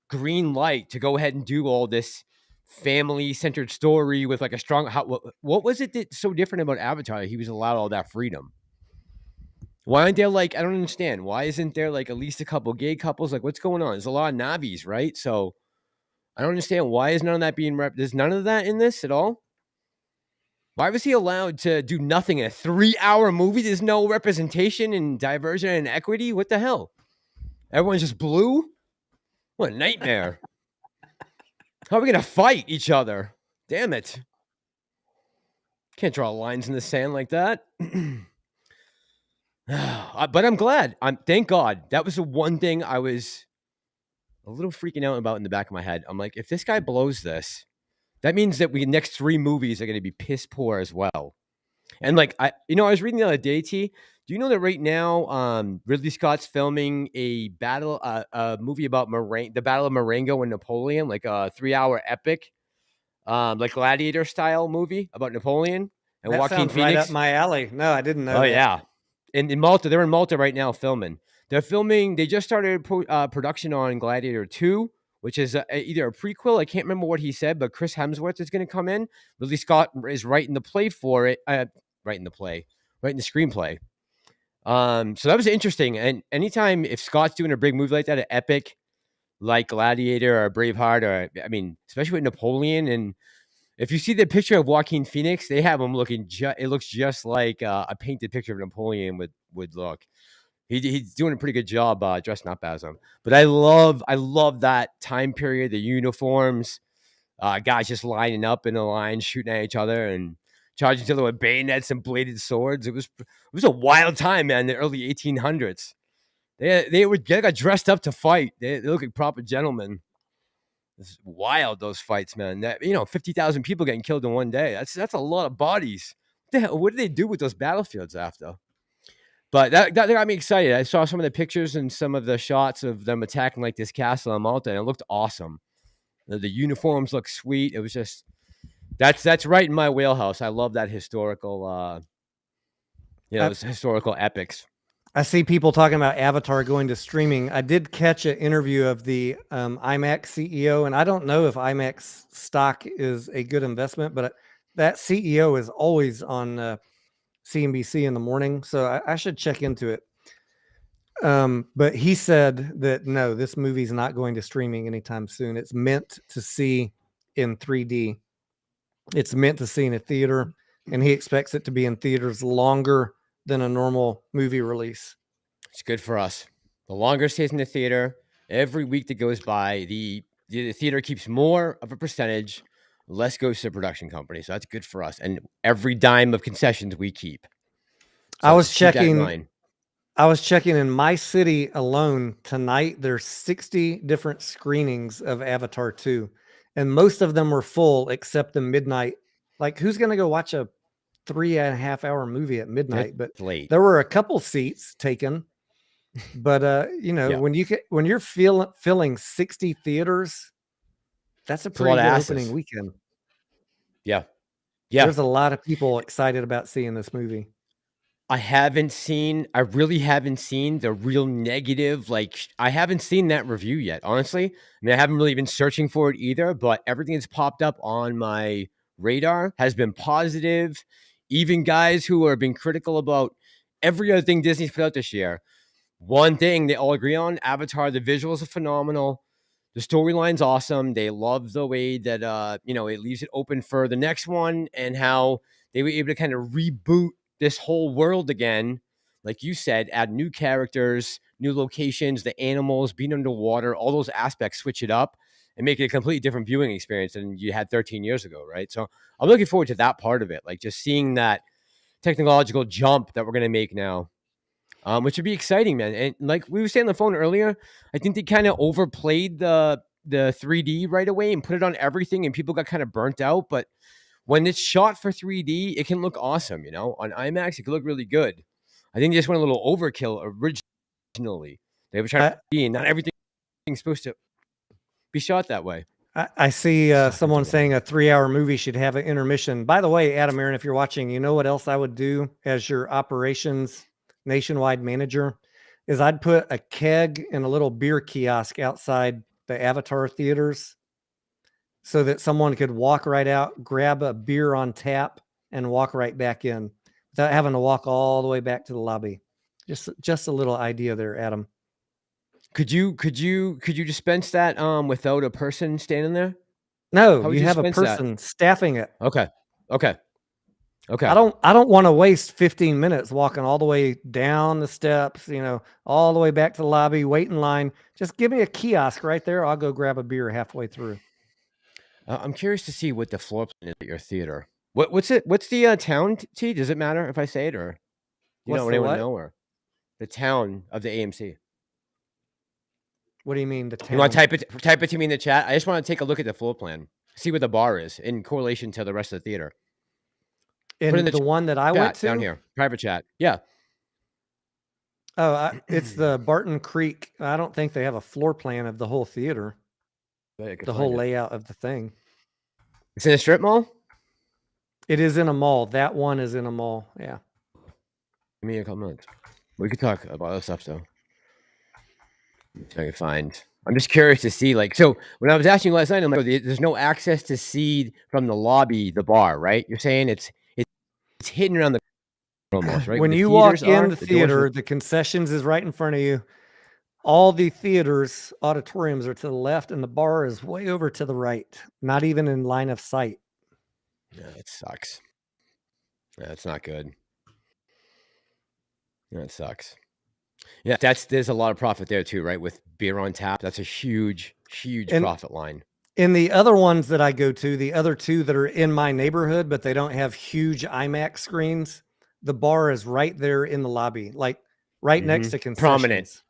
green light to go ahead and do all this family-centered story with like a strong what was it that's so different about Avatar that he was allowed all that freedom? Why aren't there I don't understand. Why isn't there at least a couple gay couples? What's going on? There's a lot of Navis, right? So I don't understand. Why is none of that being there's none of that in this at all? Why was he allowed to do nothing in a 3-hour movie? There's no representation and diversion and equity. What the hell? Everyone's just blue? What a nightmare. How are we going to fight each other? Damn it. Can't draw lines in the sand like that. But I'm glad. Thank God. That was the one thing I was a little freaking out about in the back of my head. I'm like, if this guy blows this, that means that next 3 movies are going to be piss poor as well. And I was reading the other day, T. Do you know that right now, Ridley Scott's filming a movie about the Battle of Marengo and Napoleon, like a 3-hour epic, like Gladiator style movie about Napoleon and that Joaquin sounds Phoenix. Right up my alley. No, I didn't know. Oh that. Yeah, in Malta, they're in Malta right now filming. They're filming. They just started production on Gladiator 2, which is either a prequel. I can't remember what he said, but Chris Hemsworth is going to come in. Ridley Scott is writing the play for it. Writing the screenplay. So that was interesting. And anytime if Scott's doing a big movie like that, an epic like Gladiator or Braveheart, or I mean, especially with Napoleon, and if you see the picture of Joaquin Phoenix, they have him looking. It looks just like a painted picture of Napoleon would look. He's doing a pretty good job dressing up as him. But I love that time period, the uniforms, guys just lining up in a line, shooting at each other and charging each other with bayonets and bladed swords. It was a wild time, man. The early 1800s. They got dressed up to fight. They look like proper gentlemen. It's wild, those fights, man. That 50,000 people getting killed in one day. That's a lot of bodies. What did they do with those battlefields after? But that got me excited. I saw some of the pictures and some of the shots of them attacking like this castle in Malta, and it looked awesome. The uniforms look sweet. It was just that's right in my wheelhouse. I love that historical, historical epics. I see people talking about Avatar going to streaming. I did catch an interview of the IMAX CEO, and I don't know if IMAX stock is a good investment, but that CEO is always on CNBC in the morning, so I should check into it. But he said that no, this movie's not going to streaming anytime soon. It's meant to see in 3D. It's meant to see in a theater, and he expects it to be in theaters longer than a normal movie release. It's good for us. The longer it stays in the theater, every week that goes by, the theater keeps more of a percentage, less goes to the production company. So that's good for us. And every dime of concessions we keep. So I was checking in my city alone tonight. There's 60 different screenings of Avatar 2, and most of them were full except the midnight. Like, who's going to go watch a 3.5 hour movie at midnight? But late. There were a couple seats taken. But when you're filling 60 theaters, that's a pretty good opening weekend. Yeah. There's a lot of people excited about seeing this movie. I really haven't seen the real negative. Like, I haven't seen that review yet, honestly. I mean, I haven't really been searching for it either, but everything that's popped up on my radar has been positive. Even guys who are being critical about every other thing Disney's put out this year. One thing they all agree on: Avatar, the visuals are phenomenal. The storyline's awesome. They love the way that it leaves it open for the next one, and how they were able to kind of reboot this whole world again. Like you said, add new characters, new locations, the animals, being underwater, all those aspects, switch it up and make it a completely different viewing experience than you had 13 years ago, right? So I'm looking forward to that part of it, like just seeing that technological jump that we're going to make now. Which would be exciting, man. And like we were saying on the phone earlier, I think they kind of overplayed the 3D right away and put it on everything, and people got kind of burnt out. But when it's shot for 3D, it can look awesome. On IMAX, it can look really good. I think they just went a little overkill originally. They were trying to be, not everything's supposed to be shot that way. I see someone saying a 3-hour movie should have an intermission. By the way, Adam Aaron, if you're watching, you know what else I would do as your operations nationwide manager is I'd put a keg and a little beer kiosk outside the Avatar theaters so that someone could walk right out, grab a beer on tap, and walk right back in without having to walk all the way back to the lobby. Just a little idea there, Adam. Could you dispense that without a person standing there? No, you have a person staffing it. Okay. I don't want to waste 15 minutes walking all the way down the steps, all the way back to the lobby, wait in line. Just give me a kiosk right there. I'll go grab a beer halfway through. I'm curious to see what the floor plan is at your theater. What's the town, T? Does it matter if I say it, or anyone know, or the town of the AMC? What do you mean the town? You want to type it to me in the chat? I just want to take a look at the floor plan, see what the bar is in correlation to the rest of the theater. In the one that I went to? Down here, private chat. Yeah. Oh, it's the Barton Creek. I don't think they have a floor plan of the whole theater. The whole layout of the thing. It's in a strip mall? It is in a mall. That one is in a mall. Yeah. Give me a couple minutes. We could talk about other stuff, though. I can find I'm just curious to see, like, so when I was asking you last night, I'm like, there's no access to see from the lobby, the bar, right? You're saying it's hidden around the almost, right? Where When the you walk theaters in are, the the doors. theater, the concessions is right in front of you. All the theaters, auditoriums are to the left, and the bar is way over to the right, not even in line of sight. Yeah, it sucks. That's not good. That sucks. Yeah, there's a lot of profit there too, right? With beer on tap, that's a huge And profit line. in the other ones that I go to, the other two that are in my neighborhood, but they don't have huge IMAX screens, the bar is right there in the lobby, like right next to concessions. Prominent.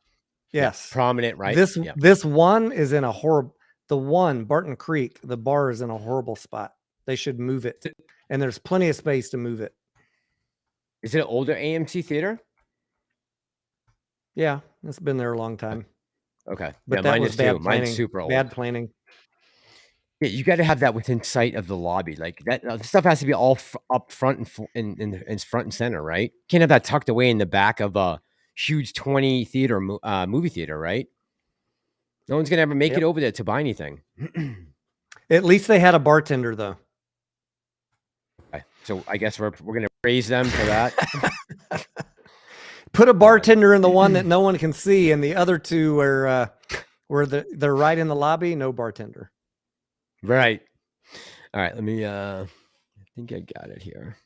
Yes. Yeah, prominent, right? This one is in a horrible, the one, Barton Creek, the bar is in a horrible spot. They should move it. And there's plenty of space to move it. Is it an older AMC theater? Yeah, it's been there a long time. Okay. But yeah, that mine was is bad too. planning. Mine's super old. Bad planning. Yeah, you got to have that within sight of the lobby. Like that stuff has to be all up front and front and center, right? Can't have that tucked away in the back of a huge 20 theater movie theater, right? No one's gonna ever make it over there to buy anything. At least they had a bartender, though. Okay. So I guess we're gonna praise them for that. Put a bartender in the one that no one can see, and the other two where they're right in the lobby, no bartender. Right. All right. Let me. I think I got it here.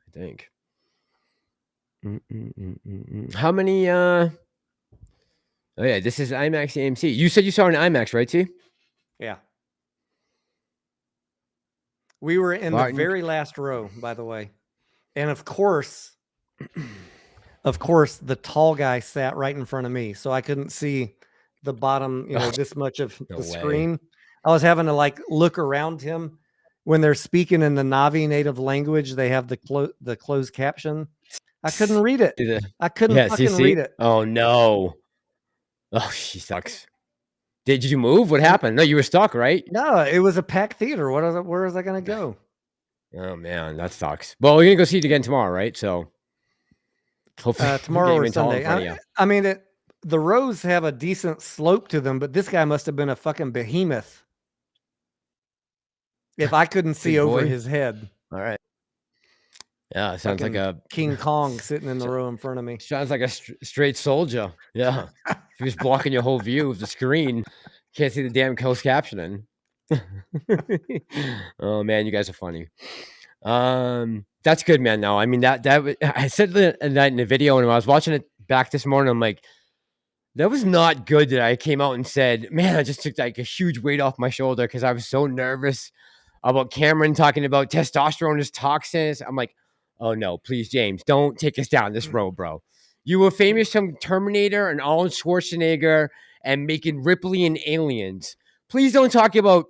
I think. How many? Oh yeah, this is IMAX AMC. You said you saw an IMAX, right, T? Yeah. We were in Barton. the very last row, by the way, and of course, the tall guy sat right in front of me, so I couldn't see the bottom, this much of the screen. I was having to like look around him. When they're speaking in the Navi native language, they have the closed caption. I couldn't read it. I couldn't fucking read it. Oh no! Oh, she sucks. Did you move? What happened? No, you were stuck, right? No, it was a packed theater. Where was I gonna go? Oh man, that sucks. Well, we're gonna go see it again tomorrow, right? So hopefully tomorrow or Sunday. I mean, the rows have a decent slope to them, but this guy must have been a fucking behemoth. If I couldn't see over his head. All right. Yeah, it sounds like a King Kong sitting in the row in front of me. Sounds like a straight soldier. Yeah. If he was blocking your whole view of the screen, can't see the damn closed captioning. Oh man, you guys are funny. That's good, man. No, I mean that I said that in the video, and when I was watching it back this morning, I'm like, that was not good that I came out and said, man, I just took like a huge weight off my shoulder because I was so nervous about Cameron talking about testosterone is toxins. I'm like, oh no, please, James, don't take us down this road, bro. You were famous from Terminator and Arnold Schwarzenegger and making Ripley and Aliens. Please don't talk about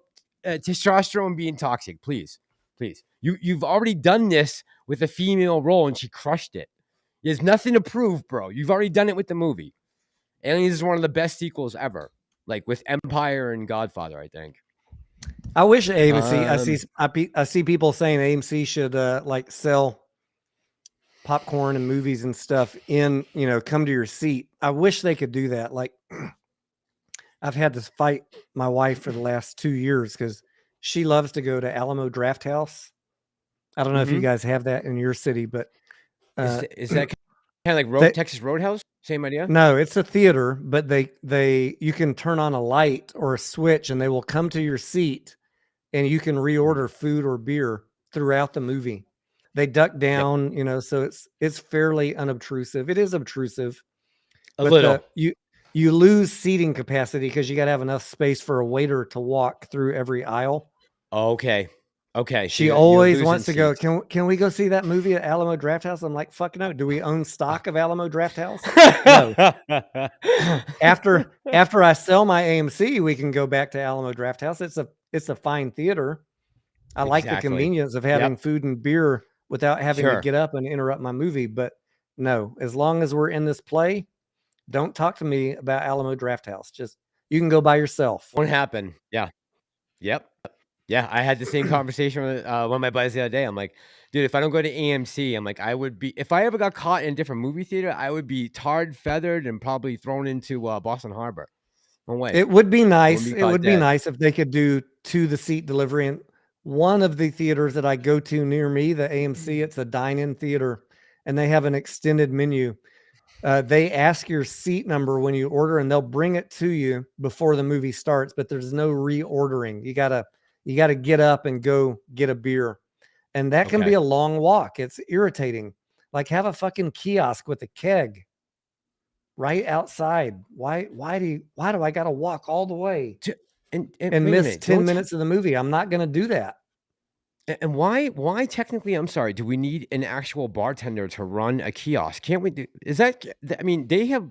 testosterone being toxic, please. You've already done this with a female role and she crushed it. There's nothing to prove, bro. You've already done it with the movie. Aliens is one of the best sequels ever, like with Empire and Godfather, I think. I wish AMC. I see people saying AMC should like sell popcorn and movies and stuff in, come to your seat. I wish they could do that. Like, I've had to fight my wife for the last 2 years because she loves to go to Alamo Draft House. I don't know if you guys have that in your city, but is that kind of like Texas Roadhouse? Same idea? No, it's a theater, but you can turn on a light or a switch and they will come to your seat and you can reorder food or beer throughout the movie. They duck down, so it's fairly unobtrusive. It is obtrusive. A little. You lose seating capacity because you got to have enough space for a waiter to walk through every aisle. Okay. She always wants to go, can we go see that movie at Alamo Draft House? I'm like, fuck no. Do we own stock of Alamo Draft House? No. After I sell my AMC, we can go back to Alamo Draft House. It's a fine theater. I like the convenience of having food and beer without having to get up and interrupt my movie. But no, as long as we're in this play, don't talk to me about Alamo Draft House. Just, you can go by yourself. Won't happen. Yeah. Yep. Yeah, I had the same conversation with one of my buddies the other day. I'm like, dude, if I don't go to AMC, I'm like, if I ever got caught in a different movie theater, I would be tarred, feathered, and probably thrown into Boston Harbor. No way. It would be nice. be It caught would be dead. nice if they could do to the seat delivery. And one of the theaters that I go to near me, the AMC, it's a dine-in theater, and they have an extended menu. They ask your seat number when you order, and they'll bring it to you before the movie starts. But there's no reordering. You gotta get up and go get a beer, and that can be Okay. a long walk. It's irritating. Like, have a fucking kiosk with a keg right outside. Why do I gotta walk all the way And and wait a miss minute, 10 minutes of the movie? I'm not gonna do that. and why technically, I'm sorry, do we need an actual bartender to run a kiosk? Can't we do, is that, I mean, they have,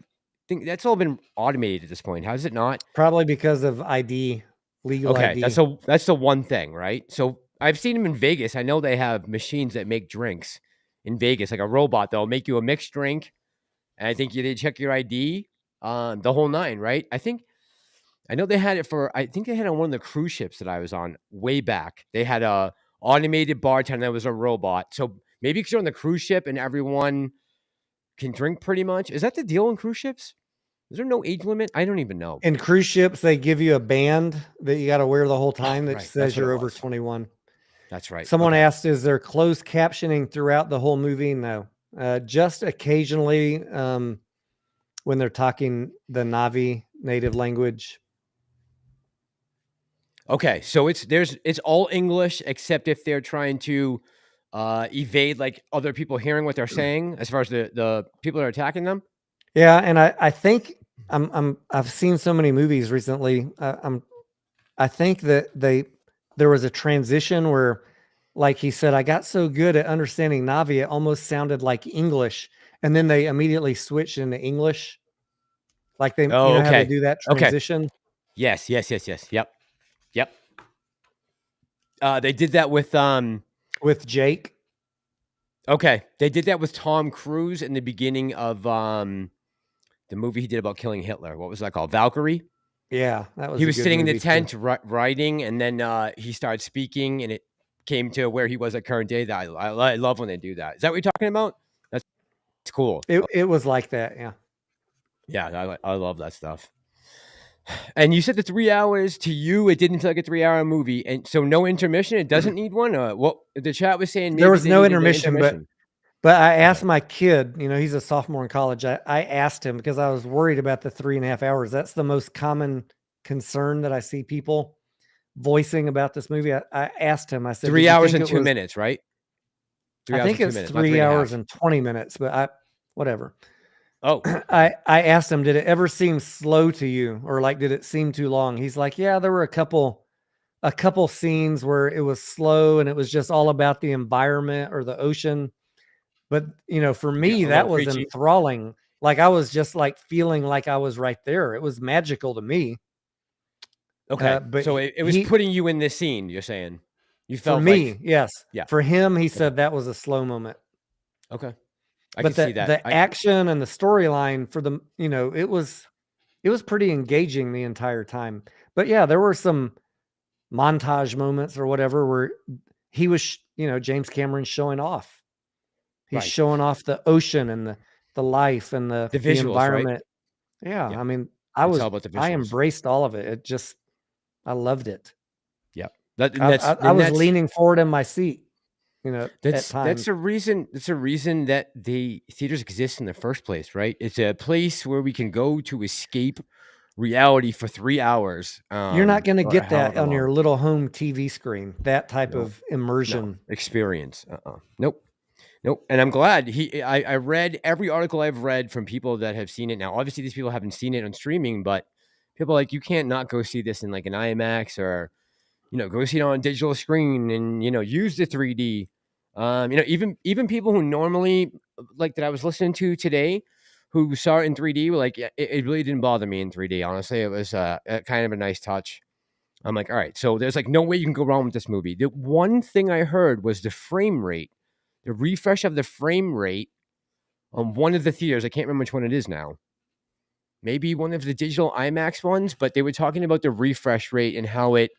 that's all been automated at this point, has it not? Probably because of ID, legal Okay, ID. that's the one thing, right? So I've seen them in Vegas. I know they have machines that make drinks in Vegas, like a robot that'll make you a mixed drink, and I think they check your ID, the whole nine, right? I know they had it for, I think they had it on one of the cruise ships that I was on way back. They had a automated bartender that was a robot. So maybe because you're on the cruise ship and everyone can drink pretty much. Is that the deal on cruise ships? Is there no age limit? I don't even know. In cruise ships, they give you a band that you got to wear the whole time that right. That's says what you're it over was. 21. That's right. Someone Okay. asked, is there closed captioning throughout the whole movie? No. Just occasionally when they're talking the Navi native language. Okay. So it's all English except if they're trying to evade like other people hearing what they're saying as far as the people that are attacking them. Yeah, and I think I've seen so many movies recently. I think that there was a transition where, like he said, I got so good at understanding Navi, it almost sounded like English, and then they immediately switched into English. Like they, Oh, how they okay. do that Okay. transition. Yes. Yep. They did that With Jake. okay. They did that with Tom Cruise in the beginning of the movie he did about killing Hitler. What was that called? Valkyrie. Yeah, that was. He a was good sitting in the movie, too. tent writing, and then he started speaking, and it came to where he was at current day. That I love when they do that. Is that what you're talking about? That's cool. It was like that. Yeah. Yeah, I love that stuff. And you said the 3 hours to you, it didn't feel like a 3 hour movie, and so no intermission. It doesn't need one. What the chat was saying, maybe There was they no needed an intermission, intermission. but I asked Okay. my kid, he's a sophomore in college. I asked him because I was worried about the 3.5 hours. That's the most common concern that I see people voicing about this movie. I asked him, I said, 3 did you hours think and it 2 was, minutes, right? 3 I hours think and 2 it's minutes, not 3 hours 3.5. and 20 minutes, but whatever. Oh, I asked him, did it ever seem slow to you? Or like, did it seem too long? He's like, yeah, there were a couple scenes where it was slow and it was just all about the environment or the ocean. But, for yeah, me, a little that was preachy. enthralling. Like I was just like feeling like I was right there. It was magical to me. Okay, But so it was he, putting you in this scene. You're saying you for felt like, me, yes. yeah. For him, he Okay, said that was a slow moment. okay, I can But see that. the action and the storyline for the, it was pretty engaging the entire time. But yeah, there were some montage moments or whatever where he was, James Cameron showing off. He's Right. showing off the ocean and the life and the visuals, environment. right? Yeah, Yeah, I mean, it's all about the I visuals. embraced all of it. I loved it. Yeah, I was leaning forward in my seat, at times. that's a reason. That's a reason that the theaters exist in the first place, right? It's a place where we can go to escape reality for 3 hours. You're not going to Or get that however on long. your little home TV screen, that type No, of immersion. experience. Nope. And I'm glad I read every article I've read from people that have seen it. Now, obviously, these people haven't seen it on streaming, but people are like, you can't not go see this in like an IMAX or, go see it on a digital screen and, use the 3D. Even people who normally like that I was listening to today who saw it in 3D were like, yeah, it really didn't bother me in 3D. Honestly, it was kind of a nice touch. I'm like, all right, so there's like no way you can go wrong with this movie. The one thing I heard was the frame rate, the refresh of the frame rate on one of the theaters. I can't remember which one it is now. Maybe one of the digital IMAX ones, but they were talking about the refresh rate and how it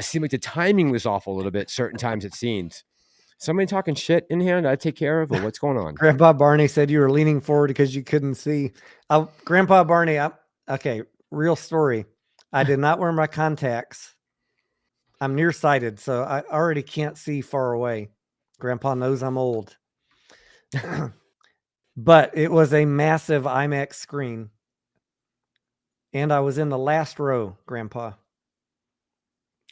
seemed like the timing was off a little bit certain times it seemed. Somebody talking shit in here that I take care of, or what's going on? Grandpa Barney said you were leaning forward because you couldn't see. Grandpa Barney, okay, real story. I did not wear my contacts. I'm nearsighted, so I already can't see far away. Grandpa knows I'm old. But it was a massive IMAX screen. And I was in the last row, Grandpa.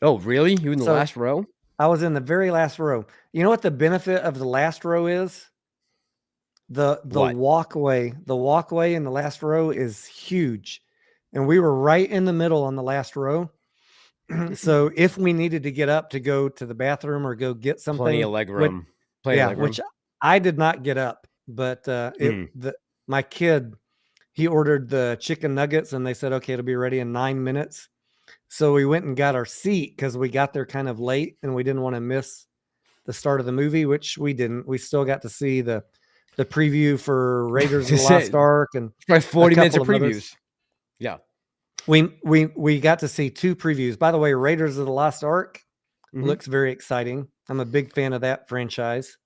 Oh, really? You in the last row? I was in the very last row. You know what the benefit of the last row is? The What? walkway in the last row is huge. And we were right in the middle on the last row. So if we needed to get up to go to the bathroom or go get something, Plenty of leg room. which I did not get up, but my kid, he ordered the chicken nuggets and they said, okay, it'll be ready in 9 minutes. So we went and got our seat because we got there kind of late and we didn't want to miss the start of the movie, which we didn't. We still got to see the preview for Raiders of the Lost Ark and probably 40 minutes of previews. Others. Yeah. We got to see 2 previews. By the way, Raiders of the Lost Ark looks very exciting. I'm a big fan of that franchise.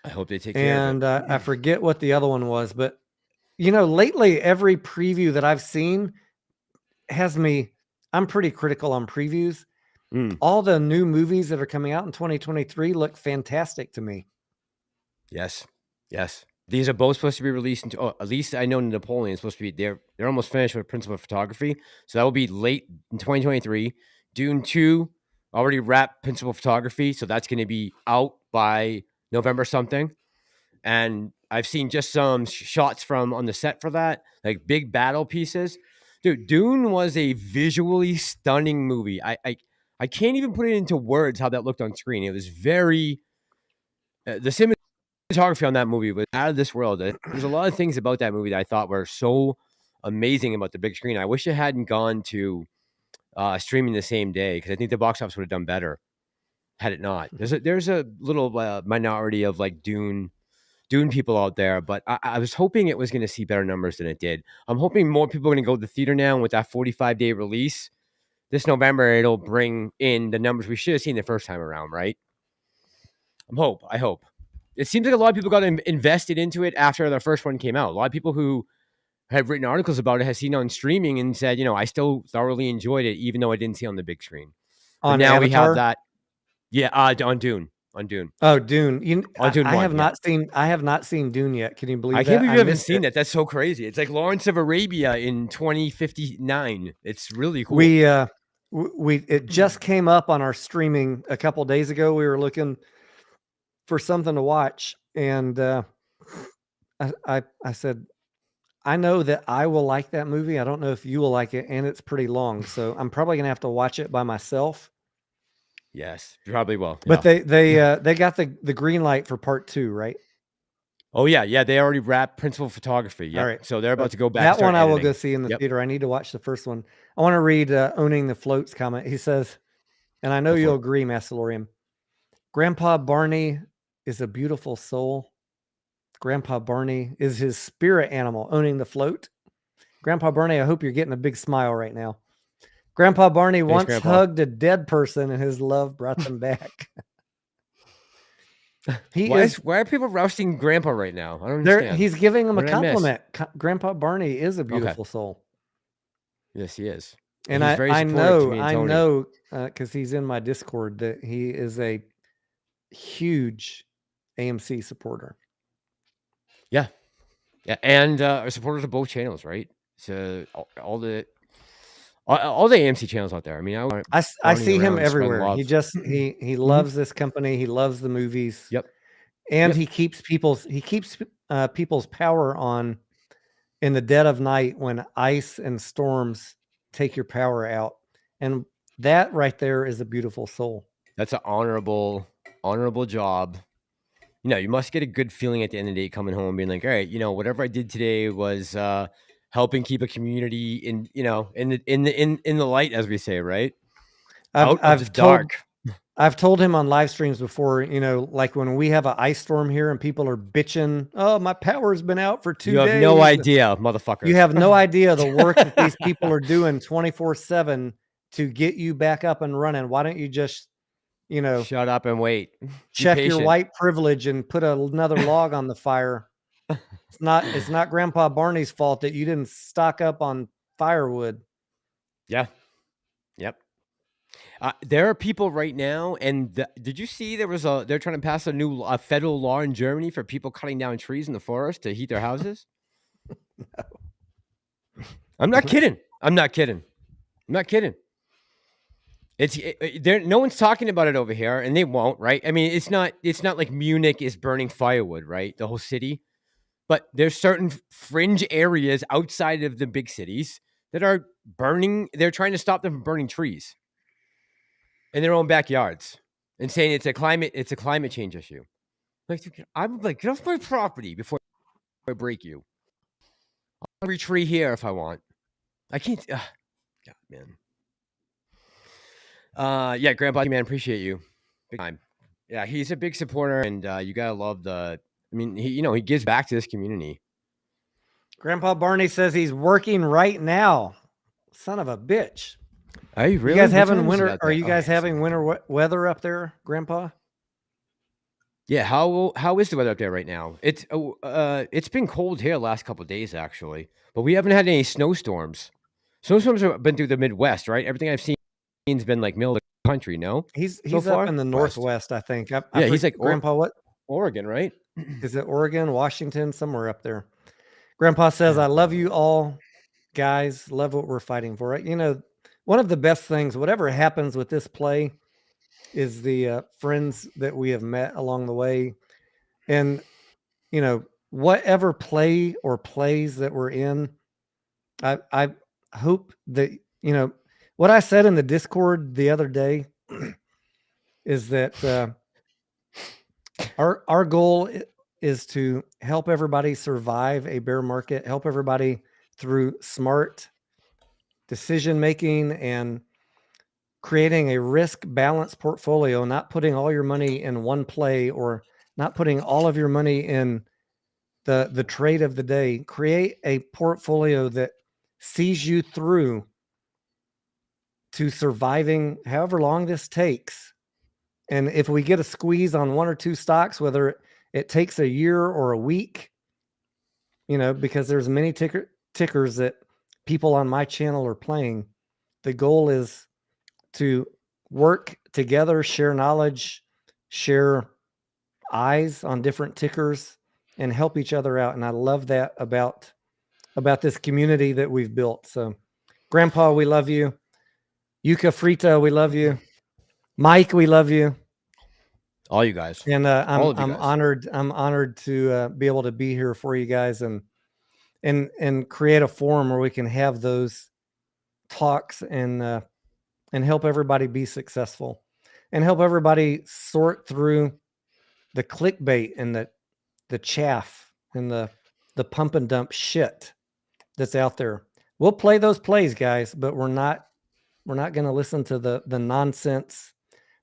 I hope they take care of it. And I forget what the other one was, but you know, lately every preview that I've seen has me. I'm pretty critical on previews. All the new movies that are coming out in 2023 look fantastic to me. Yes. These are both supposed to be released at least I know Napoleon is supposed to be they're almost finished with principal photography. So that will be late in 2023. Dune 2 already wrapped principal photography, so that's going to be out by November something. And I've seen just some shots from on the set for that, like big battle pieces. Dude, Dune was a visually stunning movie. I can't even put it into words how that looked on screen. It was very the cinematography on that movie was out of this world. There's a lot of things about that movie that I thought were so amazing about the big screen. I wish it hadn't gone to streaming the same day because I think the box office would have done better had it not. There's a little minority of like Dune people out there, but I was hoping it was going to see better numbers than it did. I'm hoping more people are going to go to the theater now, and with that 45-day release this November, it'll bring in the numbers we should have seen the first time around, right? I hope. It seems like a lot of people got invested into it after the first one came out. A lot of people who have written articles about it have seen it on streaming and said, you know, I still thoroughly enjoyed it, even though I didn't see it on the big screen. On now Avatar? we have that. Yeah, on Dune. Oh, Dune. I have not seen Dune yet. Can you believe that? I can't believe you haven't seen that. That's so crazy. It's like Lawrence of Arabia in 2059. It's really cool. It just came up on our streaming a couple days ago. We were looking for something to watch, and I said, I know that I will like that movie. I don't know if you will like it, and it's pretty long, so I'm probably gonna have to watch it by myself. Yes, you probably will. But they got the green light for part 2, right? Oh yeah. They already wrapped principal photography. Yeah, right. So they're about to go back. That one I will go see in the theater. I need to watch the first one. I want to read Owning the Floats comment. He says, and I know you'll agree, Massalorian. Grandpa Barney is a beautiful soul. Grandpa Barney is his spirit animal. Owning the float. Grandpa Barney, I hope you're getting a big smile right now. Grandpa Barney once hugged a dead person and his love brought them back. Why are people roasting Grandpa right now? I don't understand. He's giving him a compliment. Grandpa Barney is a beautiful soul. Yes, he is. And I know, because he's in my Discord, that he is a huge AMC supporter. Yeah. And a supporter of both channels, right? So all the AMC channels out there. I mean, I see him everywhere. He just he loves this company. He loves the movies. Yep. And he keeps people's power on in the dead of night when ice and storms take your power out. And that right there is a beautiful soul. That's an honorable job. You know, you must get a good feeling at the end of the day coming home and being like, all right, you know, whatever I did today was helping keep a community in the light, as we say, right? Out of the dark. I've told him on live streams before, you know, like when we have an ice storm here and people are bitching, oh, my power's been out for 2 days. You have no idea, motherfucker. You have no idea the work that these people are doing 24/7 to get you back up and running. Why don't you just, you know, shut up and wait. Check your white privilege and put another log on the fire. It's not Grandpa Barney's fault that you didn't stock up on firewood. Yeah. Yep. There are people right now, and did you see they're trying to pass a new federal law in Germany for people cutting down trees in the forest to heat their houses? I'm not kidding. I'm not kidding. I'm not kidding. No one's talking about it over here, and they won't, right? I mean, it's not like Munich is burning firewood, right? The whole city. But there's certain fringe areas outside of the big cities that are burning. They're trying to stop them from burning trees in their own backyards and saying it's a climate change issue. Like, I'm like, get off my property before I break you. I'll tree here if I want. I can't. God, man. Yeah, Grandpa, man, appreciate you. Big time. Yeah, he's a big supporter, and you gotta love the. I mean, he gives back to this community. Grandpa Barney says he's working right now. Son of a bitch. Are you really? You guys having winter? Are you guys having winter weather up there, Grandpa? Yeah. How is the weather up there right now? It's been cold here the last couple of days actually, but we haven't had any snowstorms. Snowstorms have been through the Midwest, right? Everything I've seen has been like middle of the country. No, he's up in the Northwest, I think. Yeah, he's like Grandpa. What? Oregon, right? Is it Oregon, Washington, somewhere up there? Grandpa says, "I love you all, guys. Love what we're fighting for." Right? You know, one of the best things, whatever happens with this play, is the friends that we have met along the way, and you know, whatever play or plays that we're in, I hope that what I said in the Discord the other day is that our goal is to help everybody survive a bear market, help everybody through smart decision making and creating a risk balanced portfolio, not putting all your money in one play or not putting all of your money in the trade of the day. Create a portfolio that sees you through to surviving however long this takes. And if we get a squeeze on one or two stocks, whether it takes a year or a week, because there's many tickers that people on my channel are playing, the goal is to work together, share knowledge, share eyes on different tickers, and help each other out. And I love that about this community that we've built. So, Grandpa, we love you. Yuka Frita, we love you. Mike, we love you. All you guys. And I'm honored. I'm honored to be able to be here for you guys and create a forum where we can have those talks and help everybody be successful and help everybody sort through the clickbait and the chaff and the pump and dump shit that's out there. We'll play those plays, guys, but we're not going to listen to the nonsense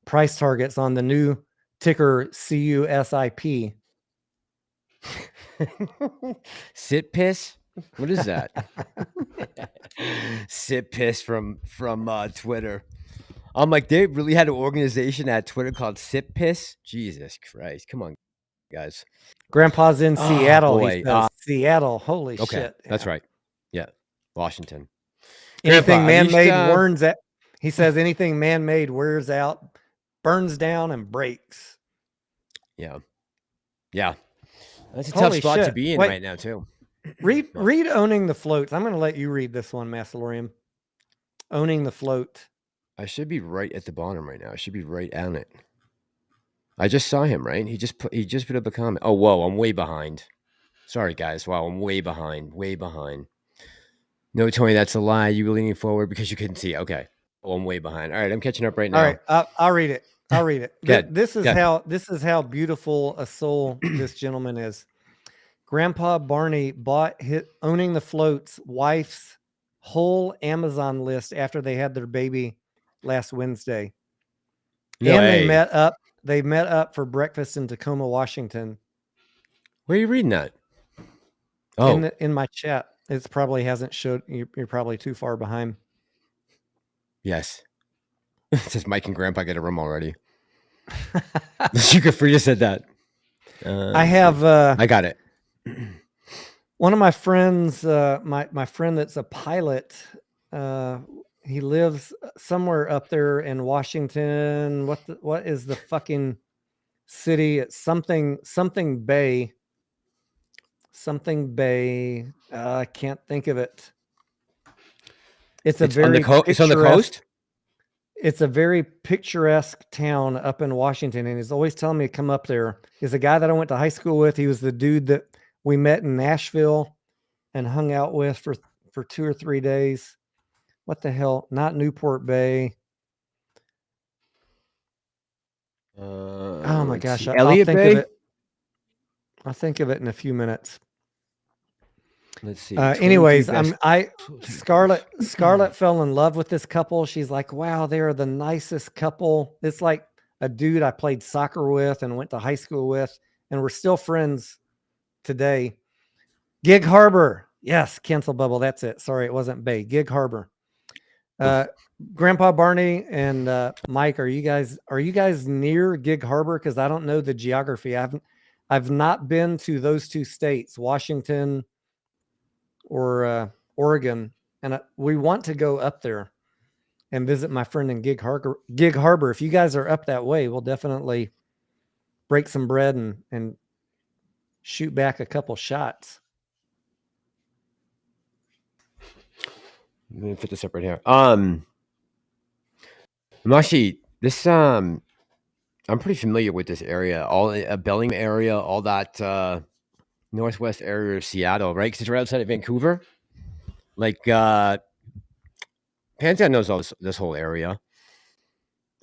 price targets on the new ticker CUSIP. Sit piss? What is that? Sit piss from Twitter. I'm like, they really had an organization at Twitter called Sit Piss? Jesus Christ. Come on, guys. Grandpa's in Seattle. Boy. He says, Seattle. Holy shit. That's right. Yeah. Washington. Anything man-made burns out. He says anything man-made wears out, burns down, and breaks. Yeah. Yeah. That's a tough spot to be in right now, too. Read Owning the Floats. I'm going to let you read this one, Massalorian. Owning the Float. I should be right at the bottom right now. I should be right on it. I just saw him, right? He just put up a comment. Oh, whoa, I'm way behind. Sorry, guys. Wow, I'm way behind. Way behind. No, Tony, that's a lie. You were leaning forward because you couldn't see. Okay. Oh, I'm way behind. All right, I'm catching up right now. All right, I'll read it. I'll read it. This is how beautiful a soul this gentleman is. Grandpa Barney bought Owning the Float's wife's whole Amazon list after they had their baby last Wednesday. They met up. They met up for breakfast in Tacoma, Washington. Where are you reading that? Oh, in my chat. It probably hasn't showed. You're probably too far behind. Yes. It says Mike and Grandpa get a room already. Yuka Frida said that. I have. I got it. One of my friends, my friend that's a pilot, he lives somewhere up there in Washington. What is the fucking city? It's something Bay. Something Bay. I can't think of it. It's a very It's on the coast. It's a very picturesque town up in Washington, and he's always telling me to come up there. He's a guy that I went to high school with. He was the dude that we met in Nashville and hung out with for 2 or 3 days. What the hell? Not Newport Bay. Oh my gosh! I'll Elliott think Bay? of it. I'll think of it in a few minutes. Let's see. Anyways, Scarlett fell in love with this couple. She's like, wow, they're the nicest couple. It's like a dude I played soccer with and went to high school with, and we're still friends today. Gig Harbor. Yes, cancel bubble. That's it. Sorry, it wasn't Bay. Gig Harbor. Grandpa Barney and Mike, are you guys near Gig Harbor? Because I don't know the geography. I've not been to those two states, Washington or Oregon, and we want to go up there and visit my friend in Gig Harbor. If you guys are up that way, we'll definitely break some bread and shoot back a couple shots. Let me put this up right here. I'm actually I'm pretty familiar with this area, all Bellingham area, all that northwest area of Seattle, right? Because it's right outside of Vancouver. Like Pantheon knows all this whole area.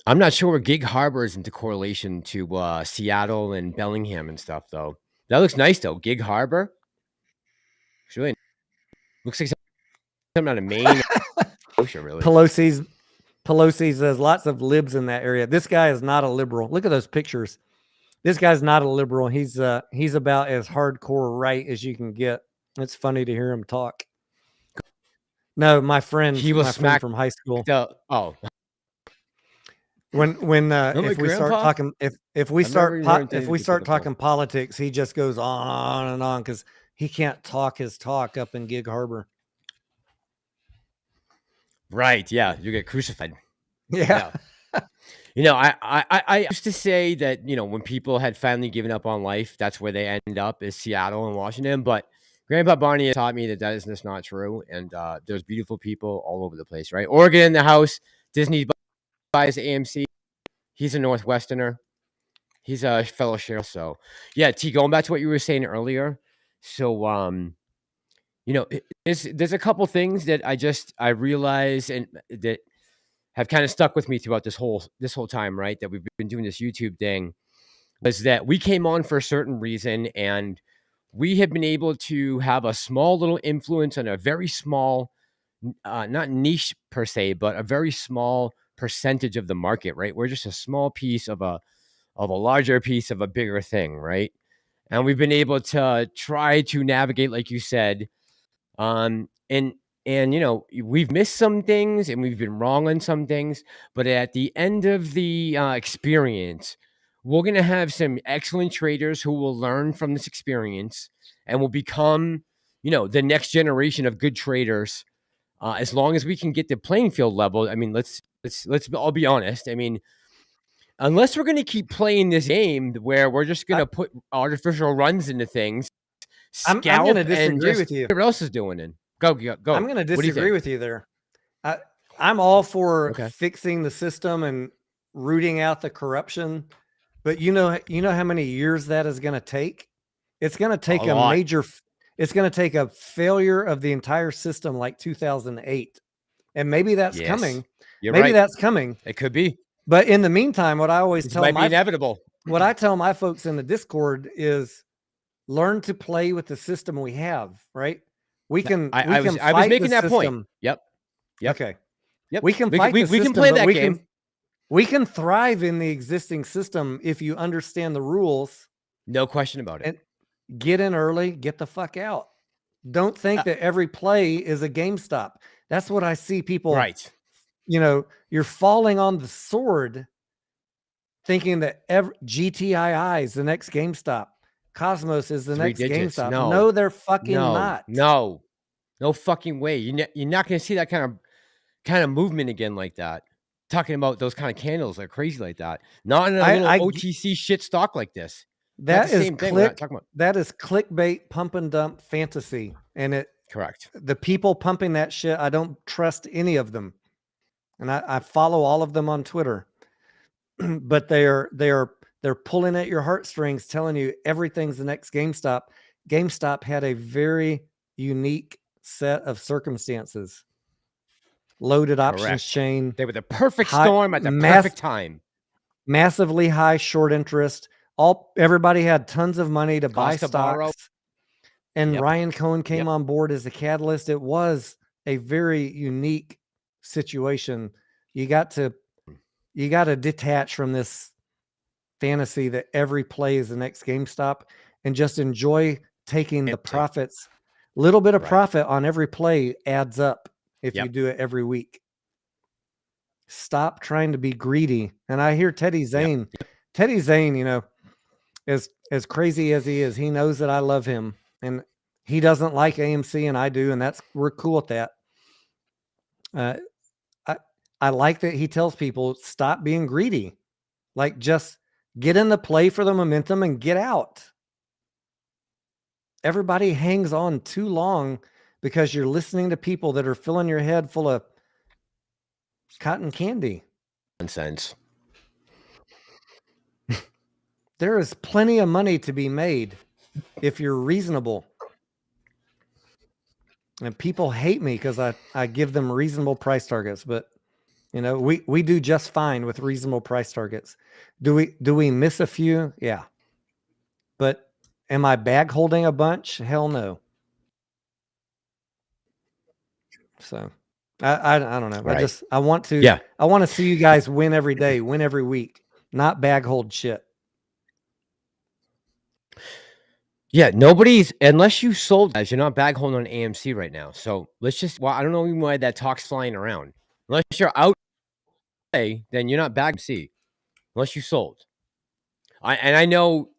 I'm not sure where Gig Harbor is into correlation to Seattle and Bellingham and stuff, though. That looks nice, though. Gig Harbor. It's really looks like something out of Maine. Ocean, really. Pelosi's there's lots of libs in that area. This guy is not a liberal. Look at those pictures. This guy's not a liberal. He's about as hardcore right as you can get. It's funny to hear him talk. No, my friend, friend from high school. When if we start talking if we start talking politics, he just goes on and on because he can't talk his talk up in Gig Harbor. Right? Yeah, you get crucified. Yeah. I used to say that when people had finally given up on life, that's where they end up is Seattle and Washington. But Grandpa Barney taught me that is just not true, and there's beautiful people all over the place. Right? Oregon in the house. Disney buys AMC. He's a Northwesterner. He's a fellow sheriff. So, yeah, T, going back to what you were saying earlier. So, there's a couple things that I realized and that have kind of stuck with me throughout this whole time, right? That we've been doing this YouTube thing, was that we came on for a certain reason, and we have been able to have a small little influence on a very small, not niche per se, but a very small percentage of the market, right? We're just a small piece of a larger piece of a bigger thing, right? And we've been able to try to navigate, like you said, and we've missed some things and we've been wrong on some things, but at the end of the experience, we're going to have some excellent traders who will learn from this experience and will become, the next generation of good traders. As long as we can get the playing field level. I mean, let's all be honest. I mean, unless we're going to keep playing this game where we're just going to put artificial runs into things, I'm going to disagree with you. What else is doing it? Go. I'm going to disagree with you there. I'm all for fixing the system and rooting out the corruption, but you know how many years that is going to take? It's going to take it's going to take a failure of the entire system like 2008. And maybe that's coming. Maybe that's coming. It could be. But in the meantime, what I always tell might be inevitable. What I tell my folks in the Discord is learn to play with the system we have, right? I was making that point. Yep. Okay. Yep. We can fight the system. We can play that game. We can thrive in the existing system if you understand the rules. No question about it. And get in early, get the fuck out. Don't think that every play is a GameStop. That's what I see people. Right. You're falling on the sword thinking that GTII is the next GameStop. Cosmos is the next GameStop. No, they're fucking not. No fucking way. You're not going to see that kind of kind of movement again like that. Talking about those kind of candles are crazy like that. Not in a little OTC shit stock like this. That is same thing we're not talking about. That is clickbait, pump and dump fantasy, and it correct. The people pumping that shit, I don't trust any of them, and I follow all of them on Twitter, but they're pulling at your heartstrings, telling you everything's the next GameStop. GameStop had a very unique set of circumstances. Loaded options chain. They were the perfect storm at the perfect time. Massively high short interest. Everybody had tons of money to buy stocks. And Ryan Cohen came on board as a catalyst. It was a very unique situation. You got to detach from this fantasy that every play is the next GameStop and just enjoy taking the profits. Little bit of profit on every play adds up if you do it every week. Stop trying to be greedy. And I hear Teddy Zane. Teddy Zane, you know, as crazy as he is, he knows that I love him. And he doesn't like AMC and I do, and we're cool with that. I like that he tells people, stop being greedy. Like, just get in the play for the momentum and get out. Everybody hangs on too long because you're listening to people that are filling your head full of cotton candy. Nonsense. There is plenty of money to be made if you're reasonable. And people hate me because I give them reasonable price targets, but you know, we do just fine with reasonable price targets. Do we miss a few? Yeah. But am I bag holding a bunch? Hell no. So I don't know. Right. I want to see you guys win every day, win every week, not bag hold shit. Yeah, nobody's, unless you sold, guys, you're not bag holding on AMC right now. So let's just, I don't know even why that talk's flying around. Unless you're out, then you're not bag AMC, unless you sold. I know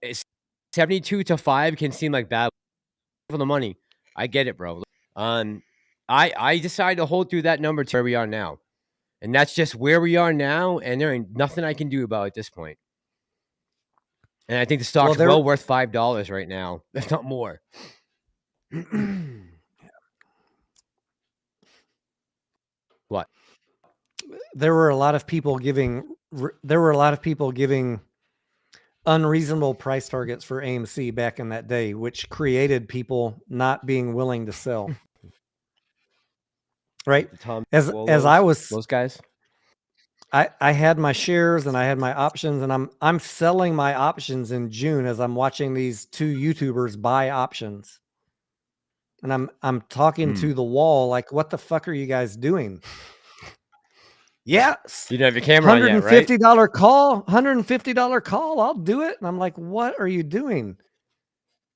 72 to 5 can seem like bad for the money. I get it, bro. I decided to hold through that number to where we are now. And that's just where we are now, and there ain't nothing I can do about it at this point. And I think the stock's well worth $5 right now, if not more. What? There were a lot of people giving unreasonable price targets for AMC back in that day, which created people not being willing to sell. Right? As I was, those guys. I had my shares and I had my options, and I'm selling my options in June as I'm watching these two YouTubers buy options. And I'm talking to the wall like, what the fuck are you guys doing? Yes. You don't have your camera on yet, right? $150 call, $150 call. I'll do it. And I'm like, what are you doing?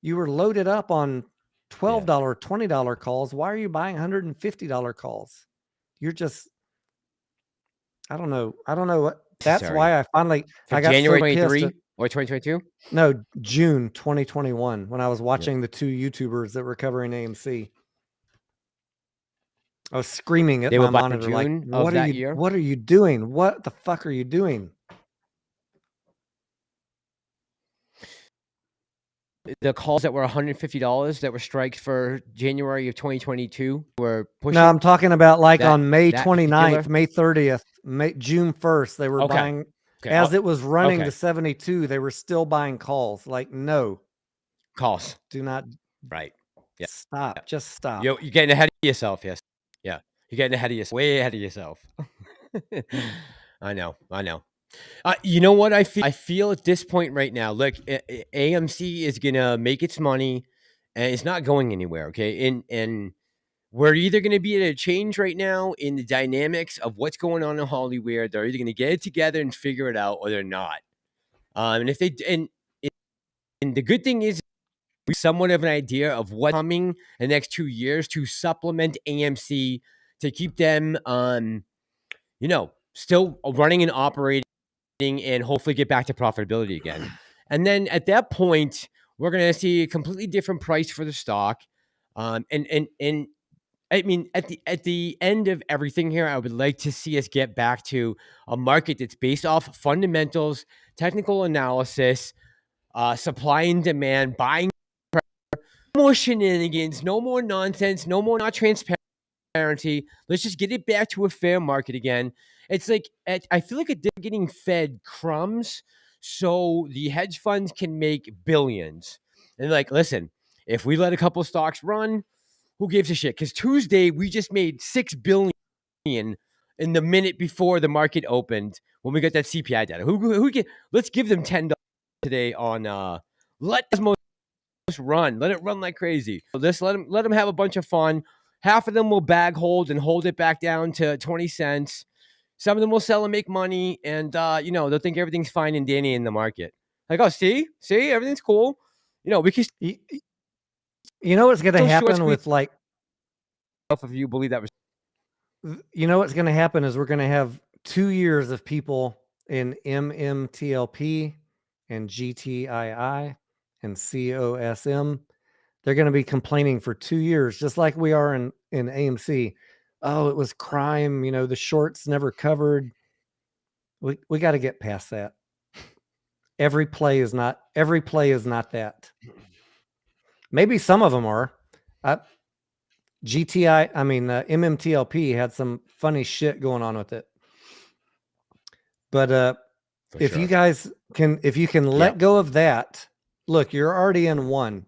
You were loaded up on $12, $20 calls. Why are you buying $150 calls? You're just, I don't know what. That's why I finally, I got January so 23 or 2022? No, June 2021, when I was watching the two YouTubers that were covering AMC. I was screaming at my monitor like, what are you doing? What the fuck are you doing? The calls that were $150 that were strikes for January of 2022 were pushing. No, I'm talking about like on May 29th, May 30th, June 1st, they were buying, as it was running to 72, they were still buying calls. Like, no. Calls. Do not. Right. Yeah. Stop. Yeah. Just stop. You're getting ahead of yourself. Yes. Yeah. You're getting ahead of yourself. Way ahead of yourself. I know. You know what I feel? I feel at this point right now, look, AMC is going to make its money and it's not going anywhere. Okay. And we're either going to be at a change right now in the dynamics of what's going on in Hollywood. They're either going to get it together and figure it out or they're not. And if they, and the good thing is, we somewhat of an idea of what's coming the next 2 years to supplement AMC to keep them, still running and operating and hopefully get back to profitability again. And then at that point, we're going to see a completely different price for the stock. And I mean, at the end of everything here, I would like to see us get back to a market that's based off fundamentals, technical analysis, supply and demand, buying. No more shenanigans, no more nonsense, no more not transparency. Let's just get it back to a fair market again. It's like I feel like they're getting fed crumbs so the hedge funds can make billions. And like, listen, if we let a couple stocks run, who gives a shit? Because Tuesday we just made $6 billion in the minute before the market opened when we got that CPI data. Let's give them $10 today on let Cosmos run. Let it run like crazy. Just let them have a bunch of fun. Half of them will bag hold and hold it back down to 20 cents. Some of them will sell and make money, and they'll think everything's fine and dandy in the market. Like, oh, see, everything's cool. We can. You know what's going to happen with like. If you believe that was. You know what's going to happen is we're going to have 2 years of people in Mmtlp and Gtii and Cosm. They're going to be complaining for 2 years, just like we are in AMC. Oh, it was crime. The shorts never covered. We got to get past that. Every play is not that. Maybe some of them are. Mmtlp had some funny shit going on with it. But if you guys can let go of that, look, you're already in 1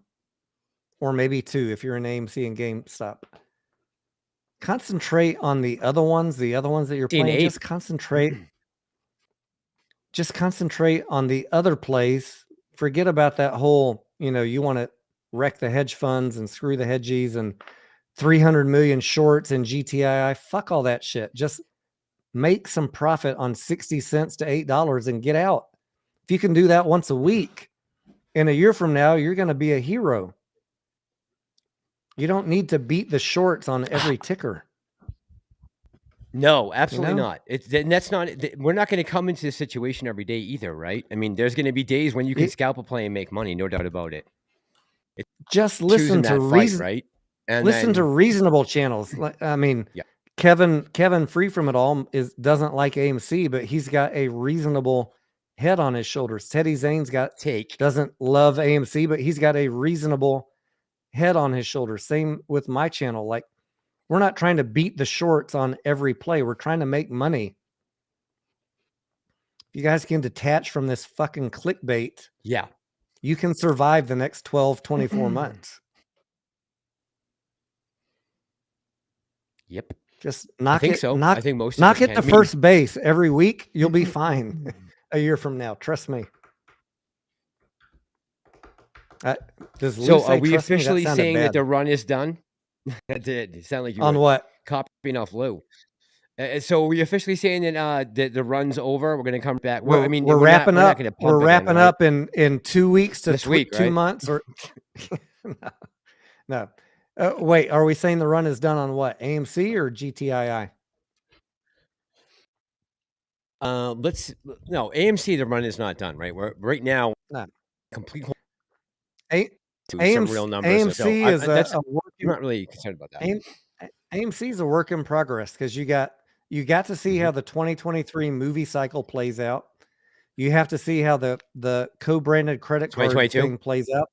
or maybe 2 if you're in AMC and GameStop. Concentrate on the other ones that you're playing. Just concentrate on the other plays. Forget about that whole, you want to wreck the hedge funds and screw the hedgies and 300 million shorts in Gtii. Fuck all that shit. Just make some profit on 60 cents to $8 and get out. If you can do that once a week, in a year from now, you're going to be a hero. You don't need to beat the shorts on every ticker. No, absolutely not. That's not. We're not going to come into this situation every day either, right? I mean, there's going to be days when you can scalp a play and make money, no doubt about it. Just listen to reason, right? And listen to reasonable channels. I mean, yeah. Kevin Free from It All doesn't like AMC, but he's got a reasonable head on his shoulders. Teddy Zane's doesn't love AMC, but he's got a reasonable head on his shoulders. Same with my channel. Like, we're not trying to beat the shorts on every play. We're trying to make money. You guys can detach from this fucking clickbait. Yeah. You can survive the next 12, 24 months. Yep. Just knock it. So. Knock, I think most knock it to first base every week. You'll be fine a year from now. Trust me. So are we officially saying that the run is done? That did. It sounded like you on what? Copying off Lou. So are we officially saying that the run's over? We're going to come back. We're wrapping up. We're wrapping up in 2 weeks to this week, 2 months or no. Wait, are we saying the run is done on what? AMC or GTII? AMC, the run is not done, right? We're right now complete AMC, some real numbers. AMC is I'm not really concerned about that. AMC is a work in progress because you got to see how the 2023 movie cycle plays out. You have to see how the co-branded credit card thing plays out.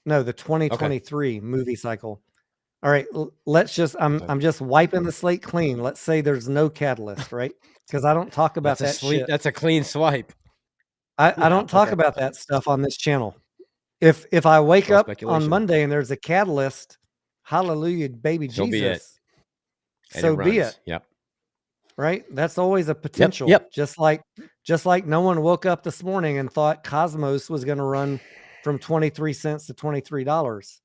No, the 2023 movie cycle. All right, let's just I'm just wiping the slate clean. Let's say there's no catalyst, right? Because I don't talk about that shit. That's a clean swipe. I don't talk about that stuff on this channel. If I wake up on Monday and there's a catalyst, hallelujah, baby Jesus. So be it. Yep. Right? That's always a potential. Yep. Just like no one woke up this morning and thought Cosmos was going to run from 23 cents to $23.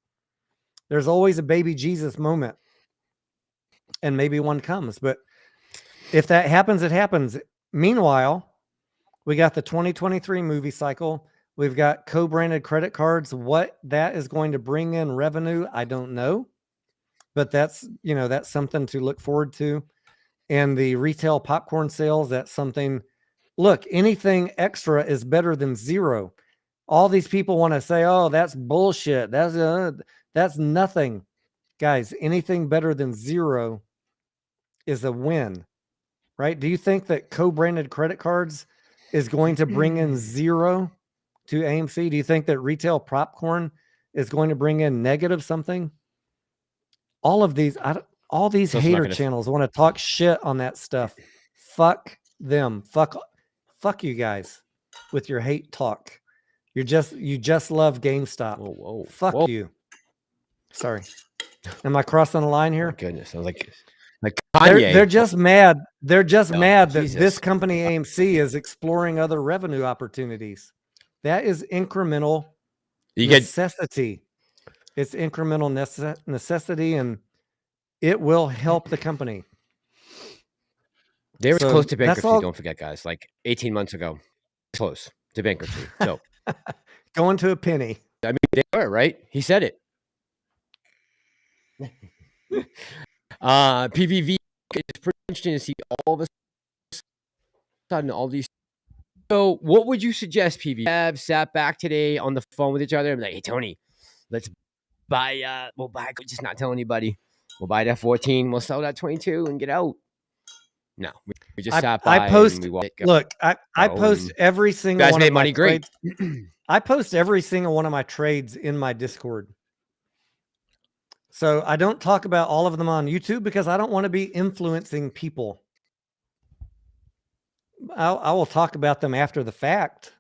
There's always a baby Jesus moment. And maybe one comes. But if that happens, it happens. Meanwhile, we got the 2023 movie cycle. We've got co-branded credit cards. What that is going to bring in revenue, I don't know. But that's something to look forward to. And the retail popcorn sales, that's something. Look, anything extra is better than zero. All these people want to say, "Oh, that's bullshit. That's nothing." Guys, anything better than 0 is a win, right? Do you think that co-branded credit cards is going to bring in 0 to AMC? Do you think that retail popcorn is going to bring in negative something? All of these, all these hater channels want to talk shit on that stuff. Fuck them. Fuck you guys with your hate talk. You just love GameStop. Whoa. Fuck you. Sorry. Am I crossing the line here? Oh, goodness. I was like Kanye. They're just mad. They're just mad that Jesus. this company AMC is exploring other revenue opportunities. That is incremental necessity. It's incremental necessity, and it will help the company. They were close to bankruptcy, don't forget, guys. Like 18 months ago. Close to bankruptcy. So going to a penny. I mean, they were, right? He said it. PVV, it's pretty interesting to see all of a sudden all these. So what would you suggest, PV? Have sat back today on the phone with each other and be like, hey, Tony, let's buy, we'll buy, just not tell anybody. We'll buy that 14, we'll sell that 22 and get out. No, we just sat by. I post, and we look, I post every single one of my trades. I post every single one of my trades in my Discord. So I don't talk about all of them on YouTube because I don't want to be influencing people. I will talk about them after the fact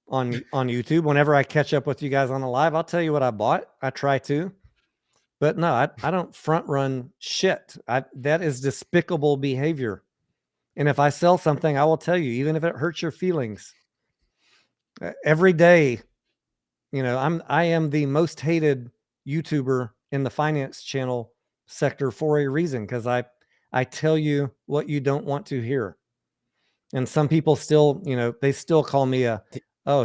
on YouTube. Whenever I catch up with you guys on the live, I'll tell you what I bought. I try to, but no, I don't front run shit. That is despicable behavior. And if I sell something, I will tell you, even if it hurts your feelings. Every day, you know, I am the most hated YouTuber in the finance channel sector for a reason, because I tell you what you don't want to hear. And some people still, you know, they still call me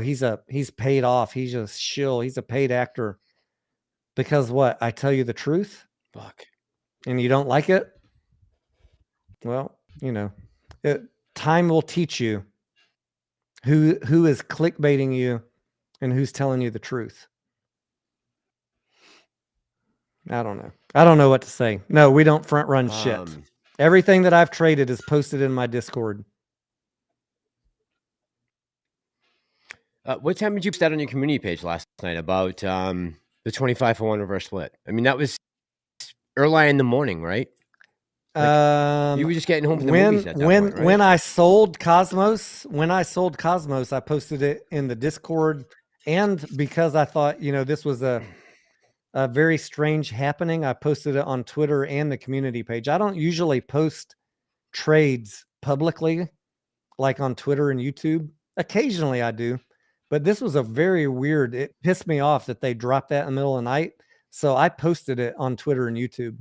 he's paid off. He's a shill. He's a paid actor. Because what? I tell you the truth. Fuck. And you don't like it? Well, you know, time will teach you who is clickbaiting you and who's telling you the truth. I don't know. I don't know what to say. No, we don't front run shit. Everything that I've traded is posted in my Discord. What time did you post that on your community page last night about the 25-for-1 reverse split? I mean, that was early in the morning, right? Like, you were just getting home from the movies at that point, right? When I sold Cosmos, I posted it in the Discord, and because I thought, you know, this was a very strange happening, I posted it on Twitter and the community page. I don't usually post trades publicly, like on Twitter and YouTube. Occasionally I do, but this was a very weird, it pissed me off that they dropped that in the middle of the night. So I posted it on Twitter and YouTube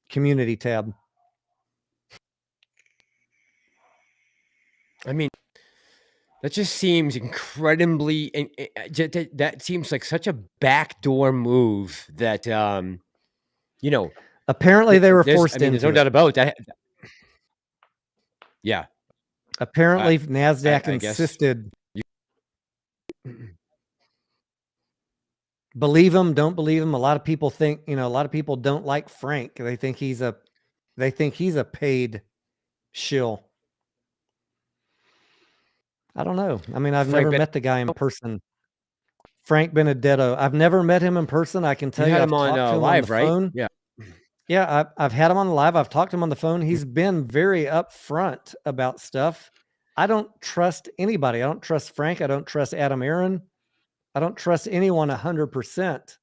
community tab. I mean, that just seems incredibly, that seems like such a backdoor move that, you know. Apparently they were forced into it. There's no doubt about that. Yeah. Apparently NASDAQ insisted. Believe him, don't believe him. A lot of people think, you know, a lot of people don't like Frank. They think he's a paid shill. I don't know. I mean, I've never met the guy in person. Frank Benedetto. I've never met him in person. I can tell you, had I've him on live, right? Phone. Yeah. Yeah, I've had him on live. I've talked to him on the phone. He's been very upfront about stuff. I don't trust anybody. I don't trust Frank. I don't trust Adam Aaron. I don't trust anyone 100%.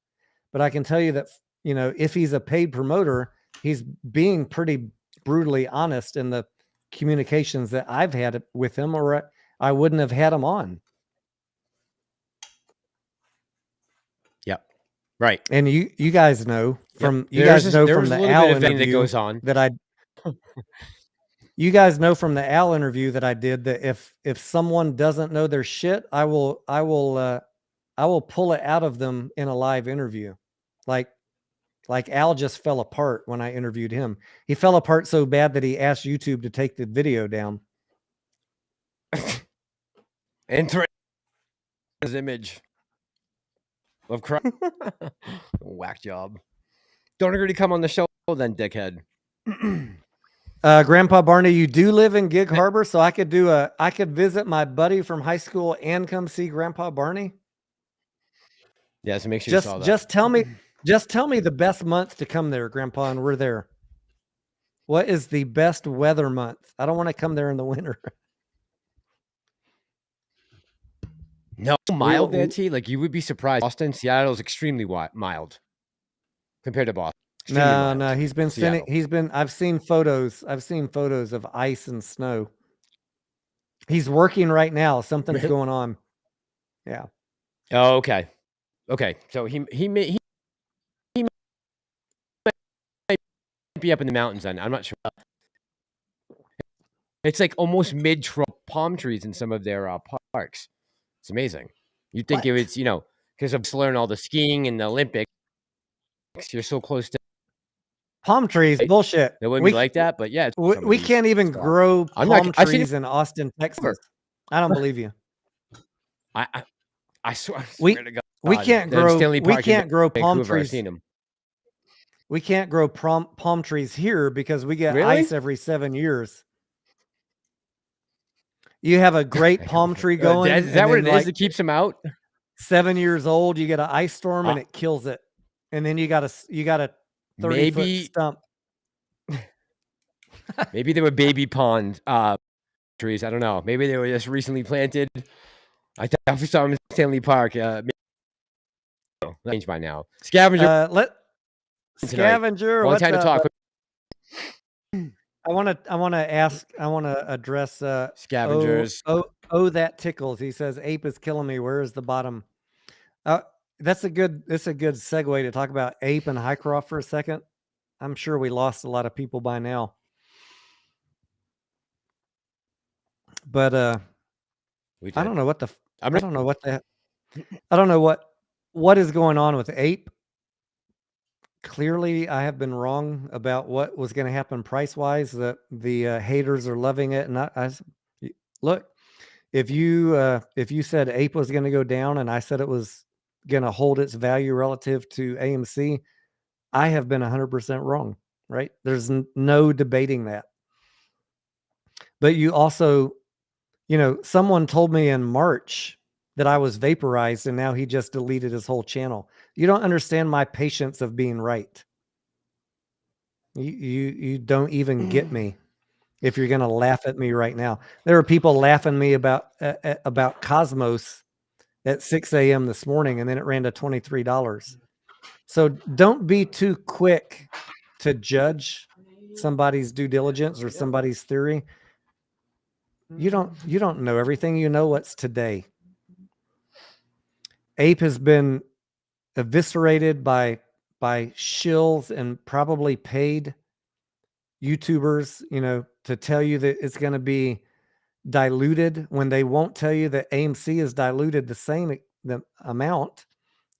But I can tell you that, you know, if he's a paid promoter, he's being pretty brutally honest in the communications that I've had with him, or I wouldn't have had him on. Yep. Right. And you guys know from from the Al interview that goes on you guys know from the Al interview that I did that if someone doesn't know their shit, I will pull it out of them in a live interview. Like Al just fell apart when I interviewed him. He fell apart so bad that he asked YouTube to take the video down. And his image of crap. Whack job. Don't agree to come on the show then, dickhead. Grandpa Barney, you do live in Gig Harbor, so I could visit my buddy from high school and come see Grandpa Barney. Yeah, so make sure you saw that. Just tell me the best month to come there, Grandpa, and we're there. What is the best weather month? I don't want to come there in the winter. No, mild there, T. Like you would be surprised. Boston, Seattle is extremely mild compared to Boston. No, he's been sending. I've seen photos of ice and snow. He's working right now. Something's going on. Yeah. Oh, okay. Okay. So he might be up in the mountains then. I'm not sure. It's like almost mid-trunk palm trees in some of their parks. It's amazing. You'd think it was, because of learning all the skiing and the Olympics, you're so close to palm trees. Bullshit. It wouldn't be like that, but yeah. We can't even grow palm trees in Austin, Texas. I don't believe you. I swear to God. We can't grow palm trees. We can't grow palm trees here because we get ice every 7 years. You have a great palm tree going. Is that what it is that keeps them out? 7 years old, you get an ice storm and it kills it. And then you got a 30-foot stump. Maybe they were baby pond trees. I don't know. Maybe they were just recently planted. I definitely saw them in Stanley Park. Changed by now. Scavenger. Scavenger. One time to talk. I want to address Scavengers. Oh, that tickles. He says ape is killing me. Where is the bottom? That's a good segue to talk about ape and Highcroft for a second. I'm sure we lost a lot of people by now. But I don't know what what is going on with ape. Clearly, I have been wrong about what was going to happen price-wise. That the haters are loving it, and look, if you said ape was going to go down, and I said it was going to hold its value relative to AMC, I have been 100% wrong. Right? There's no debating that. But you also, someone told me in March that I was vaporized, and now he just deleted his whole channel. You don't understand my patience of being right. You don't even get me if you're going to laugh at me right now. There are people laughing at me about Cosmos at 6 a.m. this morning, and then it ran to $23. So don't be too quick to judge somebody's due diligence or somebody's theory. You don't know everything. You know what's today. Ape has been eviscerated by shills and probably paid YouTubers, to tell you that it's going to be diluted when they won't tell you that AMC is diluted the amount.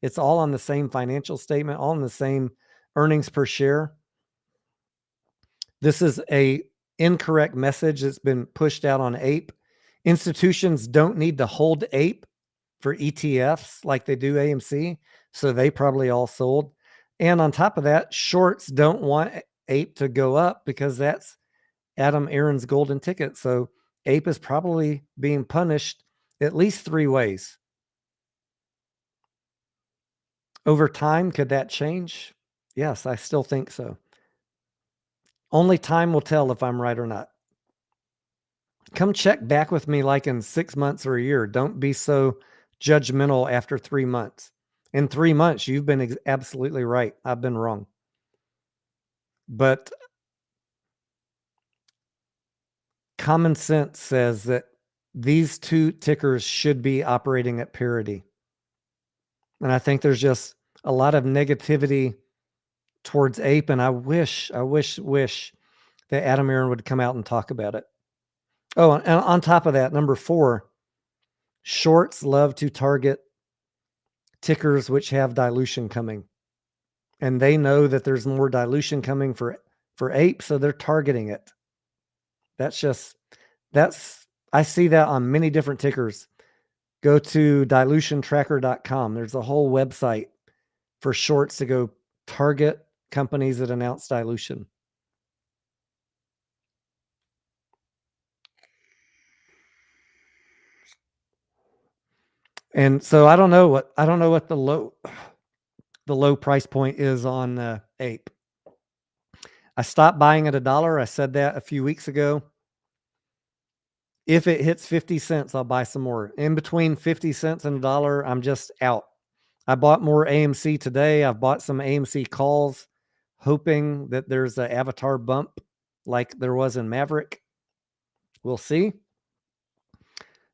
It's all on the same financial statement, all on the same earnings per share. This is a incorrect message that's been pushed out on Ape. Institutions don't need to hold Ape for ETFs like they do AMC, so they probably all sold. And on top of that, shorts don't want Ape to go up because that's Adam Aaron's golden ticket. So Ape is probably being punished at least 3 ways. Over time, could that change? Yes, I still think so. Only time will tell if I'm right or not. Come check back with me like in 6 months or a year. Don't be so judgmental after 3 months. In 3 months, you've been absolutely right. I've been wrong. But common sense says that these two tickers should be operating at parity. And I think there's just a lot of negativity towards Ape, and I wish that Adam Aaron would come out and talk about it. Oh, and on top of that, number 4, shorts love to target tickers which have dilution coming. And they know that there's more dilution coming for Ape, so they're targeting it. I see that on many different tickers. Go to dilutiontracker.com. There's a whole website for shorts to go target companies that announce dilution. And so I don't know what the low price point is on Ape. I stopped buying at $1. I said that a few weeks ago. If it hits 50 cents, I'll buy some more. In between 50 cents and $1, I'm just out. I bought more AMC today. I've bought some AMC calls, hoping that there's an Avatar bump like there was in Maverick. We'll see.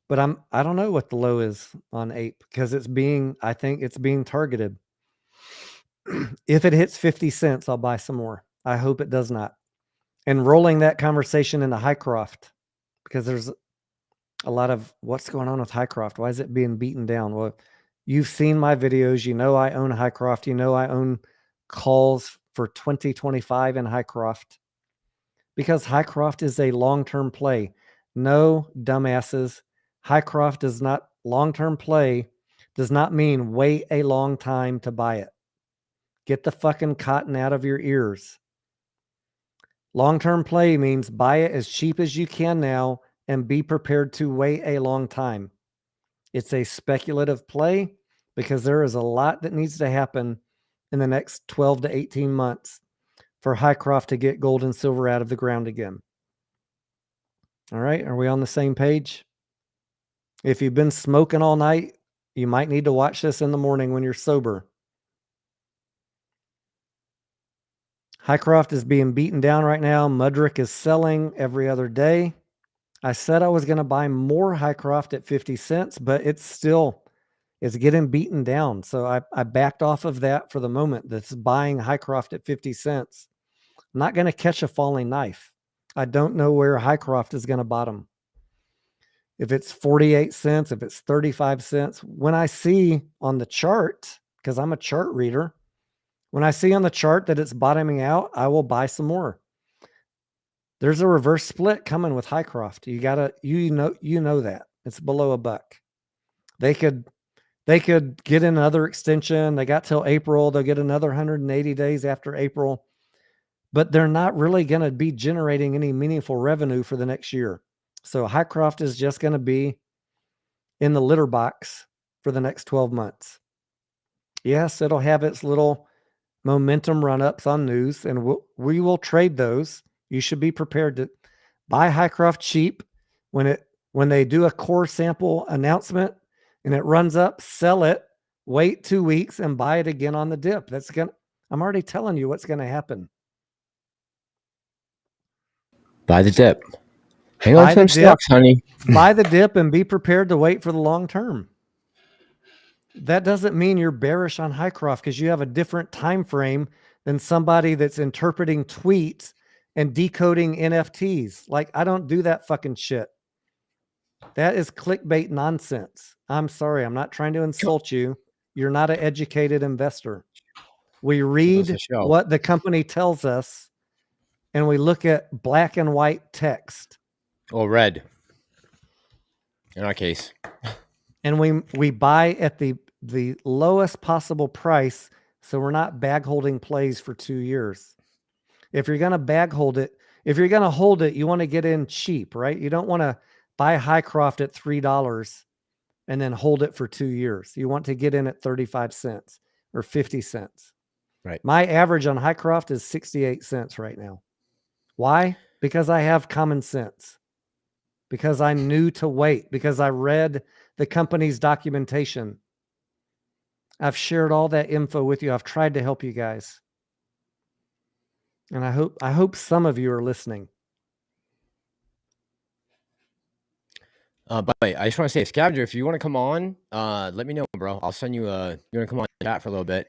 But I don't know what the low is on Ape because I think it's being targeted. If it hits 50 cents, I'll buy some more. I hope it does not. And rolling that conversation into Highcroft, because there's a lot of what's going on with Highcroft. Why is it being beaten down? Well, you've seen my videos. You know I own Highcroft. You know I own calls for 2025 in Highcroft because Highcroft is a long-term play. No, dumbasses. Highcroft does not long-term play does not mean wait a long time to buy it. Get the fucking cotton out of your ears. Long-term play means buy it as cheap as you can now and be prepared to wait a long time. It's a speculative play because there is a lot that needs to happen in the next 12 to 18 months for Highcroft to get gold and silver out of the ground again. All right, are we on the same page? If you've been smoking all night, you might need to watch this in the morning when you're sober. Highcroft is being beaten down right now. Mudrick is selling every other day. I said I was going to buy more Highcroft at 50 cents, but it's getting beaten down. So I backed off of that for the moment. That's buying Highcroft at 50 cents. I'm not going to catch a falling knife. I don't know where Highcroft is going to bottom. If it's 48 cents, if it's 35 cents, when I see on the chart, because I'm a chart reader, when I see on the chart that it's bottoming out, I will buy some more. There's a reverse split coming with Highcroft. You know that it's below $1. They could get another extension. They got till April. They'll get another 180 days after April, but they're not really going to be generating any meaningful revenue for the next year. So Highcroft is just going to be in the litter box for the next 12 months. Yes, it'll have its little momentum run-ups on news, and we will trade those. You should be prepared to buy Highcroft cheap when they do a core sample announcement and it runs up, sell it, wait 2 weeks and buy it again on the dip. I'm already telling you what's going to happen. Buy the dip. Hang on to them stocks, honey. Buy the dip and be prepared to wait for the long term. That doesn't mean you're bearish on Highcroft because you have a different time frame than somebody that's interpreting tweets and decoding NFTs. Like, I don't do that fucking shit. That is clickbait nonsense. I'm sorry. I'm not trying to insult you. You're not an educated investor. We read what the company tells us and we look at black and white text. Or red. In our case. And we buy at the lowest possible price, so we're not bag holding plays for 2 years. If you're going to bag hold it, if you're going to hold it, you want to get in cheap, right? You don't want to buy Highcroft at $3 and then hold it for 2 years. You want to get in at 35 cents or 50 cents. Right. My average on Highcroft is 68 cents right now. Why? Because I have common sense. Because I knew to wait. Because I read the company's documentation. I've shared all that info with you. I've tried to help you guys. And I hope some of you are listening. By the way, I just want to say, Scavenger, if you want to come on, let me know, bro. I'll send you you want to come on chat for a little bit.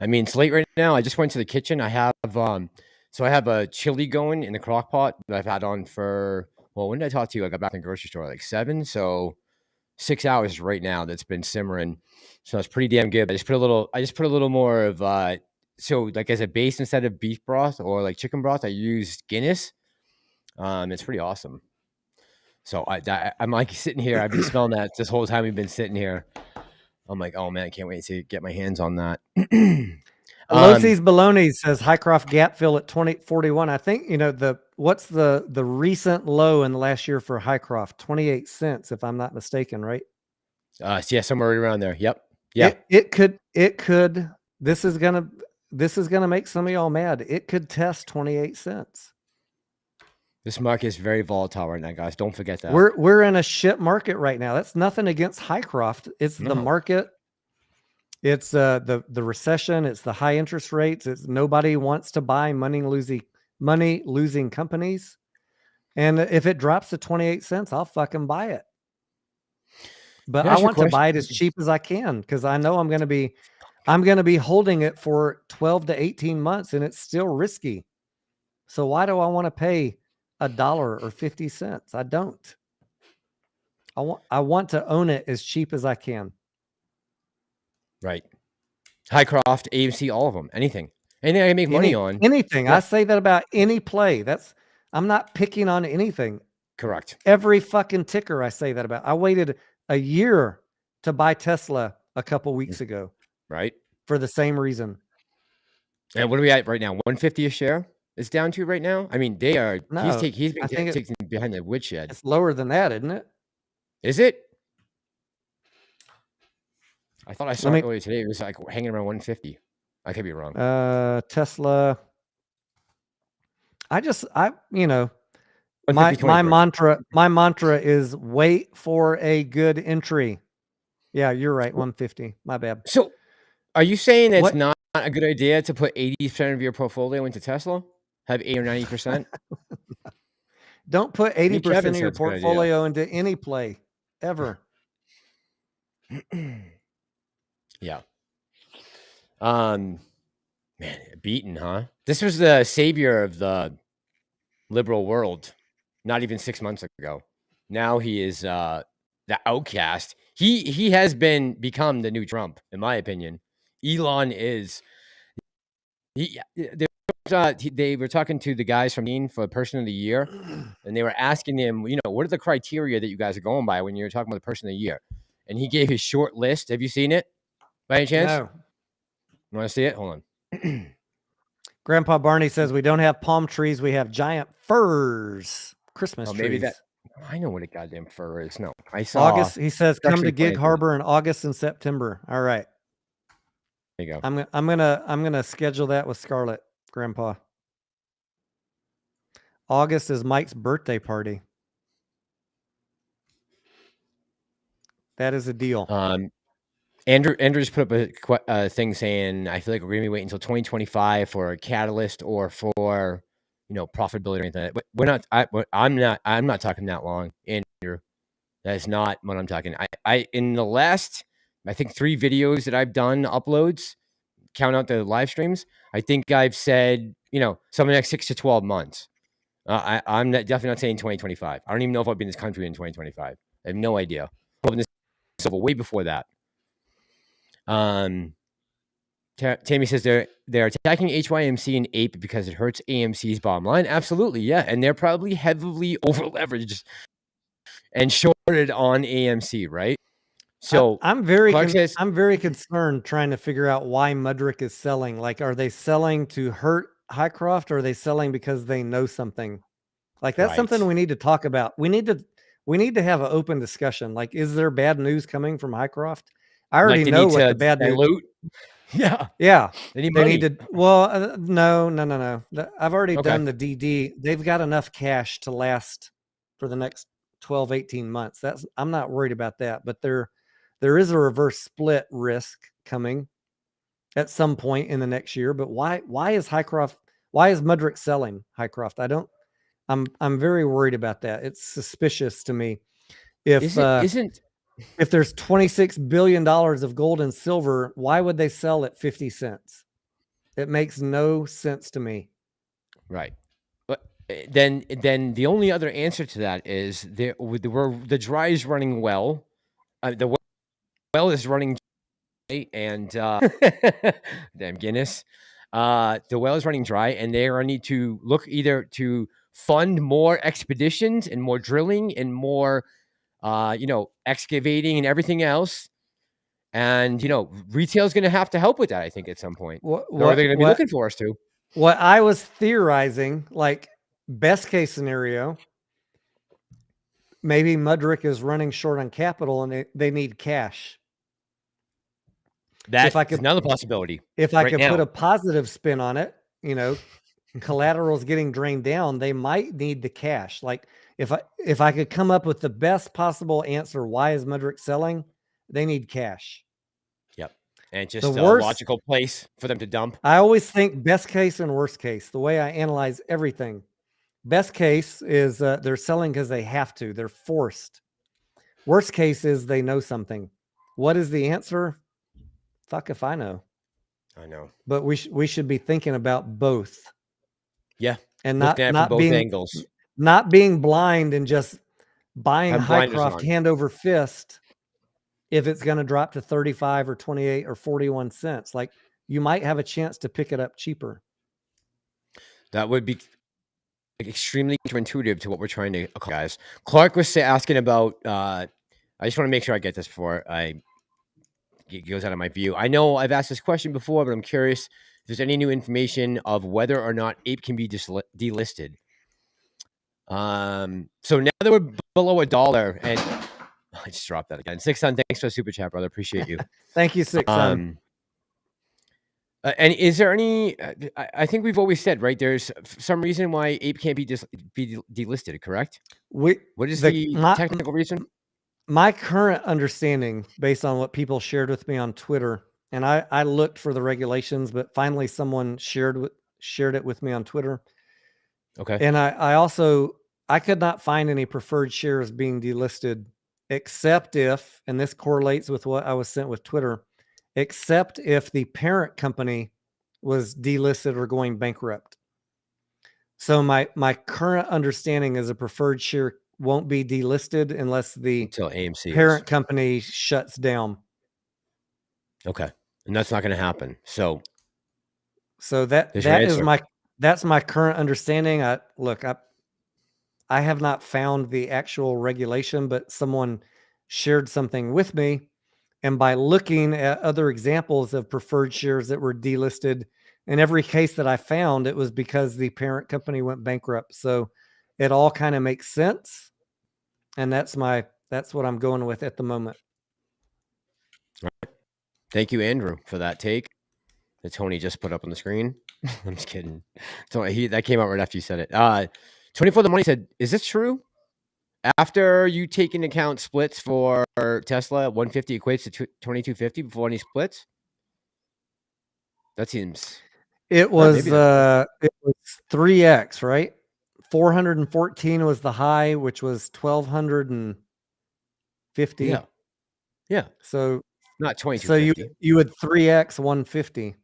I mean, it's late right now. I just went to the kitchen. I have so I have a chili going in the crock pot that I've had on for, well, when did I talk to you? I got back in the grocery store like 7, so 6 hours right now that's been simmering. So it's pretty damn good. I just put a little more of so like as a base instead of beef broth or like chicken broth, I use Guinness. It's pretty awesome. So I'm like sitting here. I've been smelling that this whole time we've been sitting here. I'm like, oh man, I can't wait to get my hands on that. Losi's Baloney says Hycroft gap fill at 2041. I think, what's the recent low in the last year for Hycroft? 28 cents, if I'm not mistaken, right? Yeah, somewhere right around there. Yep. Yeah. It could, this is going to make some of y'all mad. It could test 28 cents. This market is very volatile right now, guys. Don't forget that. We're in a shit market right now. That's nothing against Hycroft. It's the market. It's the recession. It's the high interest rates. It's nobody wants to buy money losing companies. And if it drops to 28 cents, I'll fucking buy it. But I want to buy it as cheap as I can because I know I'm going to be holding it for 12 to 18 months and it's still risky. So why do I want to pay $1 or 50 cents? I don't. I want to own it as cheap as I can. Right. Hycroft, AMC, all of them. Anything I can make money on. Anything. Yeah. I say that about any play. I'm not picking on anything. Correct. Every fucking ticker I say that about. I waited a year to buy Tesla a couple weeks ago. Right. For the same reason. And what are we at right now? 150 a share is down to right now. I mean, they are. No, he's been taking behind the woodshed. It's lower than that, isn't it? Is it? I thought I saw it earlier today. It was like hanging around 150. I could be wrong. Tesla. My mantra is wait for a good entry. Yeah, you're right. 150. My bad. So are you saying it's not a good idea to put 80% of your portfolio into Tesla? Have 80 or 90%? Don't put 80% of your portfolio into any play ever. Yeah. Man, beaten, huh? This was the savior of the liberal world not even 6 months ago. Now he is the outcast. He has become the new Trump, in my opinion. Elon is. They were talking to the guys from for Person of the Year, and they were asking him, what are the criteria that you guys are going by when you're talking about the Person of the Year? And he gave his short list. Have you seen it by any chance? No. You want to see it? Hold on. Grandpa Barney says we don't have palm trees. We have giant firs. Christmas trees. Maybe I know what a goddamn fir is. No, I saw August. He says come to Gig Harbor in August and September. All right. There you go. I'm gonna schedule that with Scarlett, Grandpa. August is Mike's birthday party. That is a deal. Andrew's put up a thing saying, I feel like we're going to be waiting until 2025 for a catalyst or for, profitability or anything like that. But we're not, I'm not talking that long, Andrew. That is not what I'm talking. In the last, I think 3 videos that I've done uploads, count out the live streams, I think I've said, some of the next 6 to 12 months. I'm definitely not saying 2025. I don't even know if I'll be in this country in 2025. I have no idea. Way before that. Tammy says they're attacking HYMC and APE because it hurts AMC's bottom line. Absolutely, yeah, and they're probably heavily over leveraged and shorted on AMC, right? So I'm very concerned trying to figure out why Mudrick is selling. Like, are they selling to hurt Hycroft, or are they selling because they know something? Like, that's something we need to talk about. We need to have an open discussion. Like, is there bad news coming from Hycroft? I already know what the bad news. Yeah. They need to. Well, no. I've already done the DD. They've got enough cash to last for the next 12, 18 months. I'm not worried about that. But there is a reverse split risk coming at some point in the next year. But why is Mudrick selling Hycroft? I'm very worried about that. It's suspicious to me. If there's $26 billion of gold and silver, why would they sell at 50 cents? It makes no sense to me. Right. But then the only other answer to that is the dry is running well. The well is running, and damn Guinness. The well is running dry, and they are need to look either to fund more expeditions and more drilling and more excavating and everything else. And, retail is going to have to help with that, I think, at some point. Or they're going to be looking for us to. What I was theorizing, like best case scenario, maybe Mudrick is running short on capital and they need cash. That's another possibility. If I could put a positive spin on it, collateral's getting drained down, they might need the cash. Like if I could come up with the best possible answer, why is Mudrick selling? They need cash. Yep. And just a logical place for them to dump. I always think best case and worst case, the way I analyze everything. Best case is they're selling because they have to. They're forced. Worst case is they know something. What is the answer? Fuck if I know. I know. But we should be thinking about both. Yeah. And not being angles. Not being blind and just buying Highcroft hand over fist if it's going to drop to 35 or 28 or 41 cents. Like you might have a chance to pick it up cheaper. That would be extremely counterintuitive to what we're trying to accomplish, guys. Clark was asking about, I just want to make sure I get this before it goes out of my view. I know I've asked this question before, but I'm curious if there's any new information of whether or not Ape can be delisted. So now that we're below $1, and I just dropped that again. Six Son, thanks for the super chat, brother. Appreciate you. Thank you, Six Son. And is there any? I think we've always said, right? There's some reason why Ape can't be delisted, correct? What is the technical reason? My current understanding, based on what people shared with me on Twitter, and I looked for the regulations, but finally someone shared it with me on Twitter. Okay. And I could not find any preferred shares being delisted, except if, and this correlates with what I was sent with Twitter, except if the parent company was delisted or going bankrupt. So my current understanding is a preferred share won't be delisted unless the parent company shuts down. Okay. And that's not going to happen. So that's my current understanding. I have not found the actual regulation, but someone shared something with me. And by looking at other examples of preferred shares that were delisted, in every case that I found, it was because the parent company went bankrupt. So it all kind of makes sense. And that's what I'm going with at the moment. All right. Thank you, Andrew, for that take that Tony just put up on the screen. I'm just kidding. That came out right after you said it. 24 the Money said, is this true? After you take into account splits for Tesla, 150 equates to 2250 before any splits? That seems... It was 3x, right? 414 was the high, which was 1250. Yeah. Yeah. So not 2250. So you would 3x 150.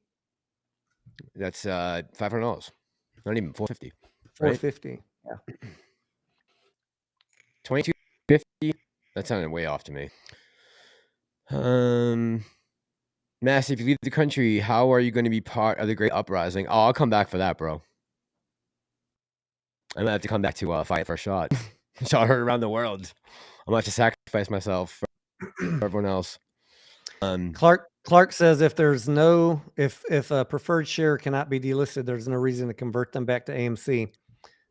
That's $500. Not even 450. 450. Right? Yeah. 2250. That sounded way off to me. Mass, if you leave the country, how are you going to be part of the great uprising? Oh, I'll come back for that, bro. I'm gonna have to come back to fight for a shot. Shot heard around the world. I'm gonna have to sacrifice myself for everyone else. Clark says if a preferred share cannot be delisted, there's no reason to convert them back to AMC.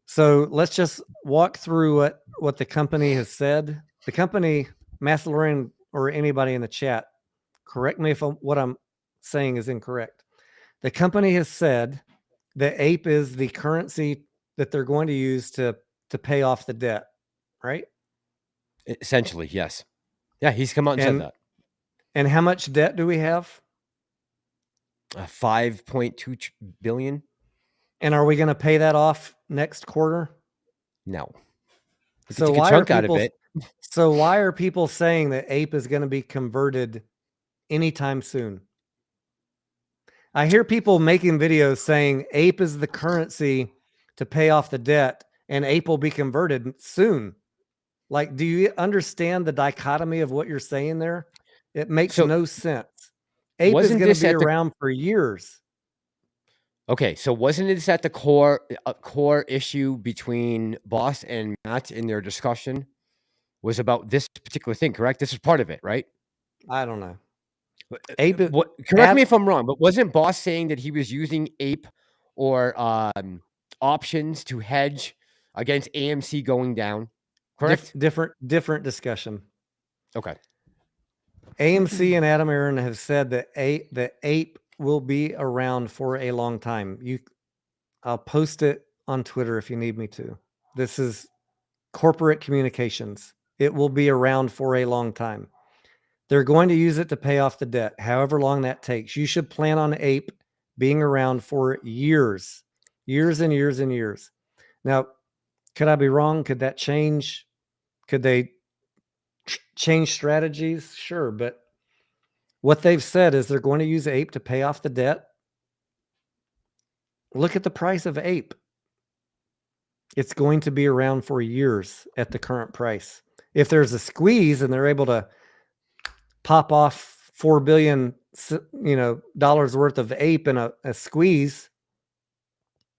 So let's just walk through what the company has said. The company, Massalorian or anybody in the chat, correct me if what I'm saying is incorrect. The company has said that APE is the currency that they're going to use to pay off the debt, right? Essentially, yes. Yeah, he's come out and said that. And how much debt do we have? 5.2 billion. And are we going to pay that off next quarter? No. So why are people saying that APE is going to be converted anytime soon? I hear people making videos saying APE is the currency to pay off the debt and APE will be converted soon. Like, do you understand the dichotomy of what you're saying there? It makes no sense. APE is going to be around for years. Okay, so wasn't this at the core issue between Boss and Matt in their discussion? Was about this particular thing, correct? This is part of it, right? I don't know. Ape, correct me if I'm wrong, but wasn't Boss saying that he was using Ape or options to hedge against AMC going down? Correct. different discussion. Okay. AMC and Adam Aaron have said that Ape will be around for a long time. I'll post it on Twitter if you need me to. This is corporate communications. It will be around for a long time. They're going to use it to pay off the debt, however long that takes. You should plan on Ape being around for years and years and years. Now, could I be wrong? Could that change? Could they change strategies? Sure. But what they've said is they're going to use Ape to pay off the debt. Look at the price of Ape. It's going to be around for years at the current price. If there's a squeeze and they're able to pop off $4 billion, dollars worth of Ape in a squeeze,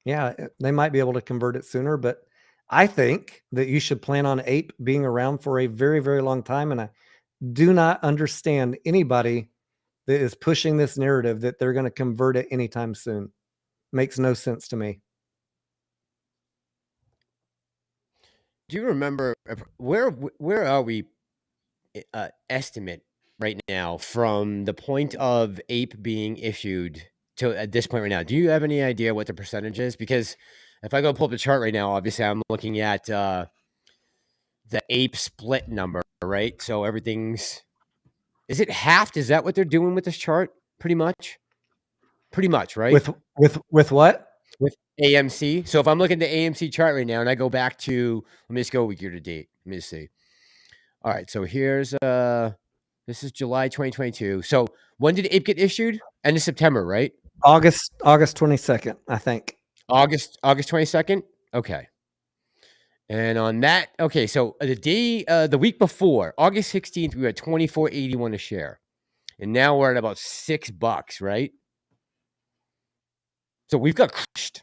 yeah, they might be able to convert it sooner. But I think that you should plan on Ape being around for a very, very long time. And I do not understand anybody that is pushing this narrative that they're going to convert it anytime soon. Makes no sense to me. Do you remember where are we estimate right now from the point of Ape being issued to at this point right now? Do you have any idea what the percentage is? Because if I go pull up the chart right now, obviously I'm looking at the Ape split number, right? So is it halved? Is that what they're doing with this chart? Pretty much, right? With what? With AMC. So if I'm looking at the AMC chart right now and I go back to, let me just go year to date. Let me just see. All right. So here's, this is July 2022. So when did Ape get issued? End of September, right? August 22nd, I think. August 22nd. Okay. And on that, okay. So the week before, August 16th, we were at $24.81 a share. And now we're at about $6, right? So we've got crushed.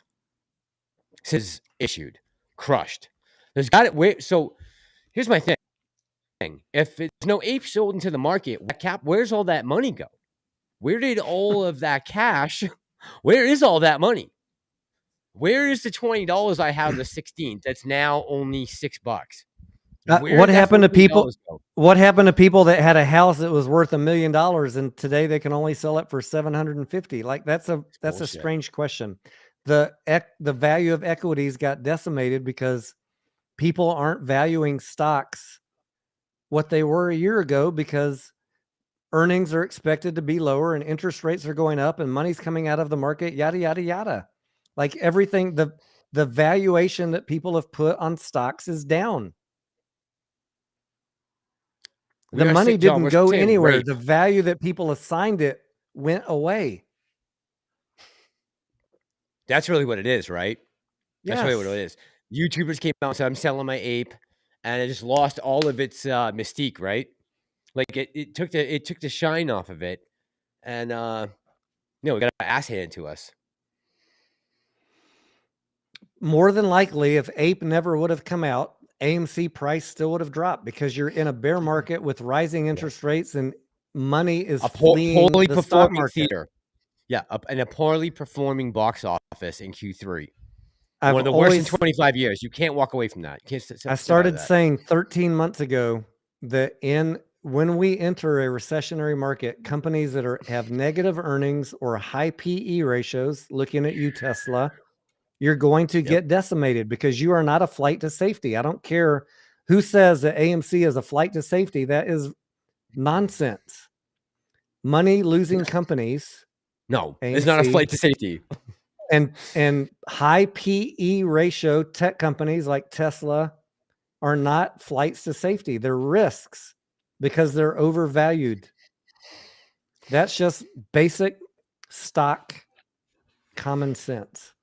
Says issued, crushed. There's got it. Wait, so here's my thing. If there's no Ape sold into the market, where's all that money go? Where did all of that cash? Where is all that money? Where is the $20 I have the 16th? That's now only $6. What happened to people? What happened to people that had a house that was worth $1 million and today they can only sell it for $750? Like that's a strange question. The value of equities got decimated because people aren't valuing stocks what they were a year ago because earnings are expected to be lower and interest rates are going up and money's coming out of the market, yada, yada, yada. Like everything, the valuation that people have put on stocks is down. The money didn't go anywhere. The value that people assigned it went away. That's really what it is, right? That's really what it is. YouTubers came out and said, I'm selling my Ape, and it just lost all of its mystique, right? Like it took the shine off of it, and we got our ass handed to us. More than likely, if Ape never would have come out, AMC price still would have dropped because you're in a bear market with rising interest rates and money is fleeing the stock market. Theater. Yeah, and a poorly performing box office in Q3. One of the worst in 25 years. You can't walk away from that. You can't. I started saying 13 months ago that when we enter a recessionary market, companies that have negative earnings or high PE ratios, looking at you, Tesla, you're going to get decimated because you are not a flight to safety. I don't care who says that AMC is a flight to safety. That is nonsense. Money losing companies. No, AMC, it's not a flight to safety. And high PE ratio tech companies like Tesla are not flights to safety. They're risks because they're overvalued. That's just basic stock common sense.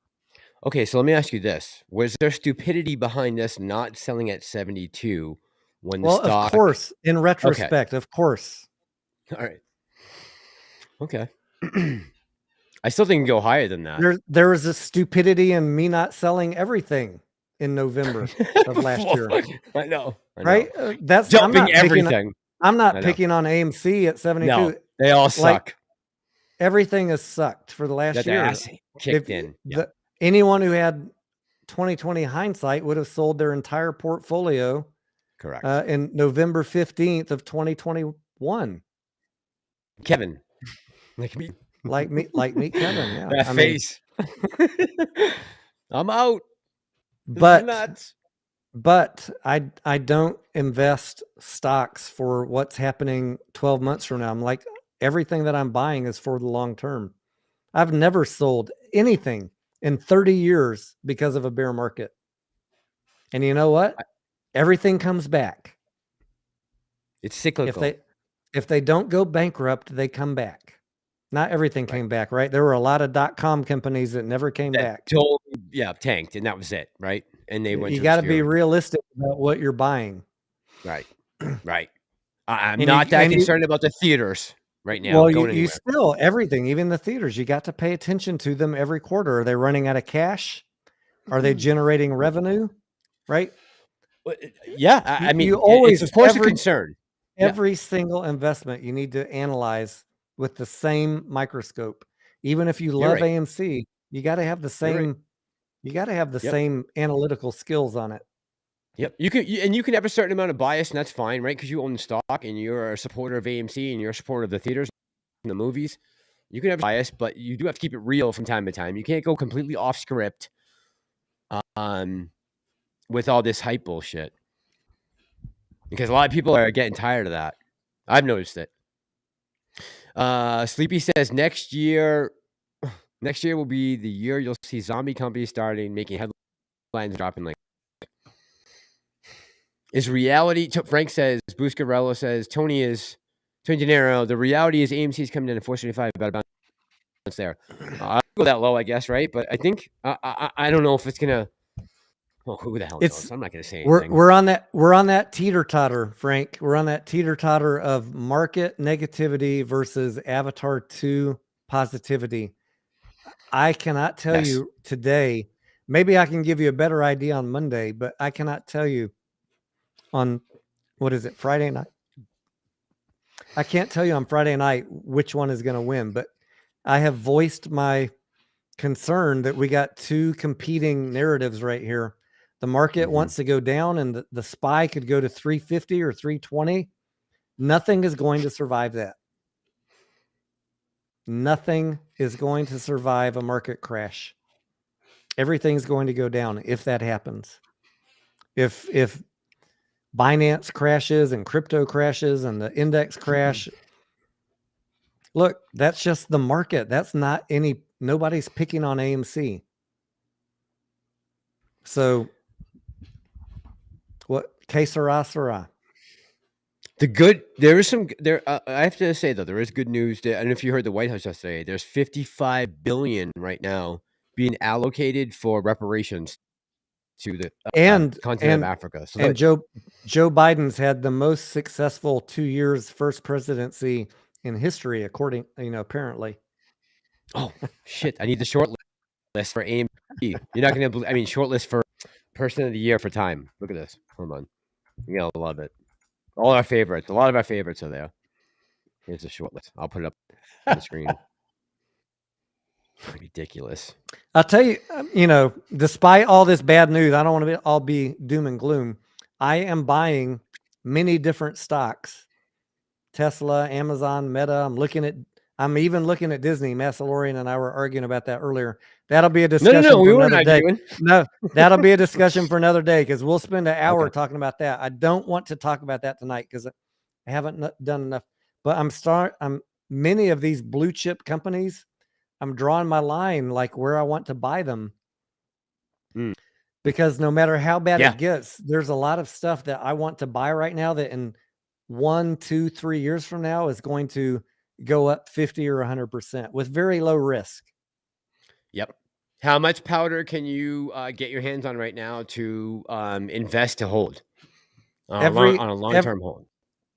Okay, so let me ask you this. Was there stupidity behind us not selling at 72 when the stock... of course, in retrospect, of course. All right. Okay. I still think it can go higher than that. There was a stupidity in me not selling everything in November of last year. I know. Right? That's jumping everything. I'm not picking on AMC at 72. No. They all like suck. everything has sucked for the last Got the year. ass kicked in. Yeah. Anyone who had 2020 hindsight would have sold their entire portfolio Correct. in November 15th of 2021. Kevin. Like me. Like me, Kevin. Yeah. That face. I'm out. This But is nuts. But I don't invest stocks for what's happening 12 months from now. I'm like, everything that I'm buying is for the long term. I've never sold anything in 30 years because of a bear market. And you know what? Everything comes back. It's cyclical. If they don't go bankrupt, they come back. Not everything came back, right? There were a lot of .com companies that never came back. Totally, tanked, and that was it, right? And they went. You got to be realistic about what you're buying. Right, right. I'm not that concerned about the theaters right now. Well, you still, everything, even the theaters, you got to pay attention to them every quarter. Are they running out of cash? Are they generating revenue? Right? Yeah, I mean, you always, it's of course a concern. Every single investment you need to analyze with the same microscope. Even if you love AMC, you got to have the same. You got to have the same analytical skills on it. Yep, you can have a certain amount of bias, and that's fine, right? Because you own the stock and you're a supporter of AMC and you're a supporter of the theaters and the movies. You can have bias, but you do have to keep it real from time to time. You can't go completely off script, with all this hype bullshit. Because a lot of people are getting tired of that. I've noticed it. Sleepy says next year will be the year you'll see zombie companies starting making headlines, dropping like. Is reality? Frank says. Buscarello says. Tony De Niro. The reality is AMC's coming in at $475. About a bounce there. I'll go that low, I guess, right? But I think I don't know if it's gonna. Well, who the hell knows? I'm not gonna say anything. We're on that teeter-totter, Frank. We're on that teeter-totter of market negativity versus Avatar 2 positivity. I cannot tell you today. Maybe I can give you a better idea on Monday, but I cannot tell you on Friday night. I can't tell you on Friday night which one is going to win, but I have voiced my concern that we got two competing narratives right here. The market wants to go down and the SPY could go to 350 or 320. Nothing is going to survive that. Nothing is going to survive a market crash. Everything's going to go down if that happens. If Binance crashes and crypto crashes and the index crash, look, that's just the market. That's not nobody's picking on AMC. So what? Que sera, sera. There is some there. I have to say though, there is good news. I don't know if you heard the White House yesterday. There's $55 billion right now being allocated for reparations to the continent of Africa. So and Joe Biden's had the most successful 2 years first presidency in history, according apparently. Oh shit! I need the short list for AMC. You're not gonna. I mean, short list for Person of the Year for Time. Look at this. Hold on. You're gonna love it. All our favorites. A lot of our favorites are there. Here's the short list. I'll put it up on the screen. Ridiculous. I'll tell you, despite all this bad news, I don't want to all be doom and gloom. I am buying many different stocks. Tesla, Amazon, Meta. I'm even looking at Disney. Massalorian and I were arguing about that earlier. That'll be a discussion for another day. No, that'll be a discussion for another day because we'll spend an hour talking about that. I don't want to talk about that tonight because I haven't done enough. But many of these blue chip companies, I'm drawing my line like where I want to buy them. Because no matter how bad it gets, there's a lot of stuff that I want to buy right now that in 1, 2, 3 years from now is going to go up 50 or 100% with very low risk. Yep. How much powder can you get your hands on right now to invest to hold on a long-term hold?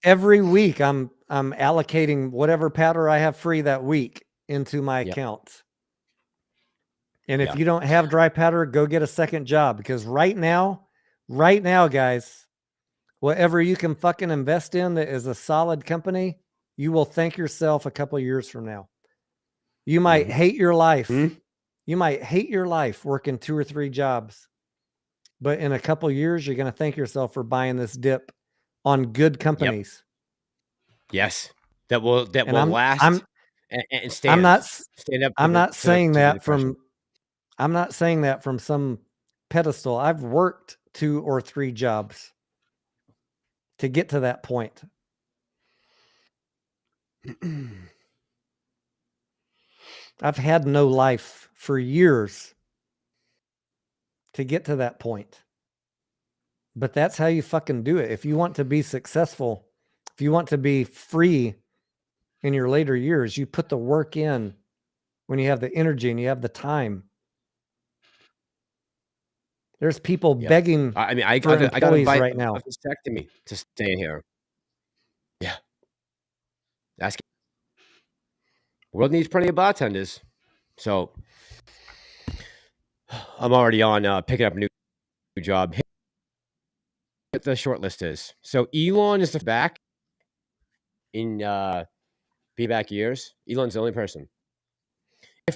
Every week, I'm allocating whatever powder I have free that week into my accounts. And if you don't have dry powder, go get a second job because right now, guys, whatever you can fucking invest in that is a solid company, you will thank yourself a couple of years from now. You might hate your life. You might hate your life working 2 or 3 jobs, but in a couple of years, you're going to thank yourself for buying this dip on good companies. Yes, that will last and stand. I'm not. Stand up. I'm not saying that from some pedestal. I've worked 2 or 3 jobs to get to that point. I've had no life for years to get to that point. But that's how you fucking do it. If you want to be successful, if you want to be free in your later years, you put the work in when you have the energy and you have the time. There's people begging. I mean, I for got employees a right now. a vasectomy to stay here. Yeah, that's world needs plenty of bartenders. So I'm already on picking up a new job. What the short list is. So Elon is the back in payback years. Elon's the only person.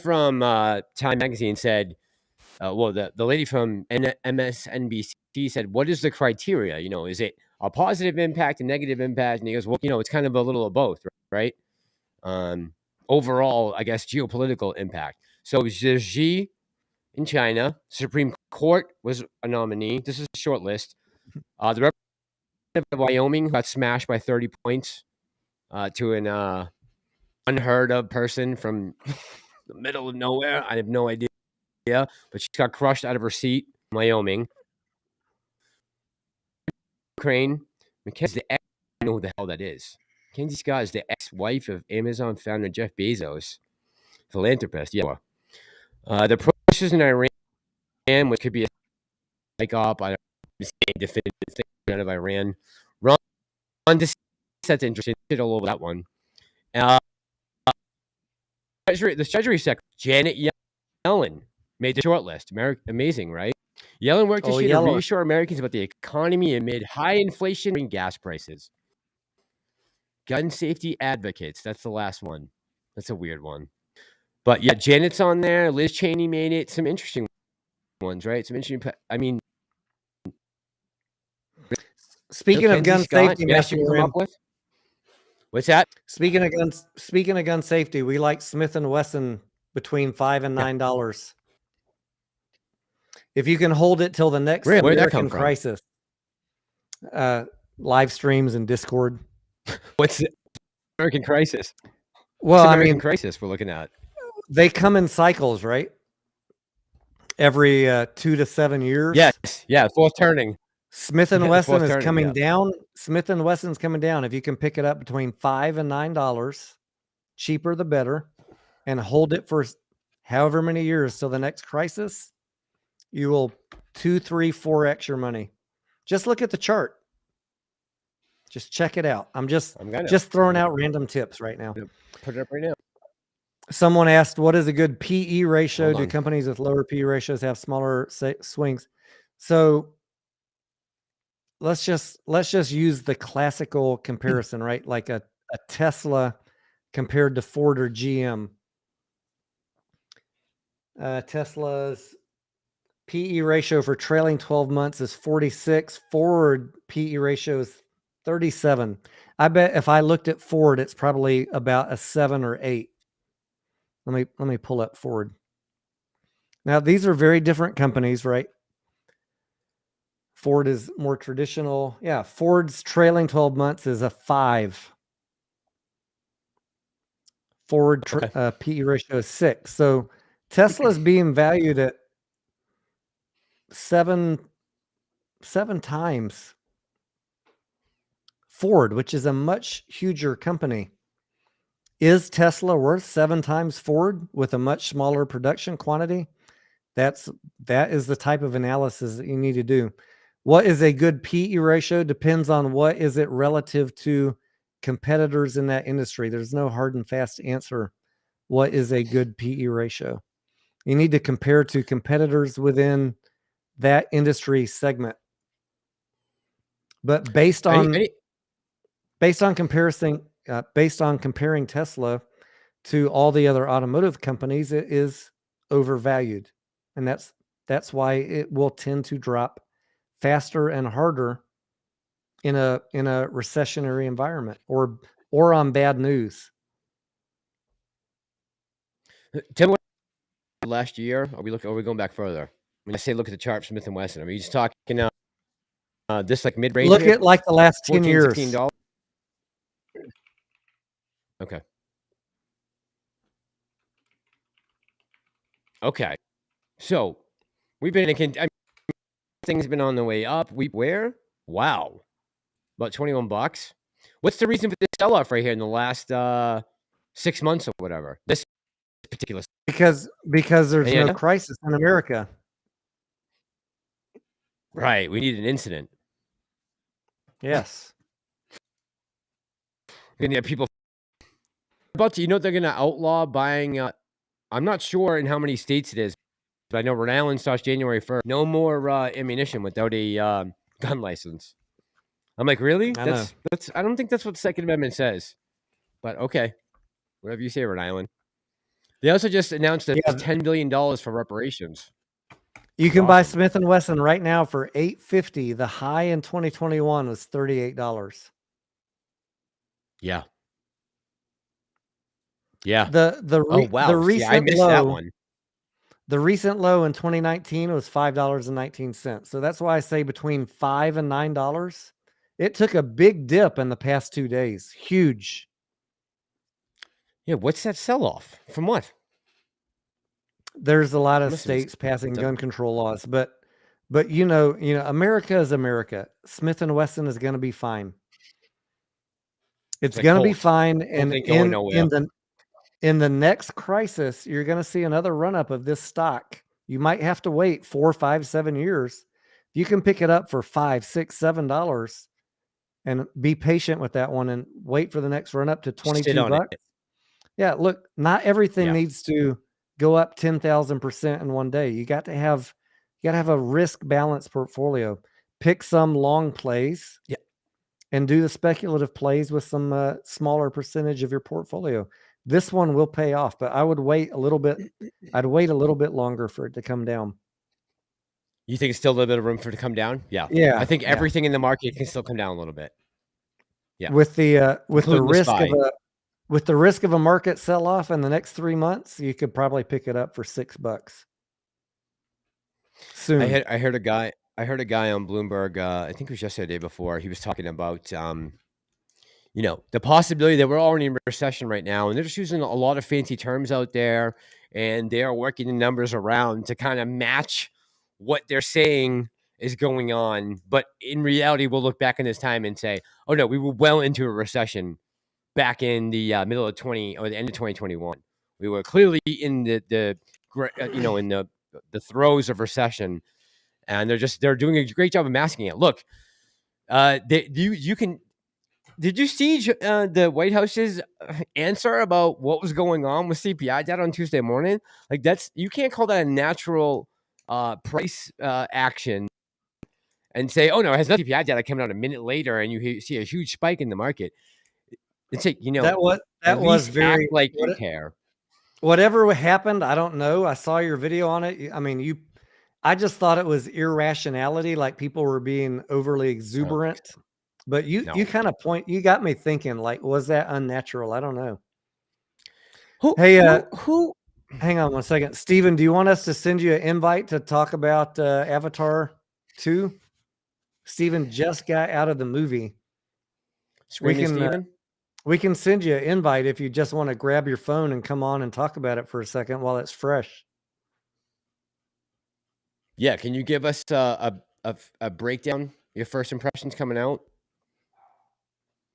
From Time Magazine said, well, the lady from MSNBC said, what is the criteria? You know, is it a positive impact, a negative impact? And he goes, well, you know, it's kind of a little of both, right? Overall, I guess, geopolitical impact. So there's Xi in China. Supreme Court was a nominee. This is a short list. The representative of Wyoming got smashed by 30 points to an unheard of person from the middle of nowhere. I have no idea, but she got crushed out of her seat in Wyoming. Ukraine, Mackenzie, I don't know who the hell that is. Mackenzie Scott is the ex-wife of Amazon founder Jeff Bezos, philanthropist. Yeah. The protests in Iran, which could be a psyop, I don't know, definitive thing out of Iran. Ron DeSantis, that's interesting. Shit all over that one. The Treasury Secretary, Janet Yellen, made the short list. Amazing, right? Yellen worked this year to reassure Americans about the economy amid high inflation and gas prices. Gun safety advocates. That's the last one. That's a weird one. But yeah, Janet's on there. Liz Cheney made it. Some interesting ones, right? Some interesting. I mean, speaking of gun safety, what's that? Speaking of gun safety, we like Smith & Wesson between $5 and $9. If you can hold it till the next American crisis. Live streams and Discord. What's the American crisis? Well, I mean, crisis we're looking at. They come in cycles, right? Every 2 to 7 years. Yes, yeah, fourth turning. Smith & Wesson is coming down. Smith & Wesson's coming down. If you can pick it up between $5 and $9, cheaper the better, and hold it for however many years till the next crisis, you will 2, 3, 4x your money. Just look at the chart. Just check it out. I'm just throwing out random tips right now. Put it up right now. Someone asked, what is a good PE ratio? Do companies with lower PE ratios have smaller swings? So let's just use the classical comparison, right? Like a Tesla compared to Ford or GM. Tesla's PE ratio for trailing 12 months is 46. Ford PE ratio is 37. I bet if I looked at Ford, it's probably about a 7 or 8. Let me pull up Ford. Now, these are very different companies, right? Ford is more traditional. Yeah, Ford's trailing 12 months is a 5. Ford PE ratio is 6. So Tesla's being valued at 7 times Ford, which is a much huger company. Is Tesla worth 7 times Ford with a much smaller production quantity? That is the type of analysis that you need to do. What is a good PE ratio depends on what is it relative to competitors in that industry. There's no hard and fast answer. What is a good PE ratio? You need to compare to competitors within that industry segment. But based on comparison based on comparing Tesla to all the other automotive companies, it is overvalued. And that's why it will tend to drop faster and harder in a recessionary environment or on bad news. Tell me what last year. Are we going back further? When I say look at the chart, Smith and Wesson, are you just talking this like mid range? Look at like the last 10 years. $14, $16. Okay. Okay. So we've been things been on the way up. Wow. About 21 bucks. What's the reason for this sell off right here in the last 6 months or whatever? This particular because there's no crisis in America. Right. We need an incident. Yes. Gonna get people they're gonna outlaw buying I'm not sure in how many states it is, but I know Rhode Island starts January 1st. No more ammunition without a gun license. I'm like, really? That's I don't think that's what the Second Amendment says. But okay. Whatever you say, Rhode Island. They also just announced that $10 billion for reparations. You can buy Smith & Wesson right now for $850. The high in 2021 was $38. Yeah. Yeah. The recent I missed low, that one. The recent low in 2019 was $5.19. So that's why I say between $5 and $9. It took a big dip in the past 2 days. Huge. Yeah, what's that sell-off? From what? There's a lot of states passing gun control laws, but you know, America is America. Smith & Wesson is going to be fine. It's going to be fine, and in the next crisis, you're going to see another run up of this stock. You might have to wait 4, 5, 7 years. You can pick it up for $5, $6, $7, and be patient with that one, and wait for the next run up to 22 bucks. Yeah, look, not everything needs to go up 10,000% in one day. You got to have a risk balanced portfolio. Pick some long plays, and do the speculative plays with some smaller percentage of your portfolio. This one will pay off, but I would wait a little bit. I'd wait a little bit longer for it to come down. You think it's still a little bit of room for it to come down? Yeah. Yeah. I think everything in the market can still come down a little bit. Yeah. With the risk of a market sell off in the next 3 months, you could probably pick it up for $6 soon. I heard a guy on Bloomberg, I think it was yesterday, the day before, he was talking about the possibility that we're already in recession right now, and they're just using a lot of fancy terms out there, and they are working the numbers around to kind of match what they're saying is going on. But in reality, we'll look back in this time and say, oh no, we were well into a recession back in the middle of the end of 2021. We were clearly in the throes of recession, and they're doing a great job of masking it. Look, did you see the White House's answer about what was going on with CPI data on Tuesday morning? Like, you can't call that a natural price action and say, oh no, it has no CPI data coming out a minute later, and you see a huge spike in the market. It's like, that was very like you care. Whatever happened, I don't know. I saw your video on it. I mean, I just thought it was irrationality, like people were being overly exuberant. But you kind of you got me thinking, like, was that unnatural? I don't know. Hang on one second. Steven, do you want us to send you an invite to talk about Avatar 2? Steven just got out of the movie. We can send you an invite if you just want to grab your phone and come on and talk about it for a second while it's fresh. Yeah, can you give us a breakdown, your first impressions coming out?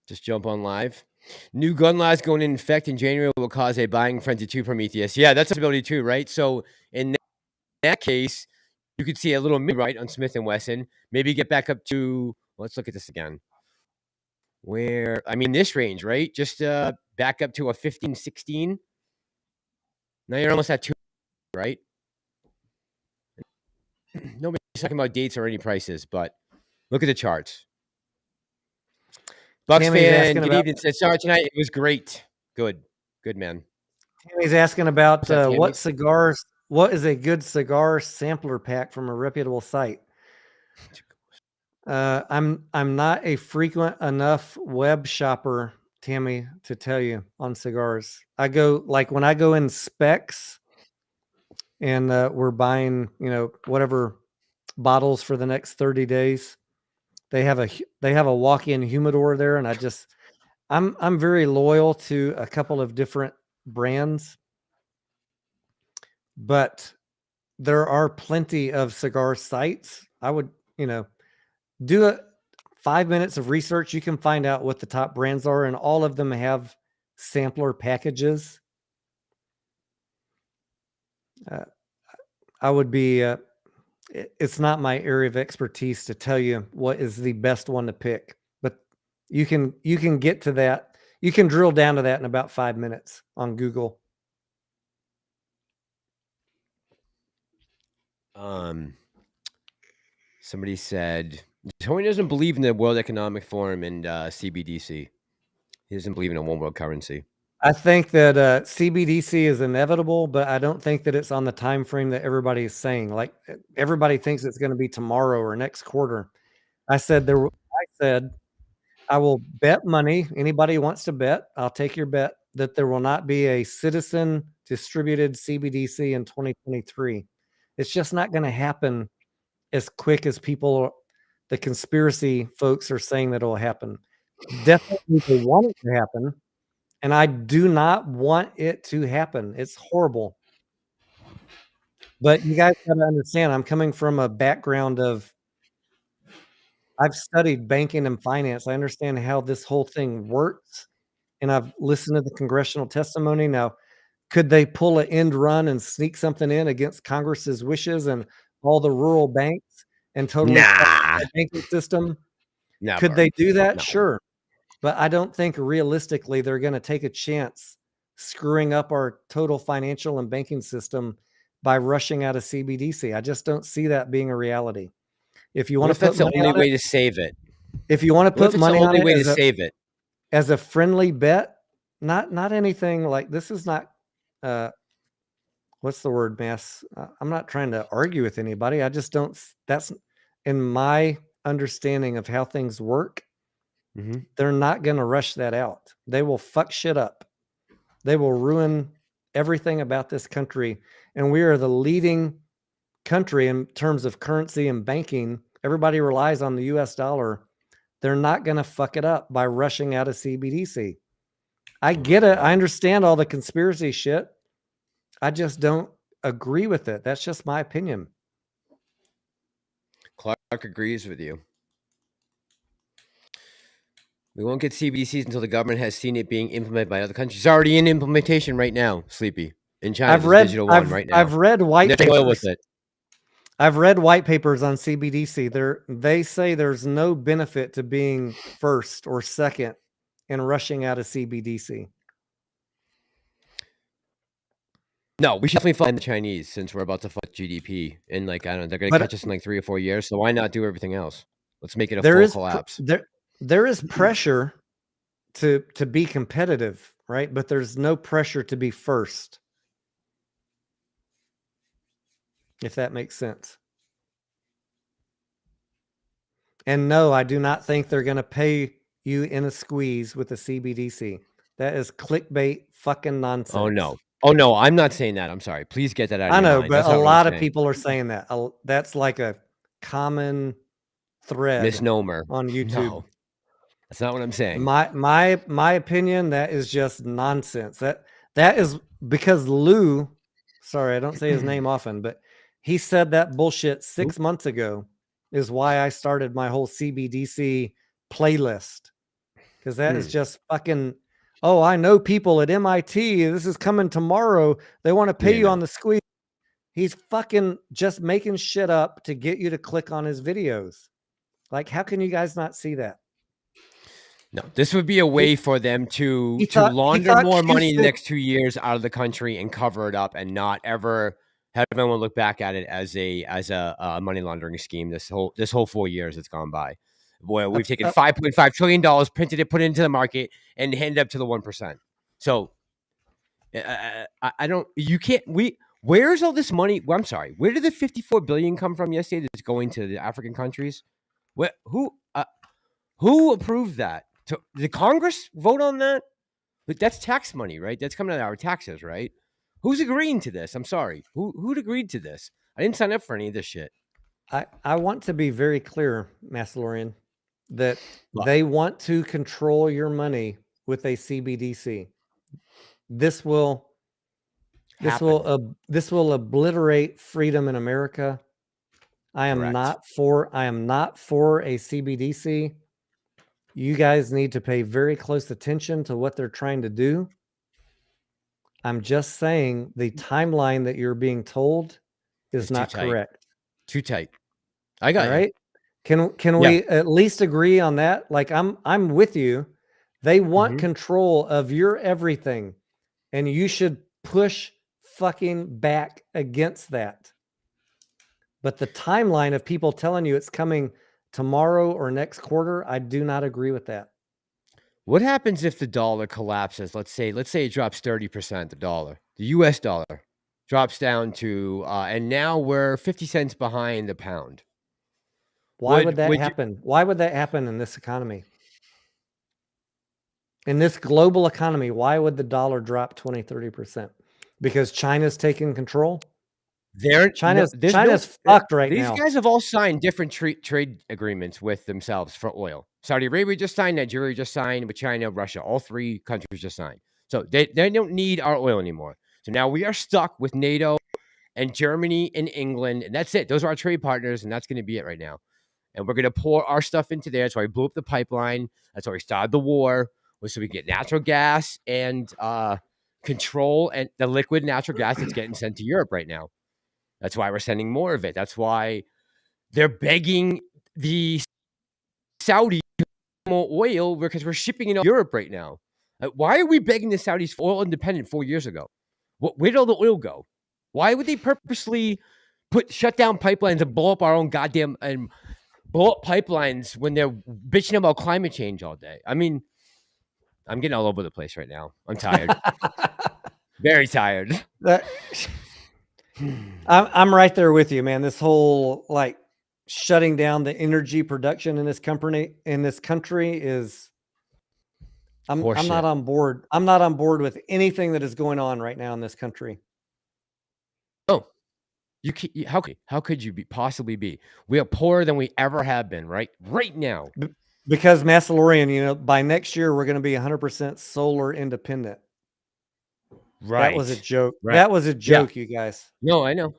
Just jump on live. New gun laws going into effect in January will cause a buying frenzy to Prometheus. Yeah, that's a possibility too, right? So in that case, you could see a little right on Smith & Wesson. Maybe get back up to, let's look at this again. This range, right? Just back up to a 15, 16. Now you're almost at 2, right? Nobody's talking about dates or any prices, but look at the charts. Bucks Tammy's fan, asking good about evening. Said sorry tonight. It was great. Good, man. Tammy's asking about What's that, Tammy? what cigars. What is a good cigar sampler pack from a reputable site? I'm not a frequent enough web shopper, Tammy, to tell you on cigars. I go like when I go in Specs and we're buying, whatever bottles for the next 30 days. They have a walk-in humidor there, and I'm very loyal to a couple of different brands, but there are plenty of cigar sites. I would, do 5 minutes of research. You can find out what the top brands are, and all of them have sampler packages. I would be, it's not my area of expertise to tell you what is the best one to pick, but you can get to that. You can drill down to that in about 5 minutes on Google. Somebody said Tony doesn't believe in the World Economic Forum and CBDC. He doesn't believe in a one world currency. I think that CBDC is inevitable, but I don't think that it's on the time frame that everybody is saying. Like everybody thinks it's going to be tomorrow or next quarter. I said I will bet money. Anybody wants to bet, I'll take your bet that there will not be a citizen distributed CBDC in 2023. It's just not going to happen as quick as the conspiracy folks are saying that it will happen. Definitely people want it to happen, and I do not want it to happen. It's horrible. But you guys got to understand, I'm coming from a background of I've studied banking and finance. I understand how this whole thing works, and I've listened to the congressional testimony. Now, could they pull an end run and sneak something in against Congress's wishes and all the rural banks and totally Nah. the banking system? Never. Could they do that? No. Sure. But I don't think realistically they're going to take a chance screwing up our total financial and banking system by rushing out of CBDC. I just don't see that being a reality. If you want to put that's the money only on way it, to save it? if you want to put money on it way to save it as a friendly bet, not anything like this is not what's the word, Mass? I'm not trying to argue with anybody. I just don't. That's in my understanding of how things work. Mm-hmm. They're not going to rush that out. They will fuck shit up. They will ruin everything about this country. And we are the leading country in terms of currency and banking. Everybody relies on the US dollar. They're not going to fuck it up by rushing out of CBDC. I get it. I understand all the conspiracy shit. I just don't agree with it. That's just my opinion. Clark agrees with you. We won't get CBDCs until the government has seen it being implemented by other countries. It's already in implementation right now, Sleepy. In China, I've read white papers. With it. I've read white papers on CBDC. They say there's no benefit to being first or second in rushing out of CBDC. No, we should definitely find the Chinese since we're about to fight GDP. And they're going to catch us in like 3 or 4 years. So why not do everything else? Let's make it a full collapse. There is pressure to be competitive, right? But there's no pressure to be first. If that makes sense. And no, I do not think they're going to pay you in a squeeze with a CBDC. That is clickbait fucking nonsense. Oh no, I'm not saying that. I'm sorry. Please get that out of your mind. I know, but a lot of people are saying that. That's like a common thread misnomer on YouTube. No, that's not what I'm saying. My opinion, that is just nonsense. That is because Lou, sorry, I don't say his name often, but he said that bullshit 6 months ago is why I started my whole CBDC playlist. Because that is just fucking, oh, I know people at MIT. This is coming tomorrow. They want to pay you on the squeeze. He's fucking just making shit up to get you to click on his videos. Like, how can you guys not see that? No, this would be a way for them to launder more money in the next 2 years out of the country and cover it up and not ever have everyone look back at it as a money laundering scheme this whole 4 years that's gone by. Well, we've taken $5.5 trillion, printed it, put it into the market, and handed up to the 1%. So I don't. You can't. Where's all this money? Well, I'm sorry. Where did the 54 billion come from yesterday? That's going to the African countries. Who approved that? Did Congress vote on that? But that's tax money, right? That's coming out of our taxes, right? Who's agreeing to this? I'm sorry. Who'd agreed to this? I didn't sign up for any of this shit. I want to be very clear, Massalorian, that they want to control your money with a CBDC. This will obliterate freedom in America. I am not for a CBDC. You guys need to pay very close attention to what they're trying to do. I'm just saying the timeline that you're being told is not correct. Too tight. I got you. Right? Can we at least agree on that? Like I'm with you. They want control of your everything, and you should push fucking back against that. But the timeline of people telling you it's coming tomorrow or next quarter, I do not agree with that. What happens if the dollar collapses? Let's say it drops 30%, the dollar. The US dollar drops down to and now we're 50 cents behind the pound. Why would that happen? Why would that happen in this economy? In this global economy, why would the dollar drop 20-30%? Because China's taking control? China's fucked right now. These guys have all signed different trade agreements with themselves for oil. Saudi Arabia just signed, Nigeria just signed, with China, Russia, all three countries just signed. So they don't need our oil anymore. So now we are stuck with NATO and Germany and England, and that's it. Those are our trade partners, and that's going to be it right now. And we're going to pour our stuff into there. That's why we blew up the pipeline. That's why we started the war, was so we get natural gas and control and the liquid natural gas that's getting sent to Europe right now. That's why we're sending more of it. That's why they're begging the Saudis more oil, because we're shipping it to Europe right now. Why are we begging the Saudis for oil independent 4 years ago? Where did all the oil go? Why would they purposely shut down pipelines and blow up our own goddamn and blow up pipelines when they're bitching about climate change all day? I mean, I'm getting all over the place right now. I'm tired. Very tired. I'm right there with you, man. This whole like shutting down the energy production in this country is I'm not on board. I'm not on board with anything that is going on right now in this country. Oh, how could you possibly be? We are poorer than we ever have been, right now. Because Massalorian, by next year we're going to be 100% solar independent. Right. That was a joke. Right. That was a joke, you guys. No, I know.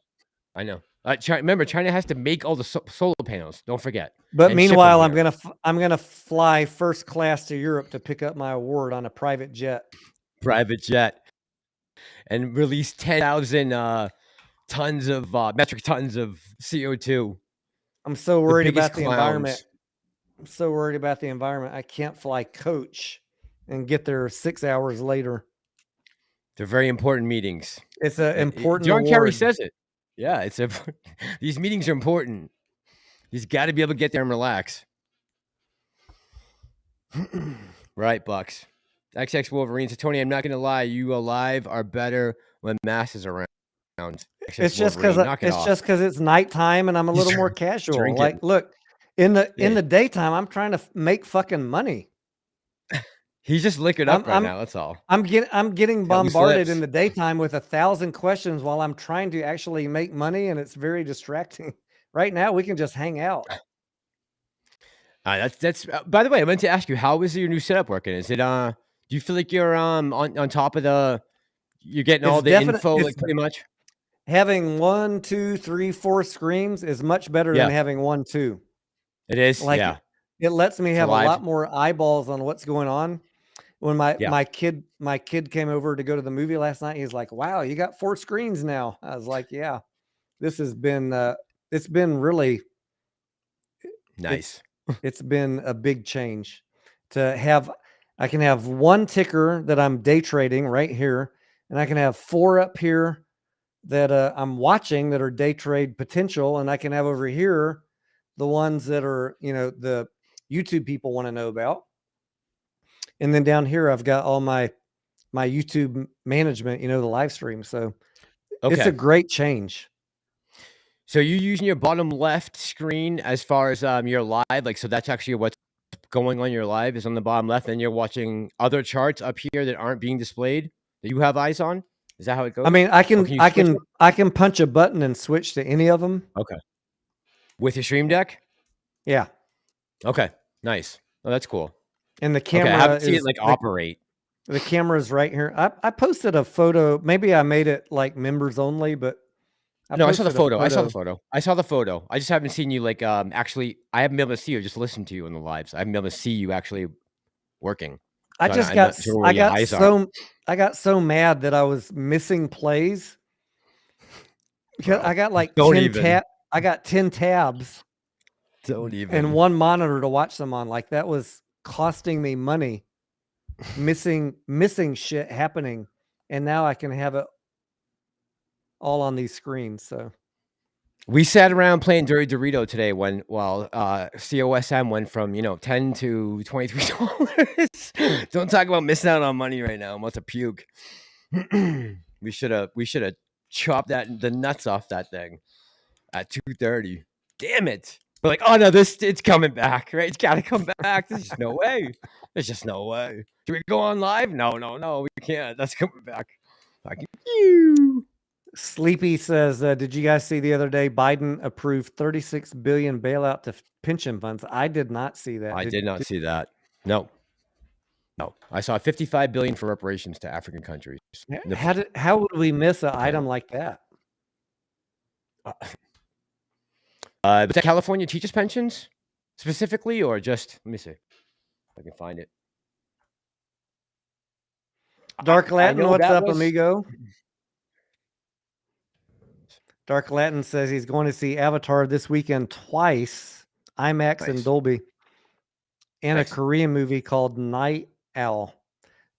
Remember, China has to make all the solar panels. Don't forget. But meanwhile, I'm gonna fly first class to Europe to pick up my award on a private jet. And release 10,000 metric tons of CO2. I'm so worried about the environment. I'm so worried about the environment. I can't fly coach and get there 6 hours later. They're very important meetings. It's an important John award. Kerry says it. Yeah, these meetings are important. He's got to be able to get there and relax. Right, Bucks. XX Wolverine says, Tony, I'm not going to lie. You alive are better when Mass is around. It's just because it's nighttime and I'm a little more casual. Drinking. Like, look, in the daytime, I'm trying to make fucking money. He's just liquored up right now. That's all. I'm getting bombarded in the daytime with 1,000 questions while I'm trying to actually make money, and it's very distracting. Right now, we can just hang out. That's. By the way, I meant to ask you, how is your new setup working? Is it do you feel like you're on top of you're getting all the info, like, pretty much? Having 1, 2, 3, 4 screens is much better than having 1, 2. It is. Like, it lets me have a lot more eyeballs on what's going on. When my kid came over to go to the movie last night, he's like, "Wow, you got 4 screens now." I was like, "Yeah, this has been it's been really nice. It's been a big change to have. I can have 1 ticker that I'm day trading right here, and I can have 4 up here that I'm watching that are day trade potential, and I can have over here the ones that are the YouTube people want to know about. And then down here, I've got all my YouTube management, the live stream. So it's a great change. So you're using your bottom left screen as far as your live, like, so that's actually what's going on your live is on the bottom left, and you're watching other charts up here that aren't being displayed that you have eyes on. Is that how it goes? I mean, I can punch a button and switch to any of them. Okay. With your Stream Deck? Yeah. Okay. Nice. Oh, that's cool. And the camera I haven't seen it like operate. The camera's right here. I posted a photo. Maybe I made it like members only, but I saw the photo. I saw the photo. I just haven't seen you like actually. I haven't been able to see you. Just listen to you in the lives. I haven't been able to see you actually working. I got so mad that I was missing plays. Bro, I got like 10 tabs. Don't even. And one monitor to watch them on. Like that was costing me money. missing shit happening, and now I can have it all on these screens. So we sat around playing Dirty Dorito today while COSM went from $10 to $23. Don't talk about missing out on money right now. I'm about to puke. we should have chopped the nuts off that thing at 2:30. Damn it. But like, oh no, it's coming back, right? It's gotta come back. There's just no way. There's just no way. Do we go on live? No, we can't. That's coming back. Sleepy says, did you guys see the other day Biden approved $36 billion bailout to pension funds? I did not see that. I did not see that. No. I saw $55 billion for reparations to African countries. How would we miss an item like that? Was that California teachers' pensions specifically, or just, let me see if I can find it. Dark Latin, what's up, amigo? Dark Latin says he's going to see Avatar this weekend twice, IMAX and Dolby, and a Korean movie called Night Owl.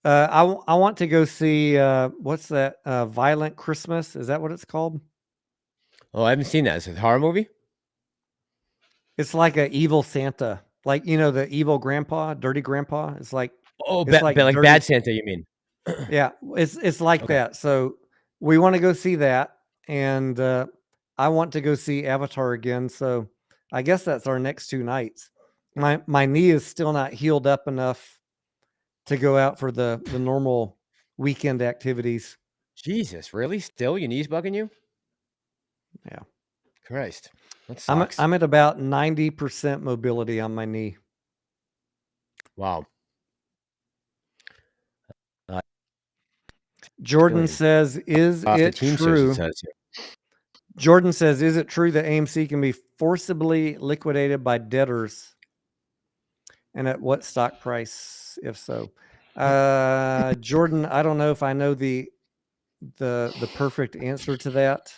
I want to go see, what's that, Violent Christmas? Is that what it's called? Oh, I haven't seen that. Is it a horror movie? It's like an evil Santa. Like, the evil grandpa, dirty grandpa. It's like... Oh, like bad Santa, you mean? Yeah, it's like that. So we want to go see that. And I want to go see Avatar again. So I guess that's our next 2 nights. My knee is still not healed up enough to go out for the normal weekend activities. Jesus, really? Still, your knee's bugging you? Yeah. Christ. That sucks. I'm at about 90% mobility on my knee. Wow. Jordan says, is it true? Jordan says, is it true that AMC can be forcibly liquidated by debtors? And at what stock price, if so? Jordan, I don't know if I know the perfect answer to that.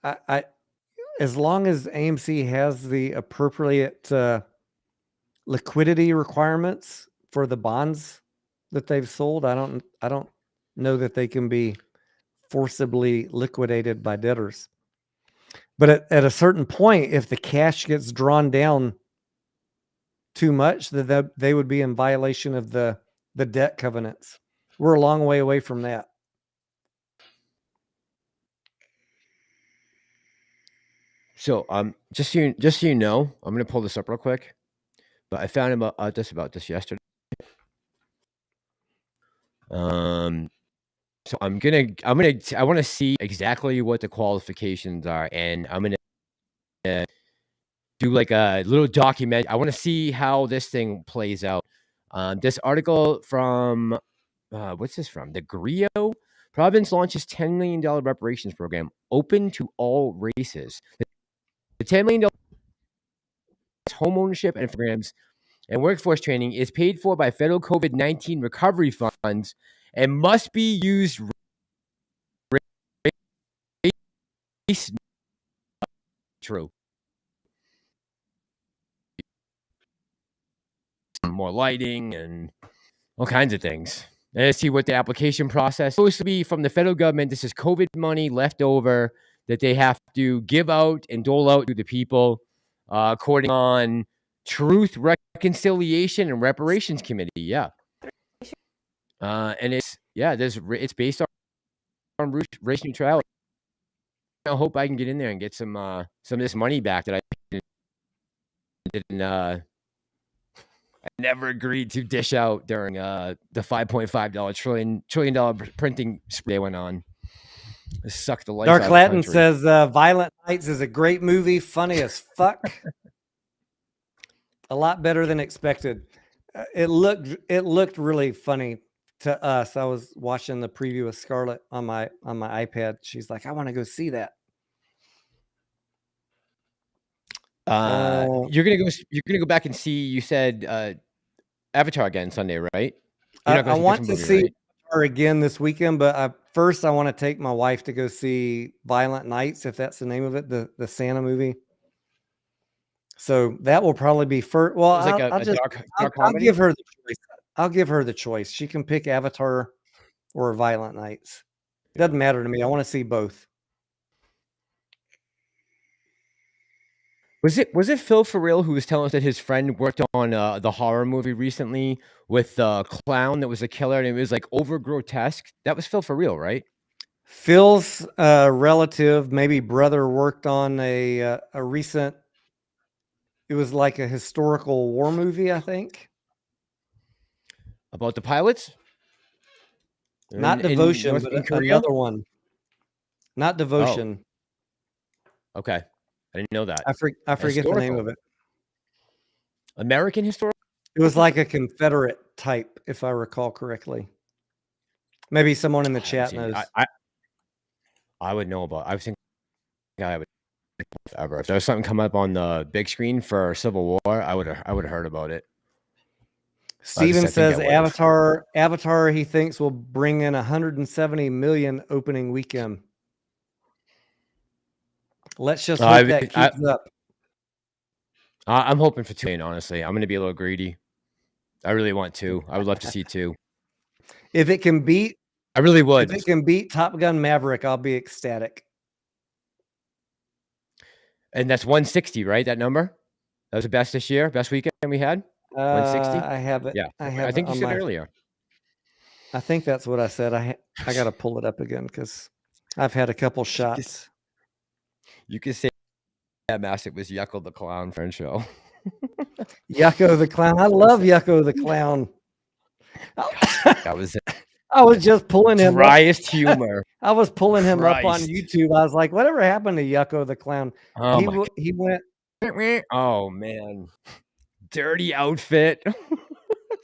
I as long as AMC has the appropriate liquidity requirements for the bonds that they've sold, I don't know that they can be forcibly liquidated by debtors. But at a certain point, if the cash gets drawn down too much, that they would be in violation of the debt covenants. We're a long way away from that. So just so you know, I'm gonna pull this up real quick. But I found about this yesterday. So I want to see exactly what the qualifications are, and I'm gonna do like a little document. I want to see how this thing plays out. This article from what's this from? The Grio province launches $10 million reparations program open to all races. The $10 million home ownership and programs and workforce training is paid for by federal COVID-19 recovery funds and must be used true. More lighting and all kinds of things. Let's see what the application process is supposed to be from the federal government. This is COVID money left over that they have to give out and dole out to the people. according on Truth, Reconciliation, and Reparations Committee. Yeah, and it's based on race neutrality. I hope I can get in there and get some of this money back that I didn't. I never agreed to dish out during the $5.5 trillion printing spree went on. It sucked the life Dark out of the Latin country. says Violent Nights is a great movie, funny as fuck. A lot better than expected. It looked really funny to us. I was watching the preview with Scarlett on my iPad. She's like, I want to go see that. You're gonna go back and see. You said Avatar again Sunday, right? I want to see Avatar again this weekend, but first I want to take my wife to go see Violent Nights, if that's the name of it, the Santa movie. So that will probably be first. Well, I'll give her the choice. I'll give her the choice. She can pick Avatar or Violent Nights. It doesn't matter to me. I want to see both. Was it Phil for real who was telling us that his friend worked on the horror movie recently with the clown that was a killer and it was like over grotesque? That was Phil for real, right? Phil's relative, maybe brother, worked on a recent. It was like a historical war movie, I think. About the pilots? Not Devotion, but another one. Not Devotion. Oh. Okay. I didn't know that. I forget the name of it. American historical? It was like a Confederate type, if I recall correctly. Maybe someone in the chat knows. I would know about. I was thinking I would ever. If there was something come up on the big screen for Civil War, I would have heard about it. Steven says Avatar he thinks will bring in 170 million opening weekend. Let's just hope that keeps up. I'm hoping for 2 million, honestly. I'm going to be a little greedy. I really want 2. I would love to see 2. If it can beat, I really would. If it can beat Top Gun Maverick, I'll be ecstatic. And that's 160, right? That number? That was the best this year, best weekend we had? 160? I have it. Yeah. I think you said earlier. I think that's what I said. I got to pull it up again because I've had a couple shots. You could say that Massive was Yucko the Clown friend show. Yucko the Clown. I love Yucko the Clown. That was it. I was just pulling him driest humor. I was pulling him up on YouTube. I was like, whatever happened to Yucko the Clown? Oh, he went. Oh, man. Dirty outfit.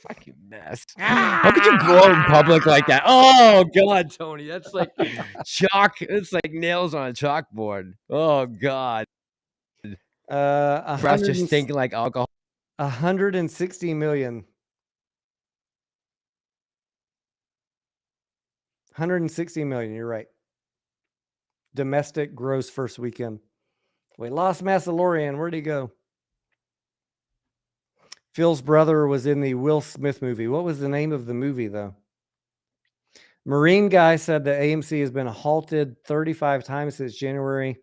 Fucking mess. How could you go out in public like that? Oh, God, Tony. That's like chalk. It's like nails on a chalkboard. Oh, God. Breath just stinking like alcohol. 160 million. 160 million. You're right. Domestic gross first weekend. We lost Massalorian. Where'd he go? Phil's brother was in the Will Smith movie. What was the name of the movie, though? Marine guy said the AMC has been halted 35 times since January.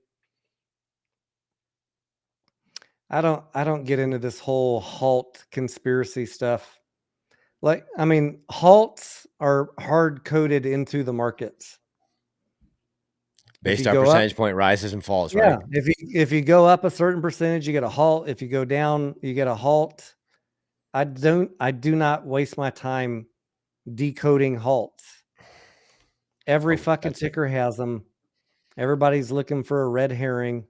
I don't get into this whole halt conspiracy stuff. Like, I mean, halts are hard coded into the markets. Based on percentage point rises and falls, right? Yeah. If you go up a certain percentage, you get a halt. If you go down, you get a halt. I do not waste my time decoding halts. Every fucking ticker has them. Everybody's looking for a red herring.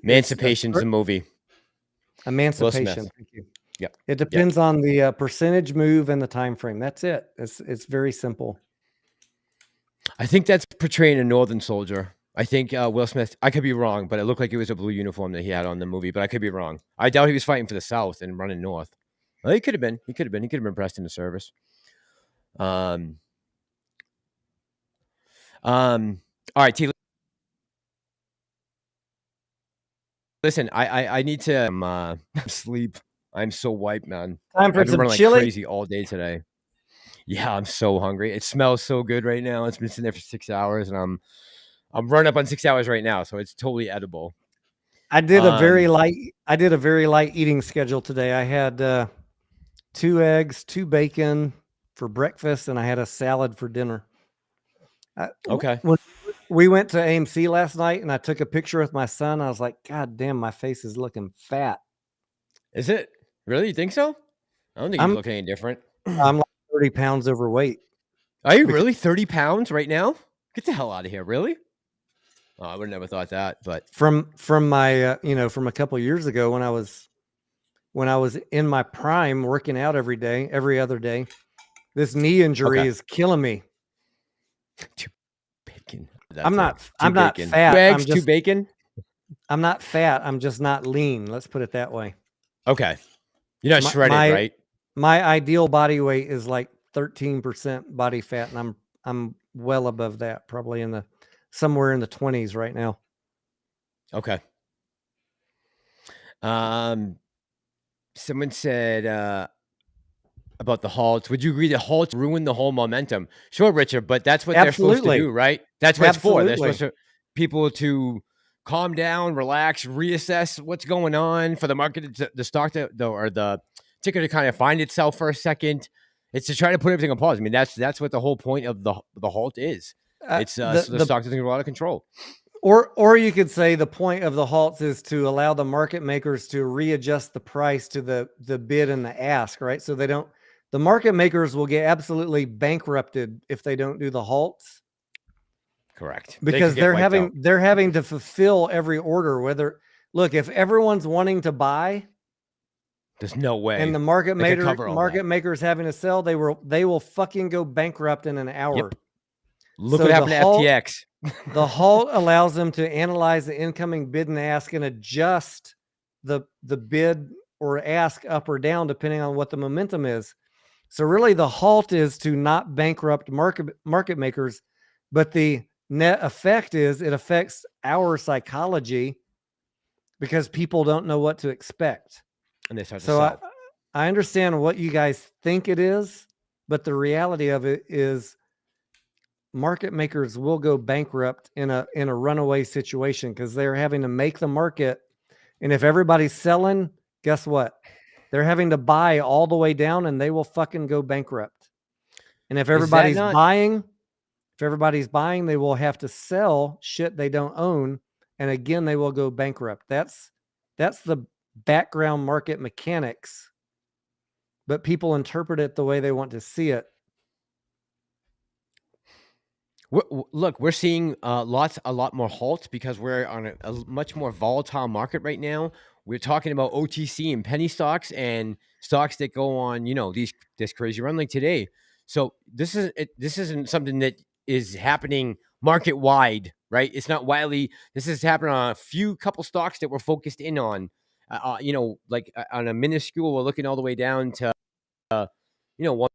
Emancipation's a movie. Emancipation. Thank you. Yep. It depends on the percentage move and the time frame. That's it. It's very simple. I think that's portraying a Northern soldier. I think Will Smith, I could be wrong, but it looked like it was a blue uniform that he had on the movie, but I could be wrong. I doubt he was fighting for the South and running north. Well, he could have been. He could have been pressed into service. All right, T. Listen, I need to sleep. I'm so wiped, man. Time for I've been some running chili. like crazy all day today. Yeah, I'm so hungry. It smells so good right now. It's been sitting there for 6 hours, and I'm running up on 6 hours right now, so it's totally edible. I did a very light eating schedule today. I had 2 eggs, 2 bacon for breakfast, and I had a salad for dinner. Okay. When we went to AMC last night and I took a picture with my son, I was like, God damn, my face is looking fat. Is it? Really? You think so? I don't think you look any different. I'm like 30 pounds overweight. Are you really 30 pounds right now? Get the hell out of here. Really? Oh, I would have never thought that, but From my from a couple years ago when I was in my prime working out every day, every other day, this knee injury is killing me. Too bacon. I'm not fat. 2 eggs, 2 bacon. I'm not fat. I'm just not lean. Let's put it that way. Okay. You're not shredded, right? My ideal body weight is like 13% body fat, and I'm well above that, probably somewhere in the 20s right now. Okay. Someone said about the halts. Would you agree that halts ruin the whole momentum? Sure, Richard, but that's what they're supposed to do, right? That's what it's for. They're supposed to people to calm down, relax, reassess what's going on for the market, the stock or the ticker to kind of find itself for a second. It's to try to put everything on pause. I mean, that's what the whole point of the halt is. It's so the stock doesn't go out of control. Or you could say the point of the halts is to allow the market makers to readjust the price to the bid and the ask, right? So the market makers will get absolutely bankrupted if they don't do the halts. Correct. Because they're having to fulfill every order. Look, if everyone's wanting to buy, there's no way. And the market makers having to sell, they will fucking go bankrupt in an hour. Yep. Look what happened to FTX. The halt allows them to analyze the incoming bid and ask and adjust the bid or ask up or down depending on what the momentum is. So really the halt is to not bankrupt market makers, but the net effect is it affects our psychology because people don't know what to expect. And they start to sell. I understand what you guys think it is, but the reality of it is market makers will go bankrupt in a runaway situation because they're having to make the market. And if everybody's selling, guess what? They're having to buy all the way down and they will fucking go bankrupt. And if everybody's buying, they will have to sell shit they don't own. And again, they will go bankrupt. That's the background market mechanics, but people interpret it the way they want to see it. Look, we're seeing a lot more halts because we're on a much more volatile market right now. We're talking about OTC and penny stocks and stocks that go on, this crazy run like today. So this isn't something that is happening market wide, right? It's not widely. This is happening on a couple stocks that we're focused in on. Like on a minuscule, we're looking all the way down to, one.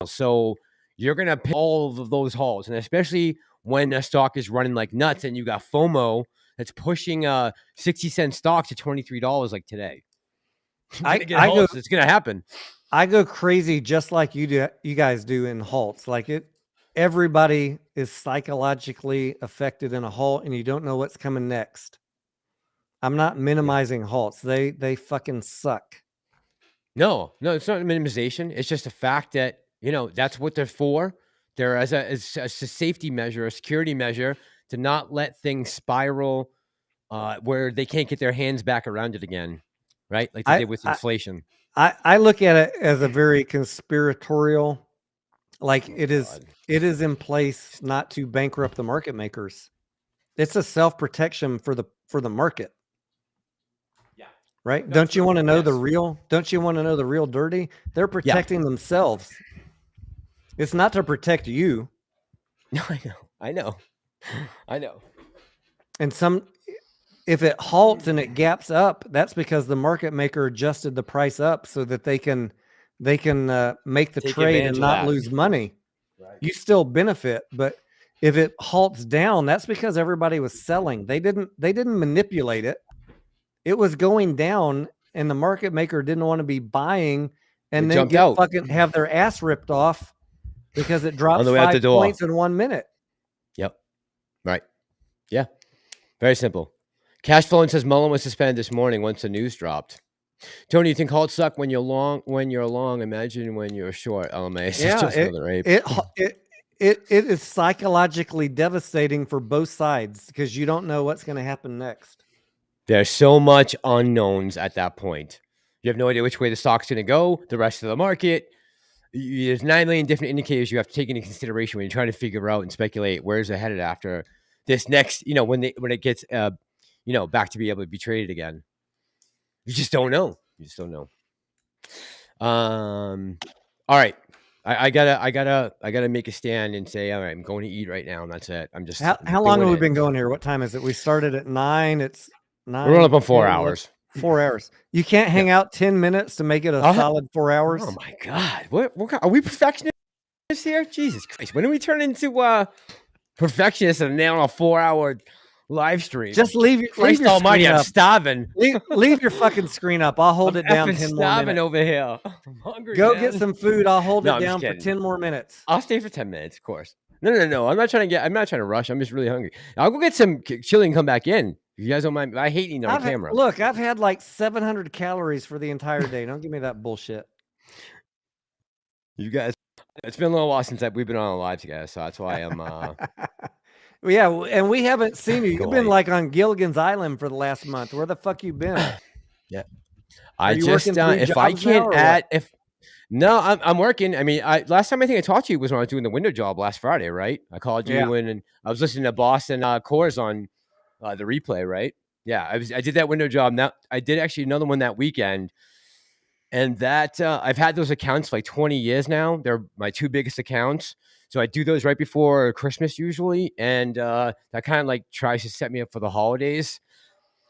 So you're going to pick all of those halts. And especially when a stock is running like nuts and you got FOMO that's pushing 60-cent stock to $23 like today. It's going to happen. I go crazy just like you guys do in halts. Like everybody is psychologically affected in a halt and you don't know what's coming next. I'm not minimizing halts. They fucking suck. No, it's not a minimization. It's just a fact that, that's what they're for. They're as a safety measure, a security measure to not let things spiral where they can't get their hands back around it again, right? Like they did with inflation. I look at it as a very conspiratorial, like it is in place not to bankrupt the market makers. It's a self-protection for the market. Yeah. Right? Don't you want to know the real? Don't you want to know the real dirty? They're protecting themselves. It's not to protect you. No, I know. And if it halts and it gaps up, that's because the market maker adjusted the price up so that they can make the trade and not lose money. Right. You still benefit, but if it halts down, that's because everybody was selling. They didn't manipulate it. It was going down and the market maker didn't want to be buying and then fucking have their ass ripped off because it dropped 5 points in 1 minute. Yep. Right. Yeah. Very simple. Cash Flow says Mullen was suspended this morning once the news dropped. Tony, you think halts suck when you're long? When you're long, imagine when you're short. LMA. Yeah, It it is psychologically devastating for both sides because you don't know what's going to happen next. There's so much unknowns at that point. You have no idea which way the stock's going to go. The rest of the market. There's 9 million different indicators you have to take into consideration when you're trying to figure out and speculate where's it headed after this next. When it gets back to be able to be traded again. You just don't know. All right. I gotta make a stand and say, all right, I'm going to eat right now, and that's it. I'm just how long have we been going here? What time is it? We started at 9. It's 9. We're running up on 4 hours. 4 hours. You can't hang out 10 minutes to make it a solid 4 hours. Oh my God! What are we perfectionists here? Jesus Christ! When do we turn into perfectionists and nail a 4-hour live stream? Just leave your Almighty, screen I'm up. starving. Leave your fucking screen up. I'll hold it down 10 more minutes. Over here. I'm hungry. Go get some food. I'll hold it I'm down for 10 more minutes. I'll stay for 10 minutes, of course. No. I'm not trying to rush. I'm just really hungry. I'll go get some chili and come back in. If you guys don't mind, I hate eating on camera. Look, I've had like 700 calories for the entire day. Don't give me that bullshit. You guys, it's been a little while since we've been on a live together, so that's why I'm. Yeah, and we haven't seen you. You've been like on Gilligan's Island for the last month. Where the fuck you been? Yeah, I just if I can't add No, I'm working. I mean, last time I think I talked to you was when I was doing the window job last Friday, right? I called you and I was listening to Boston Cores on the replay, right? Yeah, I did that window job. Now I did actually another one that weekend, and that I've had those accounts for like 20 years now. They're my 2 biggest accounts, so I do those right before Christmas usually, and that kind of like tries to set me up for the holidays.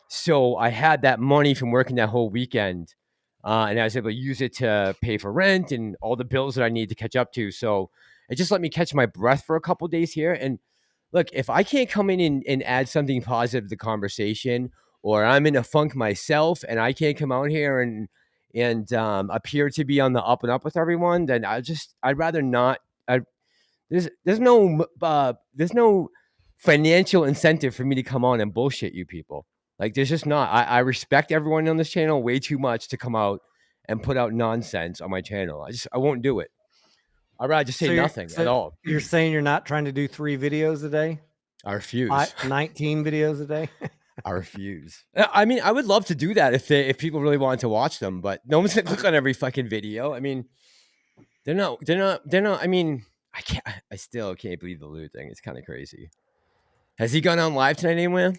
So I had that money from working that whole weekend. And I was able to use it to pay for rent and all the bills that I need to catch up to. So it just let me catch my breath for a couple of days here. And look, if I can't come in and add something positive to the conversation, or I'm in a funk myself and I can't come out here and appear to be on the up and up with everyone, then I'd rather not. There's no financial incentive for me to come on and bullshit you people. Like, there's just not. I respect everyone on this channel way too much to come out and put out nonsense on my channel. I won't do it. I'd rather just say nothing at all. You're saying you're not trying to do 3 videos a day? I refuse. 19 videos a day? I refuse. I mean, I would love to do that if people really wanted to watch them, but no one's gonna click on every fucking video. I mean, they're not. I mean, I still can't believe the loot thing. It's kind of crazy. Has he gone on live tonight anywhere?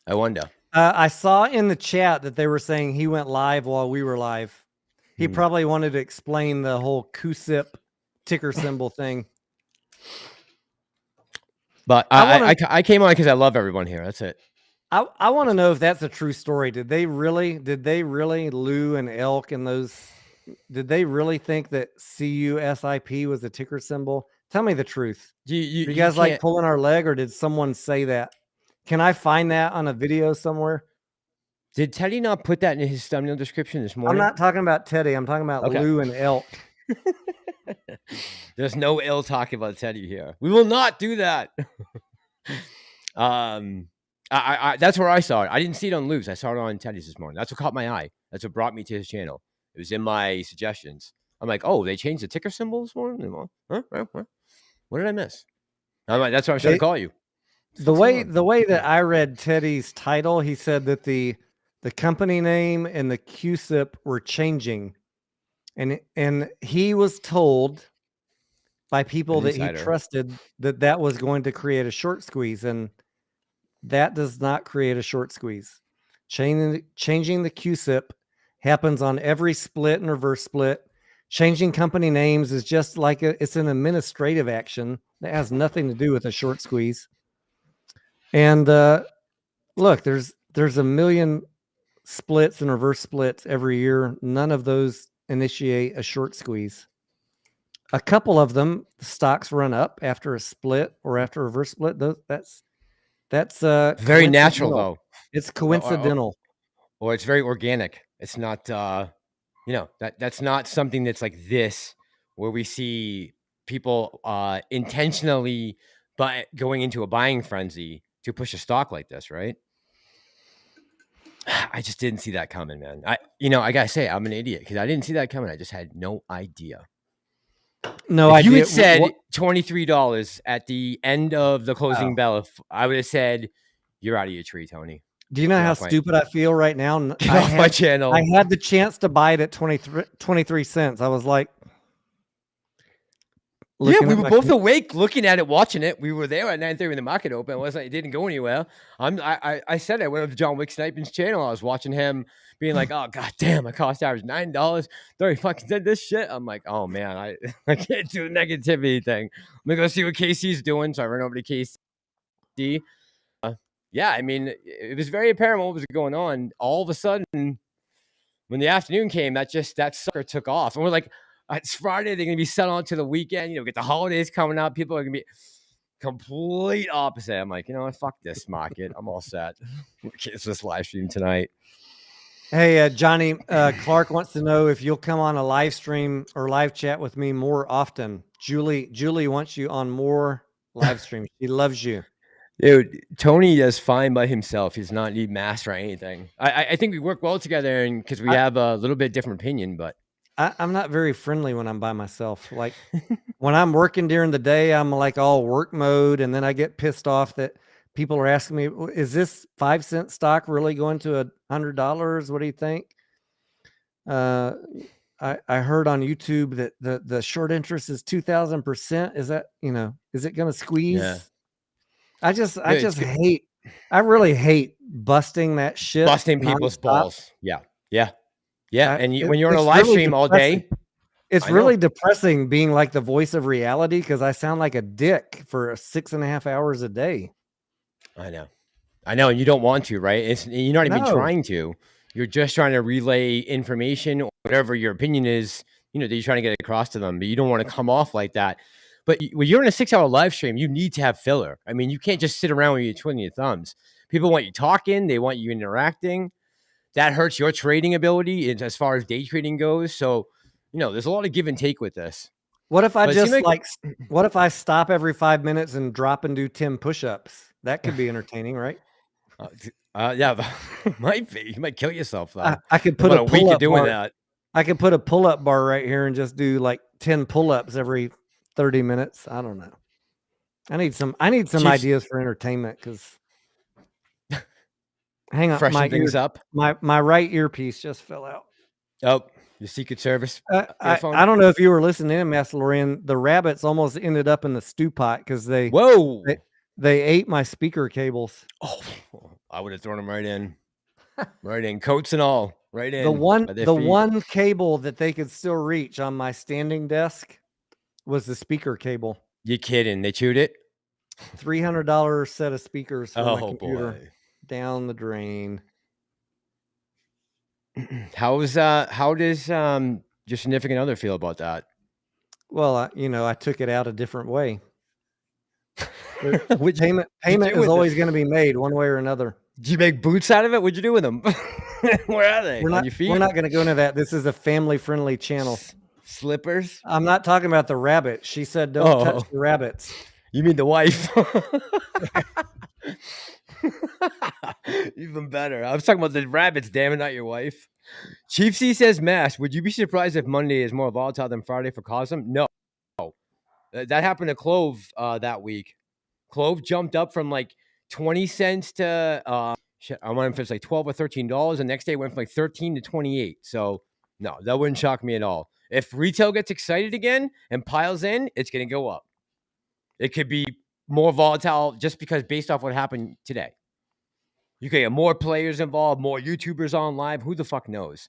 I wonder. I saw in the chat that they were saying he went live while we were live. He probably wanted to explain the whole QSIP ticker symbol thing. But I came on because I love everyone here. That's it. I want to know if that's a true story. Did they really, Lou and Elk and those, did they really think that CUSIP was a ticker symbol? Tell me the truth. You guys like pulling our leg, or did someone say that? Can I find that on a video somewhere? Did Teddy not put that in his thumbnail description this morning? I'm not talking about Teddy. I'm talking about Lou and Elk. There's no ill talking about Teddy here. We will not do that. That's where I saw it. I didn't see it on Lou's. I saw it on Teddy's this morning. That's what caught my eye. That's what brought me to his channel. It was in my suggestions. I'm like, oh, they changed the ticker symbol this morning? Huh? What did I miss? I'm like, that's why I'm trying to call you. The way that I read Teddy's title, he said that the company name and the QSIP were changing, and he was told by people that he trusted that was going to create a short squeeze, and that does not create a short squeeze. Changing the QSIP happens on every split and reverse split. Changing company names is just like it's an administrative action that has nothing to do with a short squeeze. And look, there's a million splits and reverse splits every year. None of those initiate a short squeeze. A couple of them, the stocks run up after a split or after a reverse split. That's very natural, though. It's coincidental, or it's very organic. It's not, that's not something that's like this, where we see people intentionally going into a buying frenzy to push a stock like this, right? I just didn't see that coming, man. I gotta say, I'm an idiot because I didn't see that coming. I just had no idea. No If idea. you had said $23 at the end of the closing bell, I would have said, "You're out of your tree, Tony." Do you know how stupid I feel right now? Get off my channel. I had the chance to buy it at 23 cents. I was like, yeah, we were both awake, looking at it, watching it. We were there at 9:30 when the market opened. It didn't go anywhere. I said I went over to John Wick Sniping's channel. I was watching him being like, "Oh god damn, my cost average $9. 30 fucking did this shit." I'm like, "Oh man, I can't do the negativity thing. Let me go see what KC's doing." So I ran over to KC. Yeah, I mean, it was very apparent what was going on. All of a sudden, when the afternoon came, that sucker took off, and we're like, it's Friday. They're gonna be set on to the weekend. Get the holidays coming up. People are gonna be complete opposite. I'm like, fuck this market. I'm all set. It's this live stream tonight. Hey, Johnny Clark wants to know if you'll come on a live stream or live chat with me more often. Julie wants you on more live streams. She loves you. Dude, Tony does fine by himself. He's not need master or anything. I think we work well together, and because we have a little bit different opinion, but I'm not very friendly when I'm by myself. Like when I'm working during the day, I'm like all work mode, and then I get pissed off that people are asking me, "Is this 5-cent stock really going to $100? What do you think?" I heard on YouTube that the short interest is 2,000%. Is that is it going to squeeze? Yeah. I really hate busting that shit. Busting people's balls. Yeah. And when you're on a live really stream all day, it's really depressing being like the voice of reality because I sound like a dick for 6.5 hours a day. I know, and you don't want to, right? You're not even trying to. You're just trying to relay information or whatever your opinion is, that you're trying to get across to them, but you don't want to come off like that. But when you're in a 6-hour live stream, you need to have filler. I mean, you can't just sit around with you twiddling your thumbs. People want you talking. They want you interacting. That hurts your trading ability as far as day trading goes. So, there's a lot of give and take with this. What if I what if I stop every 5 minutes and drop and do 10 push-ups? That could be entertaining, right? Yeah, might be. You might kill yourself though. I could put a week of doing that. I could put a pull-up bar right here and just do like 10 pull-ups every 30 minutes. I don't know. I need some ideas for entertainment because hang on, freshen things up. My right earpiece just fell out. Oh, the Secret Service. I don't know if you were listening to Massalorian. The rabbits almost ended up in the stew pot because they ate my speaker cables. Oh, I would have thrown them right in. Right in, coats and all. Right in. The one cable that they could still reach on my standing desk was the speaker cable. You kidding? They chewed it? $300 set of speakers for my computer. Boy. Down the drain. How does your significant other feel about that? Well, I took it out a different way. Which payment is always going to be made one way or another. Did you make boots out of it? What'd you do with them? Where are they? On your feet? We're not going to go into that. This is a family-friendly channel. Slippers? I'm not talking about the rabbit. She said don't touch the rabbits. You mean the wife? Even better. I was talking about the rabbits, damn it, not your wife. Chief C says, Mass, would you be surprised if Monday is more volatile than Friday for Cosm? No. That happened to Clove that week. Clove jumped up from like 20 cents to I went from like $12 or $13. The next day it went from like 13 to 28. So no, that wouldn't shock me at all. If retail gets excited again and piles in, it's going to go up. It could be more volatile just because based off what happened today. You could get more players involved, more YouTubers on live. Who the fuck knows?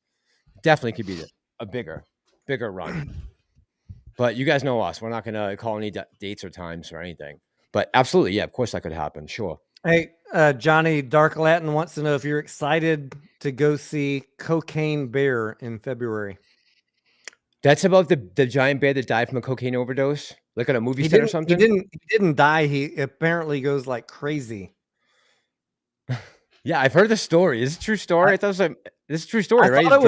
Definitely could be a bigger run. But you guys know us. We're not going to call any dates or times or anything. But absolutely, yeah, of course that could happen. Sure. Hey, Johnny Dark Latin wants to know if you're excited to go see Cocaine Bear in February. That's about the giant bear that died from a cocaine overdose, like on a movie set or something? He didn't die. He apparently goes like crazy. Yeah, I've heard the story. Is it a true story? I thought this is a true story, right? I thought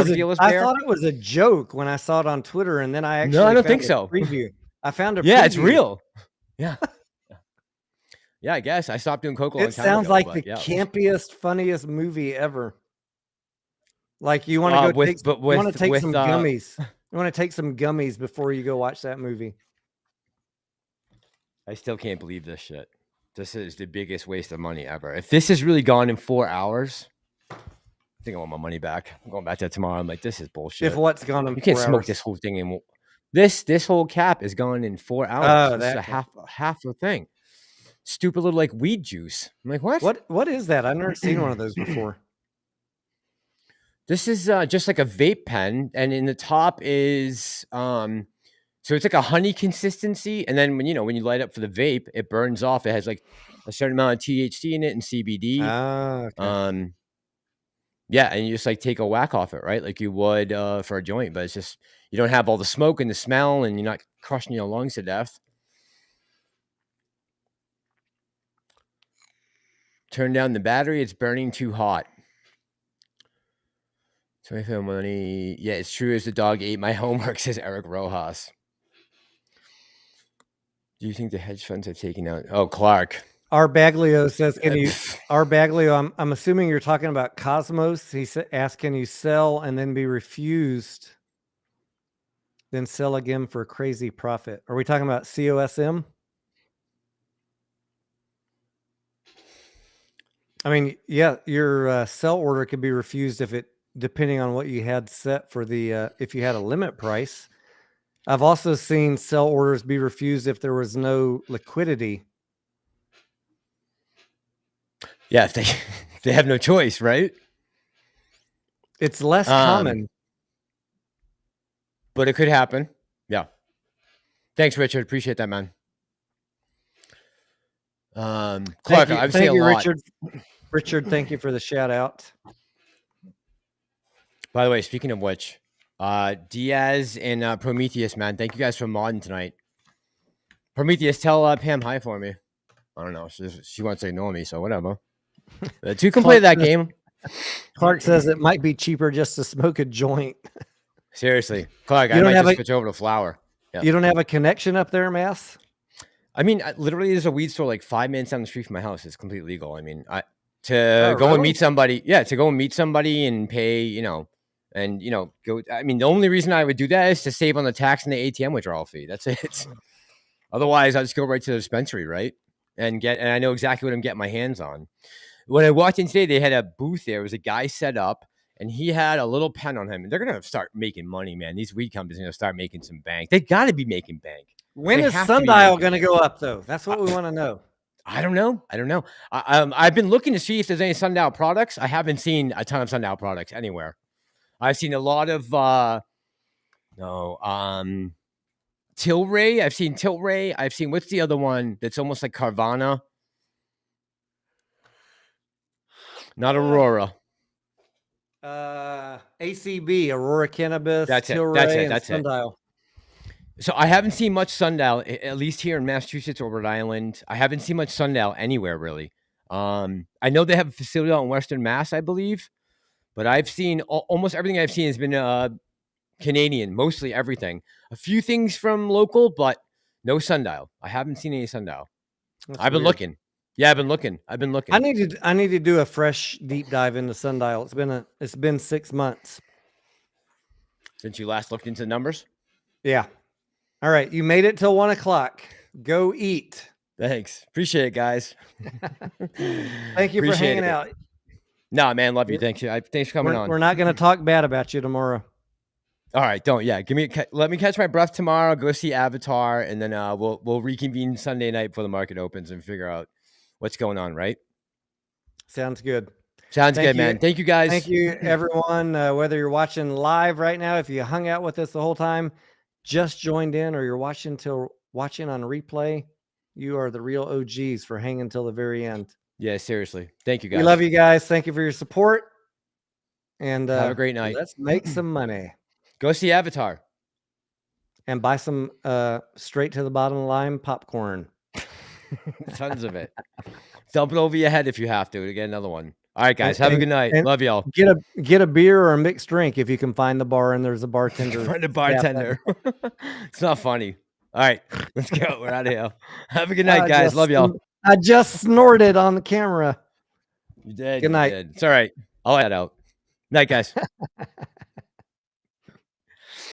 it was a joke when I saw it on Twitter, and then I actually I don't think so. Preview. I found a yeah, preview. It's real. Yeah. Yeah, I guess I stopped doing coke a long time ago. It sounds like the campiest, funniest movie ever. Like you want to go take, but you want to take with some gummies. You want to take some gummies before you go watch that movie. I still can't believe this shit. This is the biggest waste of money ever. If this is really gone in 4 hours, I think I want my money back. I'm going back to tomorrow. I'm like, this is bullshit. If what's gone in You can't 4 smoke hours? this whole thing in this whole cap is gone in 4 hours. Oh, this is a half a thing. Stupid little like weed juice. I'm like, what is that? I've never seen one of those before. This is just like a vape pen, and in the top is so it's like a honey consistency, and then when you light up for the vape, it burns off. It has like a certain amount of THC in it and CBD. Okay. Yeah, and you just like take a whack off it, right? Like you would for a joint, but it's just you don't have all the smoke and the smell, and you're not crushing your lungs to death. Turn down the battery; it's burning too hot. So I feel money. Yeah, it's true as the dog ate my homework, says Eric Rojas. Do you think the hedge funds are taking out? Oh, Clark. Our Baglio says, "Can you?" Our Baglio, I'm assuming you're talking about Cosmos. He asked, "Can you sell and then be refused, then sell again for a crazy profit?" Are we talking about COSM? I mean, yeah, your sell order could be refused depending on what you had set for the if you had a limit price. I've also seen sell orders be refused if there was no liquidity. Yeah, if they have no choice, right? It's less common, but it could happen. Yeah. Thanks, Richard. Appreciate that, man. Clark, I've seen a lot. Richard, thank you for the shout out. By the way, speaking of which, Diaz and Prometheus, man, thank you guys for modding tonight. Prometheus, tell Pam hi for me. I don't know. She wants to ignore me, so whatever. Two can play that game. Clark says it might be cheaper just to smoke a joint. Seriously, Clark, I might just switch over to flower. Yeah. You don't have a connection up there, Mass? I mean, literally, there's a weed store like 5 minutes down the street from my house. It's completely legal. I mean, and meet somebody. Yeah, to go and meet somebody and pay, and go. I mean, the only reason I would do that is to save on the tax and the ATM withdrawal fee. That's it. Otherwise, I'll just go right to the dispensary, right? And I know exactly what I'm getting my hands on. When I walked in today, they had a booth there. It was a guy set up, and he had a little pen on him. And they're going to start making money, man. These weed companies are going to start making some bank. They got to be making bank. When is Sundial going to go up, though? That's what we want to know. I don't know. I've been looking to see if there's any Sundial products. I haven't seen a ton of Sundial products anywhere. I've seen a lot of Tilray. I've seen Tilray. I've seen, what's the other one that's almost like Carvana? Not Aurora. ACB, Aurora Cannabis. That's Tilray, it. That's Sundial. So I haven't seen much Sundial, at least here in Massachusetts or Rhode Island. I haven't seen much Sundial anywhere, really. I know they have a facility out in Western Mass, I believe. But I've seen almost everything I've seen has been Canadian, mostly everything. A few things from local, but no Sundial. I haven't seen any Sundial. I've been looking. Yeah, I've been looking. I need to do a fresh deep dive into Sundial. It's been 6 months since you last looked into the numbers. Yeah. All right, you made it till 1 o'clock. Go eat. Thanks. Appreciate it, guys. Thank you for hanging out. No, man, love you. Thanks. Thanks for coming on. We're not going to talk bad about you tomorrow. All right, don't. Yeah, let me catch my breath tomorrow. Go see Avatar, and then we'll reconvene Sunday night before the market opens and figure out what's going on. Right? Sounds good. Sounds good, man. Thank you, guys. Thank you, everyone. Whether you're watching live right now, if you hung out with us the whole time, just joined in, or you're watching on replay, you are the real OGs for hanging till the very end. Yeah, seriously. Thank you, guys. We love you guys. Thank you for your support. And have a great night. Let's make some money. Go see Avatar. And buy some straight to the bottom line popcorn. Tons of it. Dump it over your head if you have to get another one. All right, guys. Have a good night. Love y'all. Get a beer or a mixed drink if you can find the bar and there's a bartender. Find a bartender. It's not funny. All right, let's go. We're out of here. Have a good night, guys. Love y'all. I just snorted on the camera. You did. Good night. It's all right. I'll add out. Night, guys.